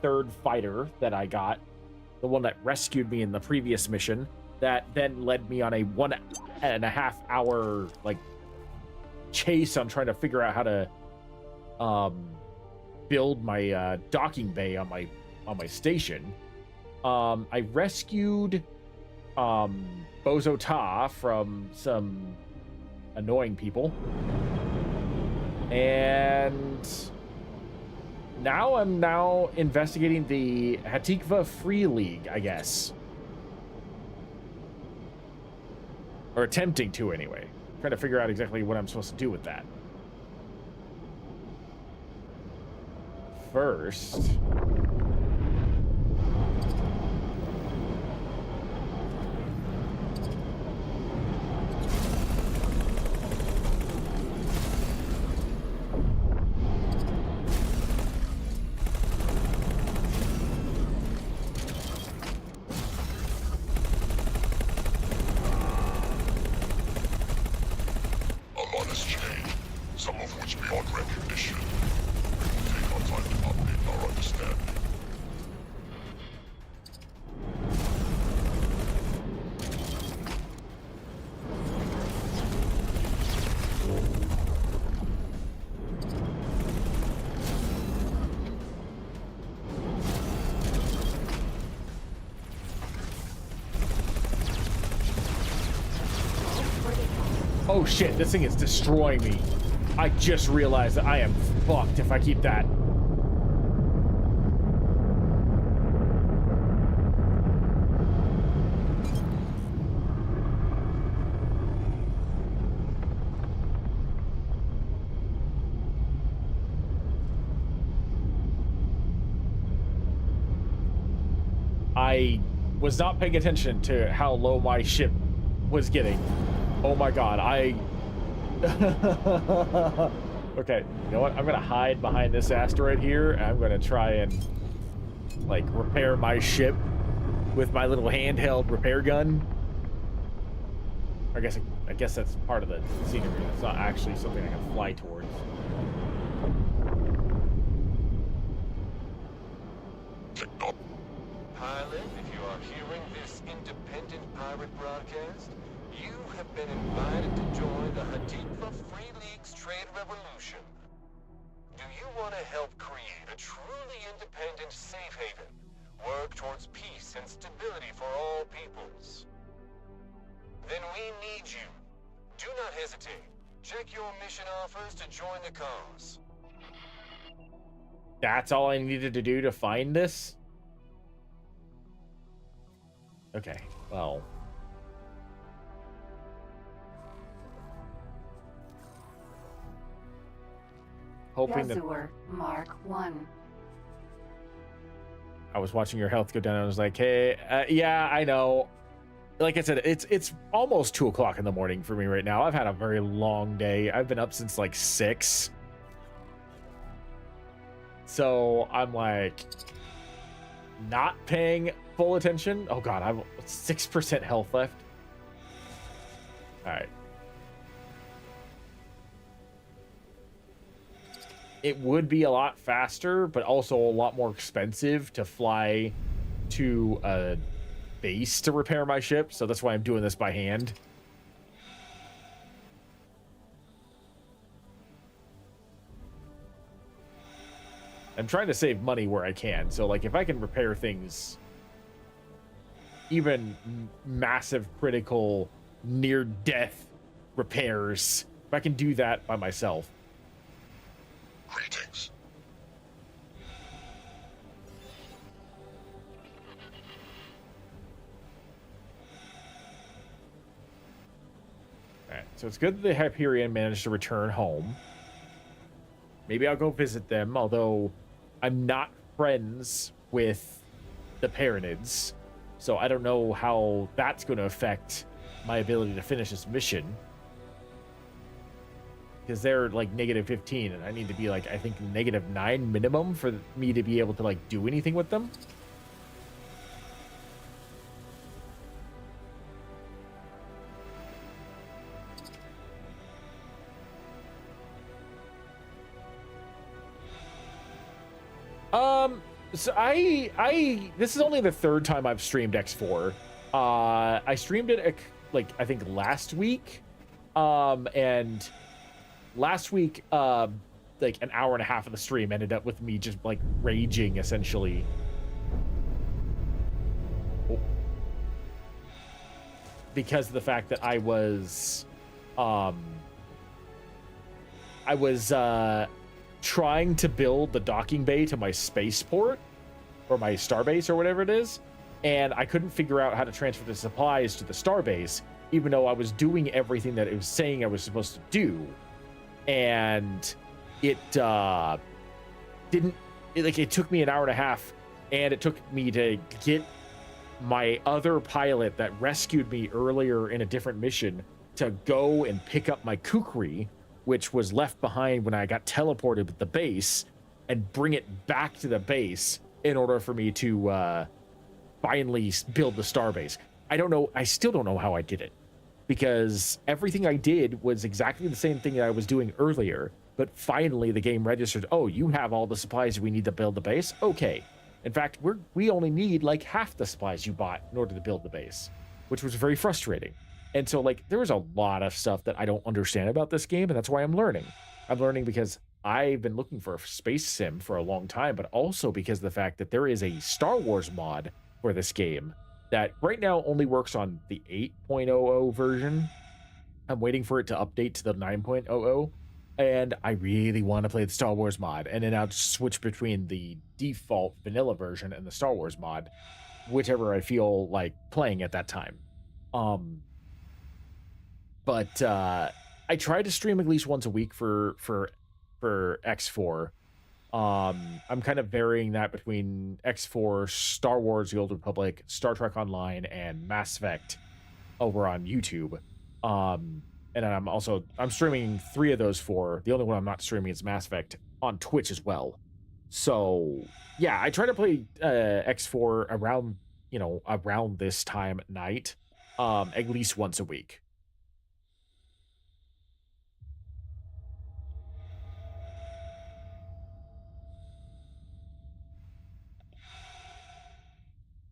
third fighter that I got, the one that rescued me in the previous mission, that then led me on a 1.5 hour like chase on trying to figure out how to build my docking bay on my station. I rescued Bozo Ta from some annoying people. And now I'm investigating the Hatikva Free League, I guess. Or attempting to, anyway. Trying to figure out exactly what I'm supposed to do with that. First... Oh shit, this thing is destroying me. I just realized that I am fucked if I keep that. I was not paying attention to how low my ship was getting. Oh my god, okay, you know what? I'm gonna hide behind this asteroid here, and I'm gonna try and, like, repair my ship with my little handheld repair gun. I guess that's part of the scenery. It's not actually something I can fly towards. Pilot, if you are hearing this independent pirate broadcast, you have been invited to join the Hatikva Free League's trade revolution. Do you want to help create a truly independent safe haven? Work towards peace and stability for all peoples? Then we need you. Do not hesitate. Check your mission offers to join the cause. That's all I needed to do to find this? Okay, well... hoping that Mark 1. I was watching your health go down and I was like, hey, yeah, I know. Like I said, it's almost 2 o'clock in the morning for me right now. I've had a very long day. I've been up since like 6. So I'm like not paying full attention. Oh god, I've 6% health left. All right. It would be a lot faster, but also a lot more expensive to fly to a base to repair my ship, so that's why I'm doing this by hand. I'm trying to save money where I can, so like if I can repair things, even massive critical near-death repairs, if I can do that by myself. Greetings. Alright, so it's good that the Hyperion managed to return home. Maybe I'll go visit them, although I'm not friends with the Paranids, so I don't know how that's going to affect my ability to finish this mission. Because they're like -15, and I need to be like, I think, -9 minimum for me to be able to like do anything with them. So this is only the third time I've streamed X4. I streamed it like I think last week. And last week, like an hour and a half of the stream ended up with me just like raging essentially. Because of the fact that I was trying to build the docking bay to my spaceport or my starbase or whatever it is, and I couldn't figure out how to transfer the supplies to the starbase, even though I was doing everything that it was saying I was supposed to do, and it it took me an hour and a half, and it took me to get my other pilot that rescued me earlier in a different mission to go and pick up my kukri, which was left behind when I got teleported with the base, and bring it back to the base in order for me to finally build the starbase. I still don't know how I did it, because everything I did was exactly the same thing that I was doing earlier, but finally the game registered, oh, you have all the supplies we need to build the base? Okay. In fact, we only need like half the supplies you bought in order to build the base, which was very frustrating. And so like there was a lot of stuff that I don't understand about this game, and that's why I'm learning. I'm learning because I've been looking for a space sim for a long time, but also because of the fact that there is a Star Wars mod for this game that right now only works on the 8.00 version. I'm waiting for it to update to the 9.00. And I really want to play the Star Wars mod, and then I'll just switch between the default vanilla version and the Star Wars mod, whichever I feel like playing at that time. But I try to stream at least once a week for X4. I'm kind of varying that between X4, Star Wars: The Old Republic, Star Trek Online, and Mass Effect over on YouTube. And I'm streaming 3 of those 4. The only one I'm not streaming is Mass Effect on Twitch as well. So yeah, I try to play X4 around this time at night, at least once a week.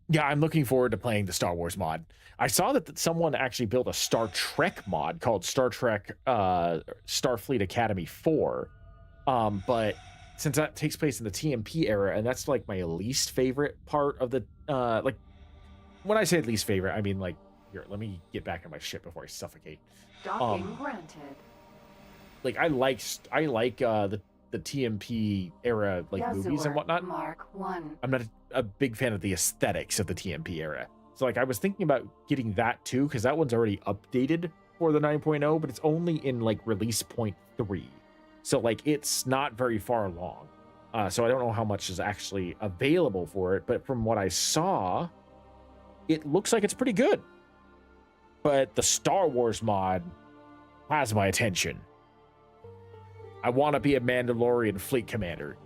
Yeah, I'm looking forward to playing the Star Wars mod. I saw that someone actually built a Star Trek mod called Star Trek Starfleet Academy 4. But since that takes place in the TMP era, and that's like my least favorite part of the like when I say least favorite, I mean like here, let me get back in my ship before I suffocate. Docking granted. Like I like the TMP era like movies and whatnot. Mark 1. I'm not a big fan of the aesthetics of the TMP era. So like I was thinking about getting that too, because that one's already updated for the 9.0, but it's only in like release 0.3. So like it's not very far along. So I don't know how much is actually available for it, but from what I saw, it looks like it's pretty good. But the Star Wars mod has my attention. I want to be a Mandalorian fleet commander.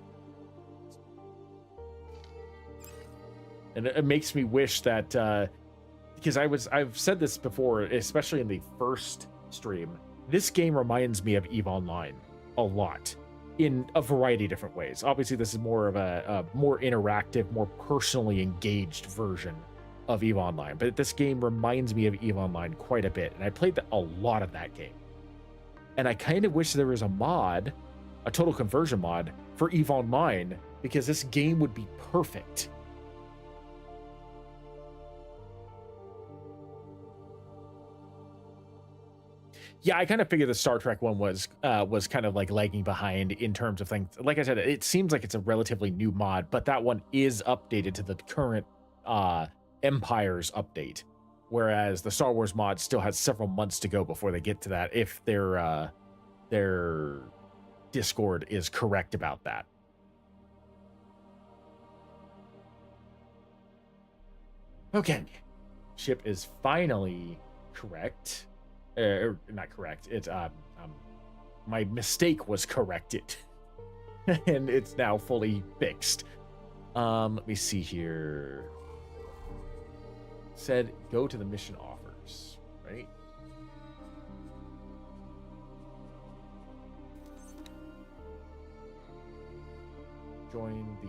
And it makes me wish that, because I've said this before, especially in the first stream, this game reminds me of EVE Online a lot in a variety of different ways. Obviously, this is more of a more interactive, more personally engaged version of EVE Online, but this game reminds me of EVE Online quite a bit, and I played a lot of that game. And I kind of wish there was a mod, a total conversion mod for EVE Online, because this game would be perfect. Yeah, I kind of figured the Star Trek one was kind of like lagging behind in terms of things. Like I said, it seems like it's a relatively new mod, but that one is updated to the current Empire's update, whereas the Star Wars mod still has several months to go before they get to that, if their Discord is correct about that. Okay, ship is finally correct. Not correct. It's my mistake was corrected, and it's now fully fixed. Let me see here. Said go to the mission offers, right? Join the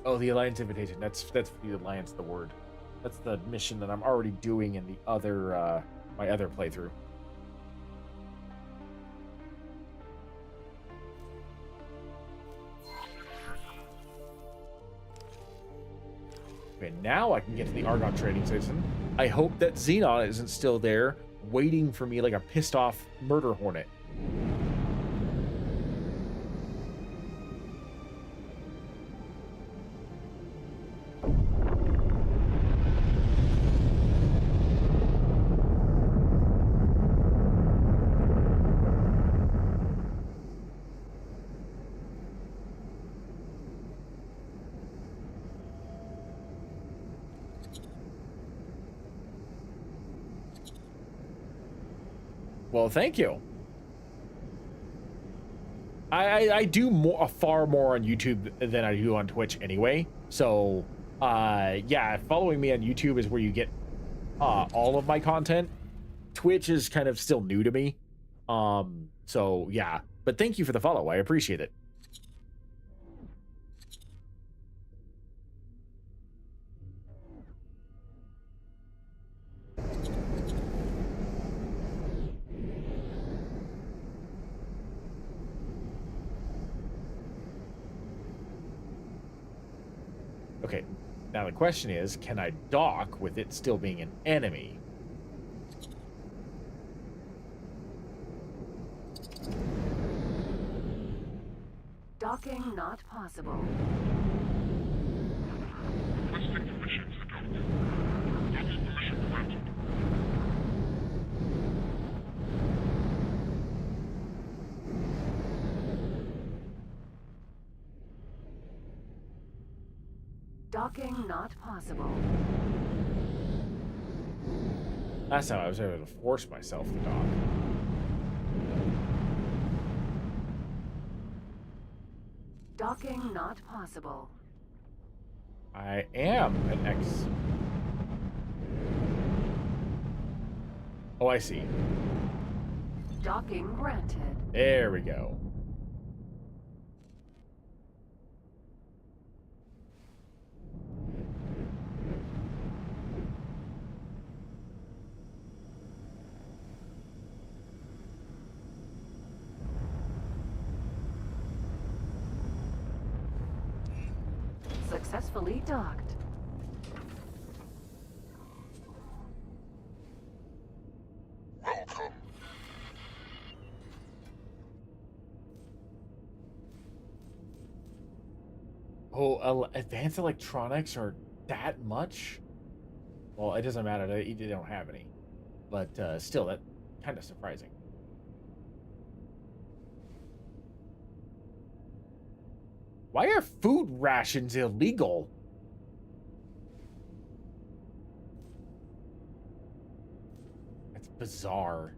Oh, the Alliance invitation. That's the Alliance, the word. That's the mission that I'm already doing in the other my other playthrough. Okay, now I can get to the Argon trading station. I hope that Xenon isn't still there, waiting for me like a pissed off murder hornet. Well, thank you. I do far more on YouTube than I do on Twitch anyway. So, yeah, following me on YouTube is where you get all of my content. Twitch is kind of still new to me. So yeah, but thank you for the follow. I appreciate it. Okay, now the question is, can I dock with it still being an enemy? Docking not possible. Requesting permission to dock. Docking permission granted. Docking not possible. Last time I was able to force myself to dock. Docking not possible. I am an X. Oh, I see. Docking granted. There we go. Successfully docked. Welcome. Oh, advanced electronics are that much? Well, it doesn't matter. They don't have any. But still, that kind of surprising. Why are food rations illegal? That's bizarre.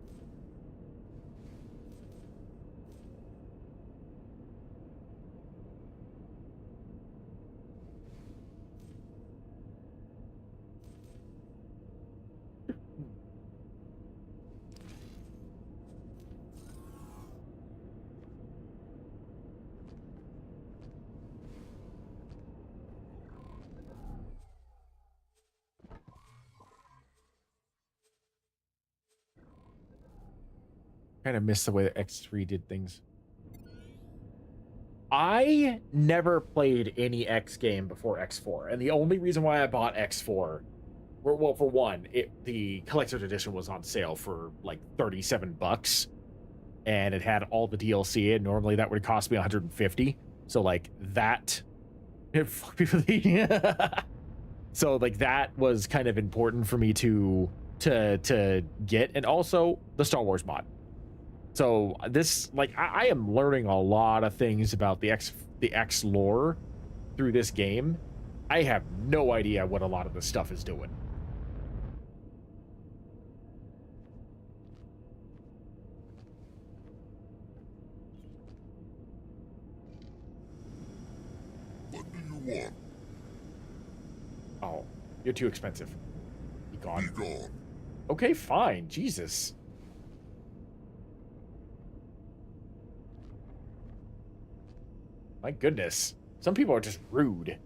Kind of miss the way that X3 did things. I never played any X game before X4, and the only reason why I bought X4, well, for one, the collector's edition was on sale for like $37, and it had all the DLC, and normally that would cost me $150. So like that, so like that was kind of important for me to get, and also the Star Wars mod. So this, like, I am learning a lot of things about the X lore through this game. I have no idea what a lot of this stuff is doing. What do you want? Oh, you're too expensive. Be gone. Be gone. Okay, fine. Jesus. My goodness. Some people are just rude.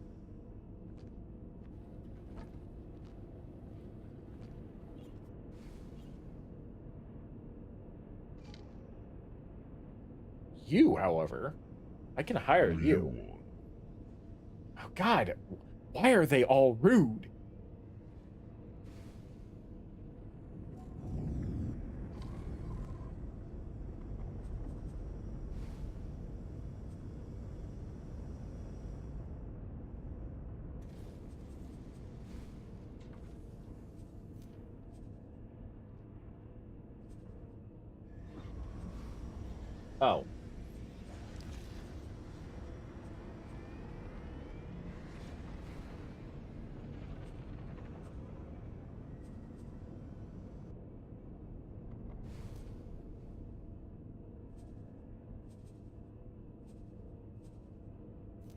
you, however. I can hire you. Oh, God. Why are they all rude? Oh.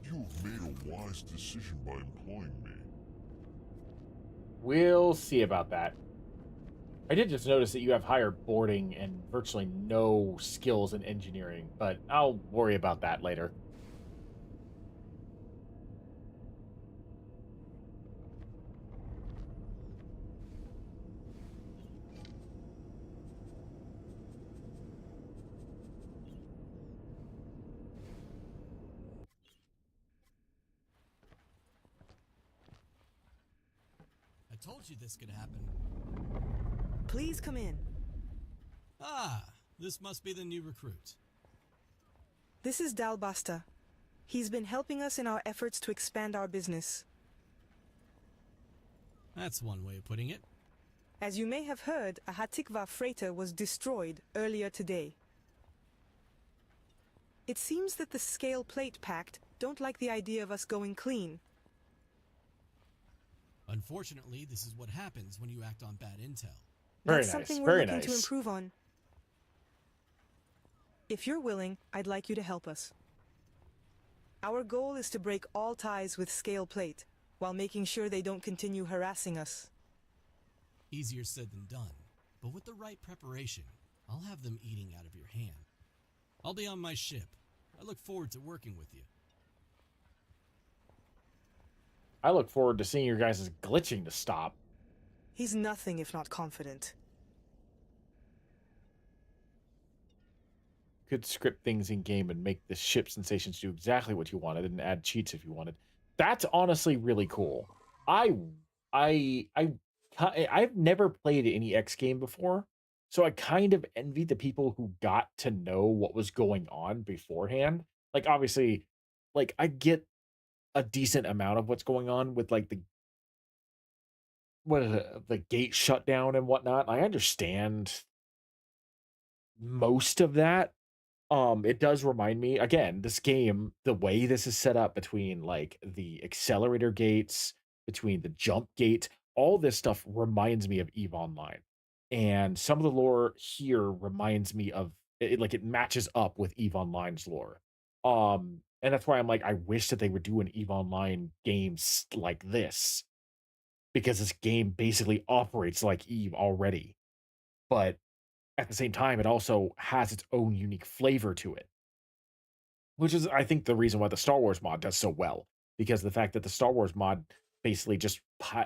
You've made a wise decision by employing me. We'll see about that. I did just notice that you have higher boarding and virtually no skills in engineering, but I'll worry about that later. I told you this could happen. Please come in. Ah, this must be the new recruit. This is Dalbasta. He's been helping us in our efforts to expand our business. That's one way of putting it. As you may have heard, a Hatikva freighter was destroyed earlier today. It seems that the Scale Plate Pact don't like the idea of us going clean. Unfortunately, this is what happens when you act on bad intel. That's something we're looking to improve on. If you're willing, I'd like you to help us. Our goal is to break all ties with Scale Plate, while making sure they don't continue harassing us. Easier said than done, but with the right preparation, I'll have them eating out of your hand. I'll be on my ship. I look forward to working with you. I look forward to seeing your guys' glitching to stop. He's nothing if not confident. Could script things in game and make the ship sensations do exactly what you wanted and add cheats if you wanted. That's honestly really cool. I've never played any X game before, so I kind of envy the people who got to know what was going on beforehand. Like, obviously, like, I get a decent amount of what's going on with, like, the gate shutdown and whatnot. I understand most of that. It does remind me, again, this game, the way this is set up between, like, the accelerator gates, between the jump gate, all this stuff reminds me of EVE Online. And some of the lore here reminds me of it, like, it matches up with EVE Online's lore. And that's why I'm like, I wish that they would do an EVE Online games like this, because this game basically operates like EVE already. But at the same time, it also has its own unique flavor to it, which is, I think, the reason why the Star Wars mod does so well, because the fact that the Star Wars mod basically just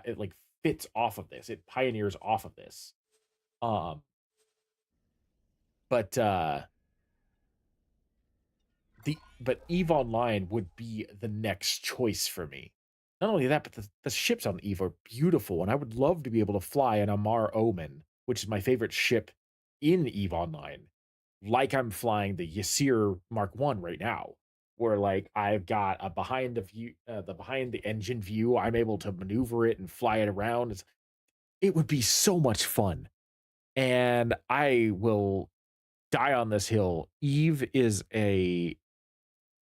it, like, fits off of this, it pioneers off of this. But EVE Online would be the next choice for me. Not only that, but the ships on EVE are beautiful, and I would love to be able to fly an Amar Omen, which is my favorite ship in EVE Online, like I'm flying the Ysir Mark I right now, where, like, I've got a behind the engine view. I'm able to maneuver it and fly it around. It would be so much fun, and I will die on this hill. EVE is a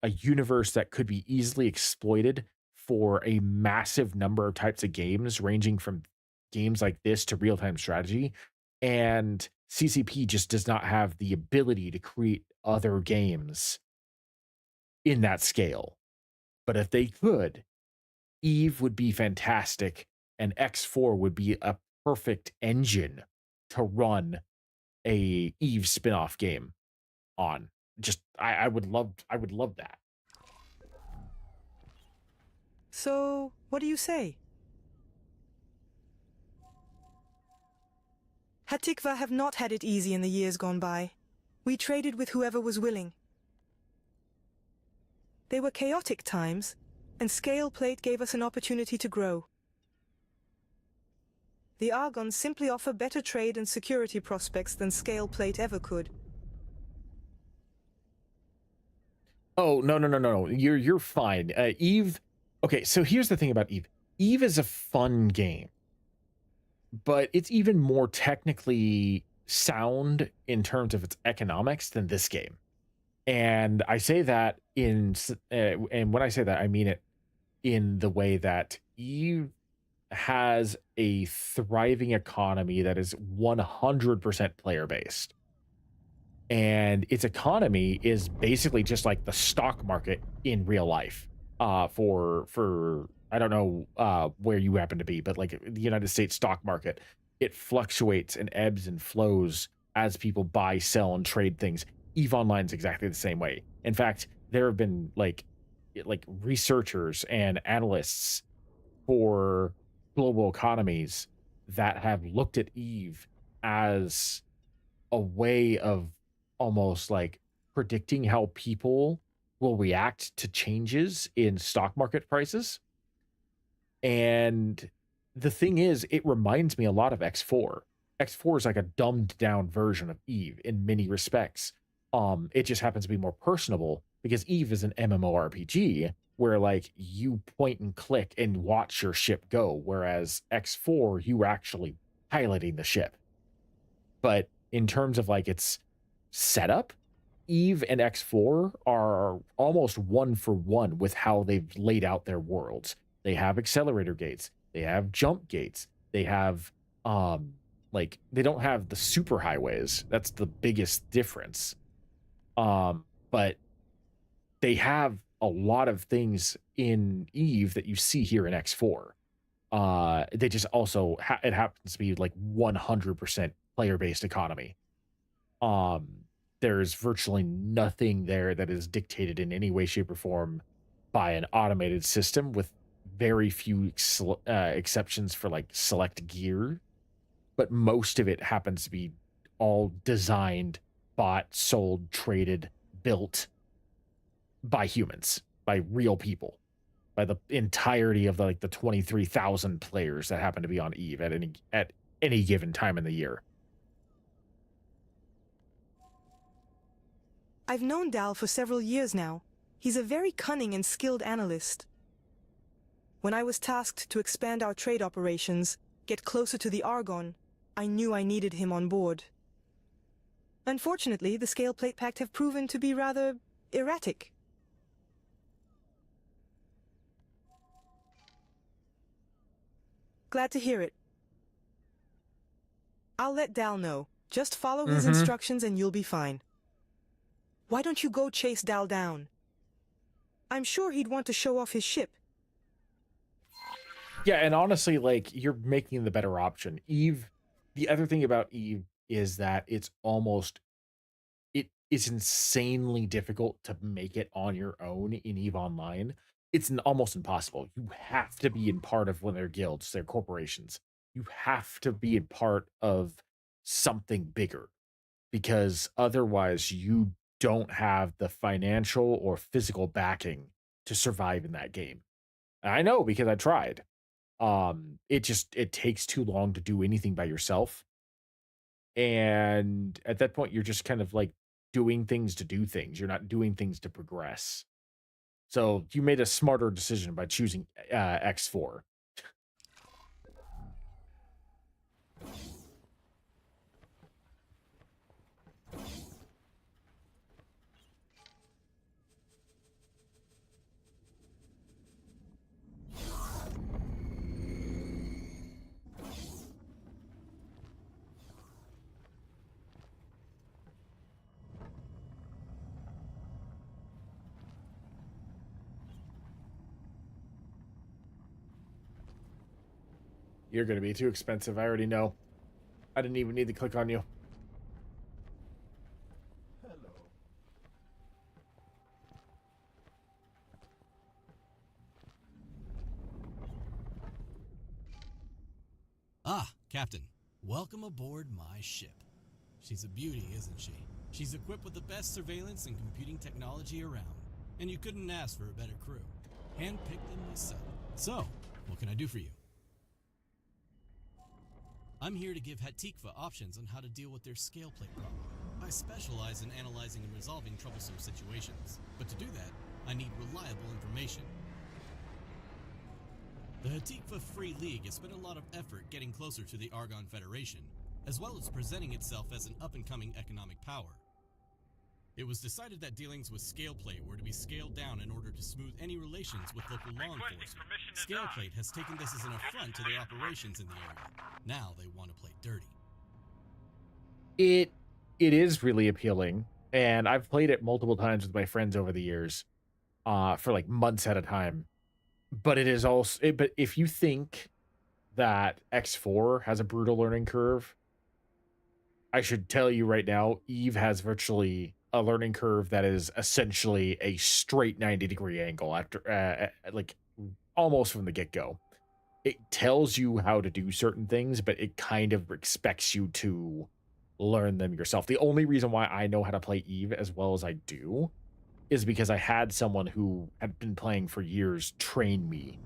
universe that could be easily exploited for a massive number of types of games, ranging from games like this to real-time strategy. And CCP just does not have the ability to create other games in that scale. But if they could, EVE would be fantastic, and X4 would be a perfect engine to run a EVE spin-off game on. Just I would love that. So, what do you say? Hatikva have not had it easy in the years gone by. We traded with whoever was willing. They were chaotic times, and Scale Plate gave us an opportunity to grow. The Argons simply offer better trade and security prospects than Scale Plate ever could. Oh, no. You're fine. Eve. Okay, so here's the thing about Eve. Eve is a fun game, but it's even more technically sound in terms of its economics than this game. And I say that and when I say that, I mean it in the way that Eve has a thriving economy that is 100% player based. And its economy is basically just like the stock market in real life. For I don't know where you happen to be, but like the United States stock market, it fluctuates and ebbs and flows as people buy, sell, and trade things. EVE Online's exactly the same way. In fact, there have been like researchers and analysts for global economies that have looked at EVE as a way of almost like predicting how people will react to changes in stock market prices. And the thing is, it reminds me a lot of X4. X4 is like a dumbed down version of EVE in many respects. It just happens to be more personable because EVE is an MMORPG where like you point and click and watch your ship go, whereas X4 you were actually piloting the ship. But in terms of like its setup, EVE and X4 are almost one for one with how they've laid out their worlds. They have accelerator gates, they have jump gates, they have like they don't have the super highways. That's the biggest difference. But they have a lot of things in EVE that you see here in X4. They just also it happens to be like 100% player-based economy. There's virtually nothing there that is dictated in any way, shape, or form by an automated system, with very few exceptions for like select gear. But most of it happens to be all designed, bought, sold, traded, built by humans, by real people, by the entirety of the 23,000 players that happen to be on EVE at any given time in the year. I've known Dal for several years now. He's a very cunning and skilled analyst. When I was tasked to expand our trade operations, get closer to the Argon, I knew I needed him on board. Unfortunately, the Scale Plate Pact have proven to be rather erratic. Glad to hear it. I'll let Dal know. Just follow his instructions and you'll be fine. Why don't you go chase Dal down? I'm sure he'd want to show off his ship. Yeah, and honestly, like, you're making the better option. EVE, the other thing about EVE is that it is insanely difficult to make it on your own in EVE Online. It's almost impossible. You have to be in part of one of their guilds, their corporations. You have to be in part of something bigger, because otherwise you don't have the financial or physical backing to survive in that game. And I know because I tried. It takes too long to do anything by yourself. And at that point, you're just kind of like doing things to do things. You're not doing things to progress. So you made a smarter decision by choosing X4. You're going to be too expensive. I already know. I didn't even need to click on you. Hello. Ah, Captain. Welcome aboard my ship. She's a beauty, isn't she? She's equipped with the best surveillance and computing technology around. and you couldn't ask for a better crew. Handpicked them myself. So, what can I do for you? I'm here to give Hatikva options on how to deal with their scale plate problem. I specialize in analyzing and resolving troublesome situations, but to do that, I need reliable information. The Hatikva Free League has spent a lot of effort getting closer to the Argon Federation, as well as presenting itself as an up-and-coming economic power. It was decided that dealings with Scaleplate were to be scaled down in order to smooth any relations with local law enforcement. Scaleplate has taken this as an affront to their operations in the area. Now they want to play dirty. It is really appealing, and I've played it multiple times with my friends over the years, for like months at a time. But it is also, but if you think that X4 has a brutal learning curve, I should tell you right now, Eve has virtually a learning curve that is essentially a straight 90-degree angle after, like, almost from the get-go. It tells you how to do certain things, but it kind of expects you to learn them yourself. The only reason why I know how to play Eve as well as I do is because I had someone who had been playing for years train me.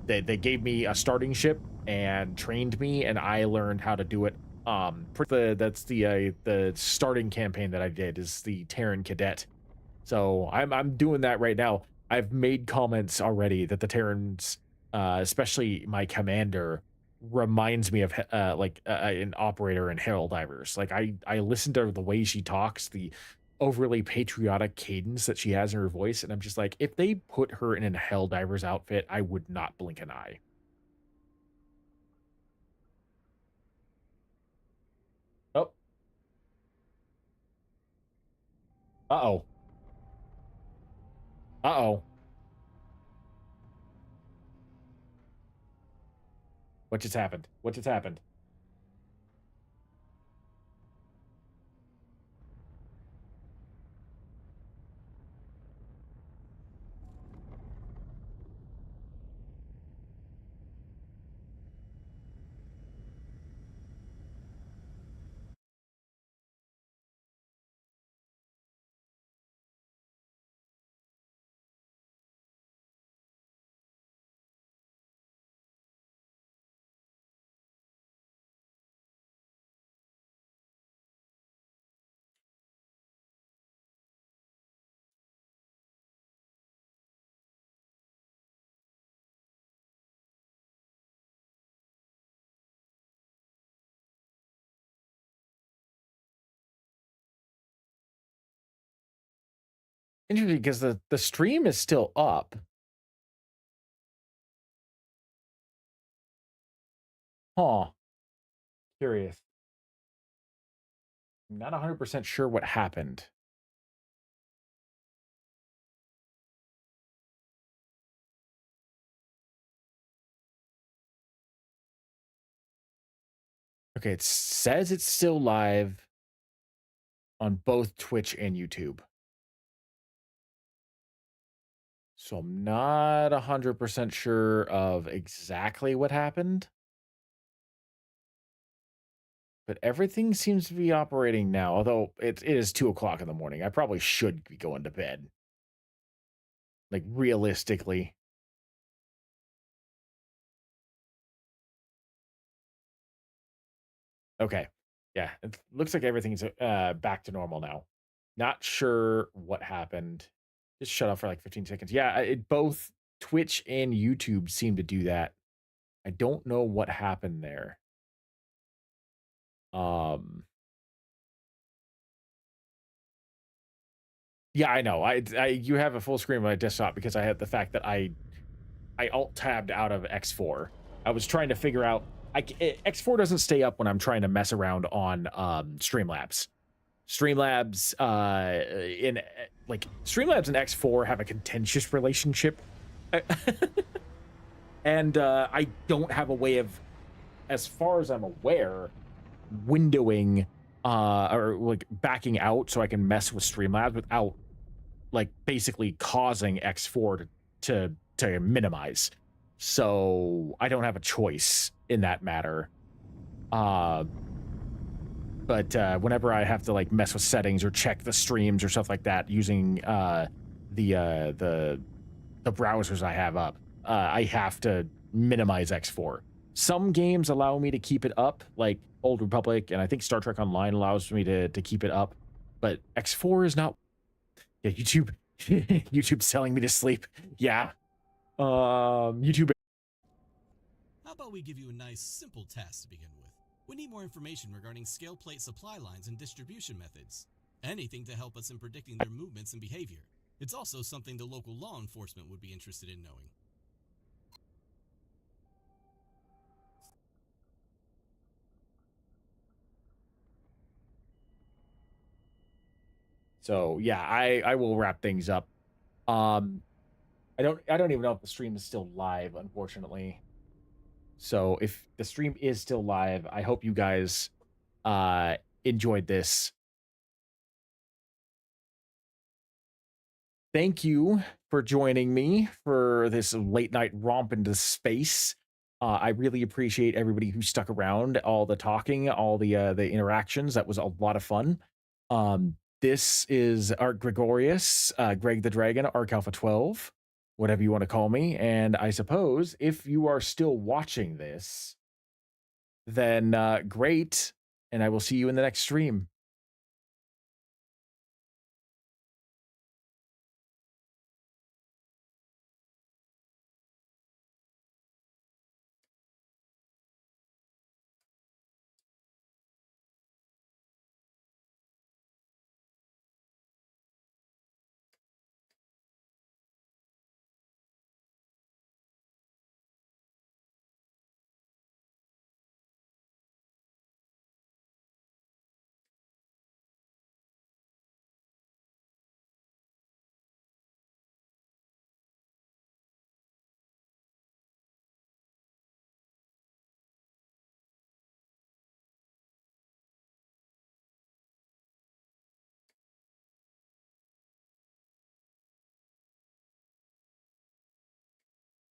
They gave me a starting ship and trained me, and I learned how to do it. That's the starting campaign that I did is the Terran Cadet. So I'm doing that right now. I've made comments already that the Terrans, especially my commander, reminds me of an operator in Helldivers. Like I listen to the way she talks, the overly patriotic cadence that she has in her voice, and I'm just like, if they put her in a Helldivers outfit, I would not blink an eye. Oh. Uh-oh. Uh-oh. What just happened? What just happened? Interesting, because the stream is still up. Huh. Curious. I'm not 100% sure what happened. Okay, it says it's still live on both Twitch and YouTube. So I'm not 100% sure of exactly what happened. But everything seems to be operating now, although it is 2 o'clock in the morning. I probably should be going to bed. Like, realistically. Okay. Yeah, it looks like everything's back to normal now. Not sure what happened. Just shut off for like 15 seconds. Yeah, both Twitch and YouTube seem to do that. I don't know what happened there. Yeah, I know. You have a full screen on my desktop because I had the fact that I alt tabbed out of X4. I was trying to figure out X4 doesn't stay up when I'm trying to mess around on Streamlabs. Streamlabs Streamlabs and X4 have a contentious relationship. And I don't have a way of, as far as I'm aware, windowing or like backing out so I can mess with Streamlabs without like basically causing X4 to minimize. So I don't have a choice in that matter. But whenever I have to like mess with settings or check the streams or stuff like that using the browsers I have up, I have to minimize X4. Some games allow me to keep it up, like Old Republic, and I think Star Trek Online allows me to keep it up. But X4 is not. Yeah, YouTube, YouTube's telling me to sleep. Yeah, YouTube. How about we give you a nice, simple task to begin with? We need more information regarding scale plate supply lines and distribution methods. Anything to help us in predicting their movements and behavior. It's also something the local law enforcement would be interested in knowing. So yeah, I will wrap things up. I don't even know if the stream is still live, unfortunately. So if the stream is still live, I hope you guys enjoyed this. Thank you for joining me for this late night romp into space. I really appreciate everybody who stuck around, all the talking, all the interactions. That was a lot of fun. This is Art Gregorius, Greg the Dragon, Arc Alpha 12, whatever you want to call me. And I suppose if you are still watching this, then great. And I will see you in the next stream.